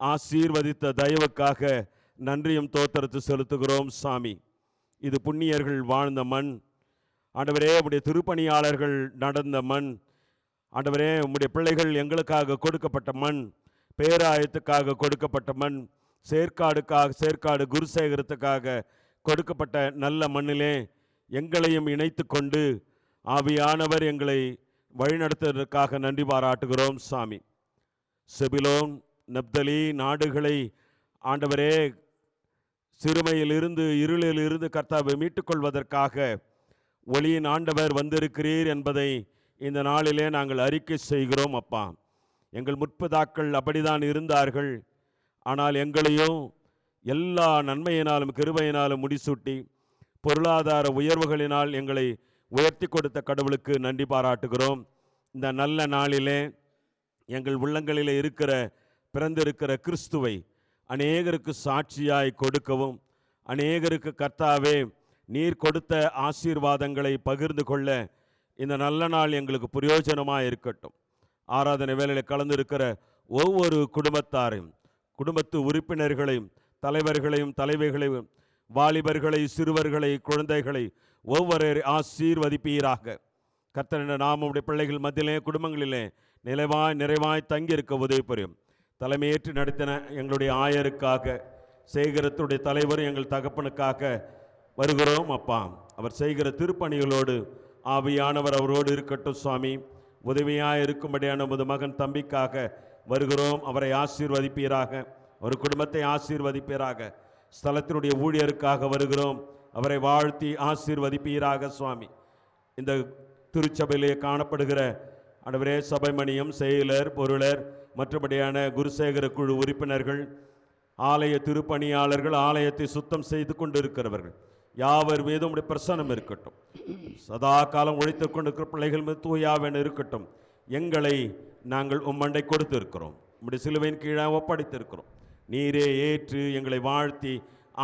ஆசீர்வதித்த தயவுக்காக நன்றியும் தோத்திரத்து செலுத்துகிறோம் சாமி. இது புண்ணியர்கள் வாழ்ந்த மண் ஆண்டவரே, உம்முடைய திருப்பணியாளர்கள் நடந்த மண் ஆண்டவரே, உம்முடைய பிள்ளைகள் எங்களுக்காக கொடுக்கப்பட்ட மண், பேராயத்துக்காக கொடுக்கப்பட்ட மண், சேர்க்காடு குருசேகரத்துக்காக கொடுக்கப்பட்ட நல்ல மண்ணிலே எங்களையும் இணைத்து கொண்டு ஆவியானவர் எங்களை வழிநடத்துவதற்காக நன்றி பாராட்டுகிறோம் சாமி. செபிலோன் நப்தலி நாடுகளை ஆண்டவரே சிறுமையிலிருந்து இருளிலிருந்து கர்த்தாவை மீட்டுக்கொள்வதற்காக ஒளியின் ஆண்டவர் வந்திருக்கிறீர் என்பதை இந்த நாளிலே நாங்கள் அறிக்கை செய்கிறோம் அப்பா. எங்கள் முற்பிதாக்கள் அப்படிதான் இருந்தார்கள். ஆனால் எங்களையும் எல்லா நன்மையினாலும் கிருபையினாலும் முடிசூட்டி பொருளாதார உயர்வுகளினால் எங்களை உயர்த்தி கொடுத்த கடவுளுக்கு நன்றி பாராட்டுகிறோம். இந்த நல்ல நாளிலே எங்கள் உள்ளங்களில் பிறந்திருக்கிற கிறிஸ்துவை அநேகருக்கு சாட்சியாய் கொடுக்கவும், அநேகருக்கு கர்த்தாவே நீர் கொடுத்த ஆசீர்வாதங்களை பகிர்ந்து கொள்ள இந்த நல்ல நாள் எங்களுக்கு பிரயோஜனமாக இருக்கட்டும். ஆராதனை வேளையில் கலந்திருக்கிற ஒவ்வொரு குடும்பத்தாரையும், குடும்பத்து உறுப்பினர்களையும், தலைவர்களையும் தலைவிகளையும், வாலிபர்களை, சிறுவர்களை, குழந்தைகளை ஒவ்வொரு ஆசீர்வதிப்பீராக. கர்த்தர் நாமுடைய பிள்ளைகள் மத்தியிலே குடும்பங்களிலே நிறைவாய் தங்கியிருக்க உதவி புரியும். தலைமையேற்று நடத்தின எங்களுடைய ஆயருக்காக, சேகரத்துடைய தலைவர் எங்கள் தகப்பனுக்காக வருகிறோம் அப்பா. அவர் செய்கிற திருப்பணிகளோடு ஆவியானவர் அவரோடு இருக்கட்டும் சுவாமி. உதவியாக இருக்கும்படியான உமது மகன் தம்பிக்காக வருகிறோம். அவரை ஆசீர்வதிப்பீராக, ஒரு குடும்பத்தை ஆசீர்வதிப்பீராக. ஸ்தலத்தினுடைய ஊழியருக்காக வருகிறோம். அவரை வாழ்த்தி ஆசீர்வதிப்பீராக சுவாமி. இந்த திருச்சபையிலே காணப்படுகிற ஆண்டவரே சபைமணியம், செயலர், பொருளர், மற்றபடியான குருசேகர குழு உறுப்பினர்கள், ஆலய திருப்பணியாளர்கள், ஆலயத்தை சுத்தம் செய்து கொண்டு இருக்கிறவர்கள் யாவர் மீதும் உடைய பிரசன்னம் இருக்கட்டும். சதா காலம் உழைத்து கொண்டிருக்கிற பிள்ளைகள் மீது தூயாவென இருக்கட்டும். எங்களை நாங்கள் உம்மண்டை கொடுத்து இருக்கிறோம், உம்முடைய சிலுவையின் கீழாக ஒப்படைத்திருக்கிறோம். நீரே ஏற்று எங்களை வாழ்த்தி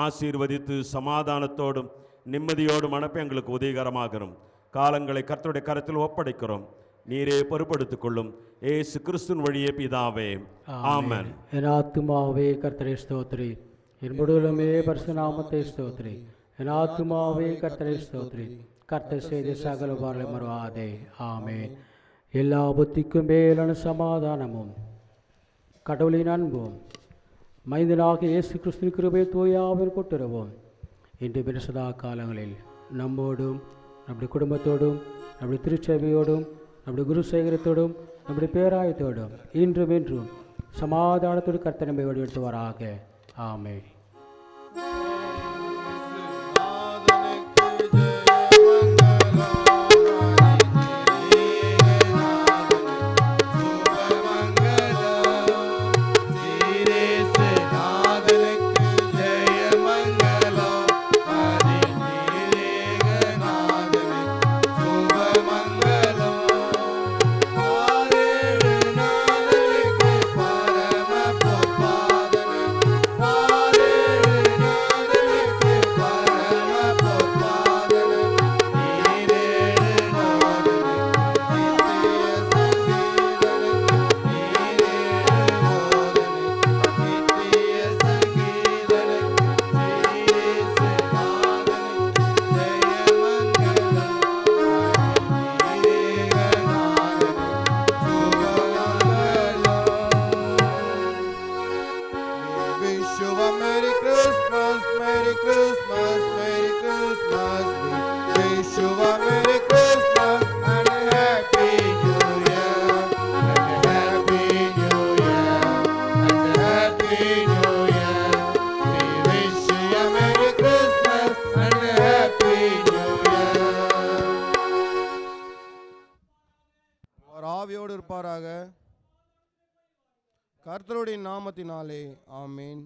ஆசீர்வதித்து சமாதானத்தோடும் நிம்மதியோடும் அனுப்ப எங்களுக்கு உதவிகரமாகிறோம். காலங்களை கர்த்தருடைய கரத்தில் ஒப்படைக்கிறோம். நீரே பொறுப்படுத்திக் கொள்ளும். ஏசு கிறிஸ்துவின் வழியே பிதாவே, ஆமென். என் ஆத்துமாவே கர்த்தரை ஸ்தோத்திரி, என் முழுவதுமே பரிசுத்த நாமத்தை ஸ்தோத்திரி. என் ஆத்துமாவே கர்த்தரை ஸ்தோத்திரி, கர்த்தர் செய்த சகல உபகாரங்களை மறவாதே. ஆமென். எல்லா புத்திக்கும் மேலான சமாதானமும் கடவுளின் அன்பும் மைந்தனாக இயேசு கிறிஸ்துவின் கிருபை தூயாவின் கூட்டுறவும் இன்று பிற சதா காலங்களில் நம்மோடும், நம்முடைய குடும்பத்தோடும், நம்முடைய திருச்சபையோடும், நம்முடைய குருசேகரத்தோடும், நம்முடைய பேராயத்தோடும் இன்றும் என்றும் சமாதானத்தோடு கர்த்தர் நம்மை வழிநடத்துவாராக. ஆமென். ஆவியோடு இருப்பாராக. கர்த்தருடைய நாமத்தினாலே ஆமேன்.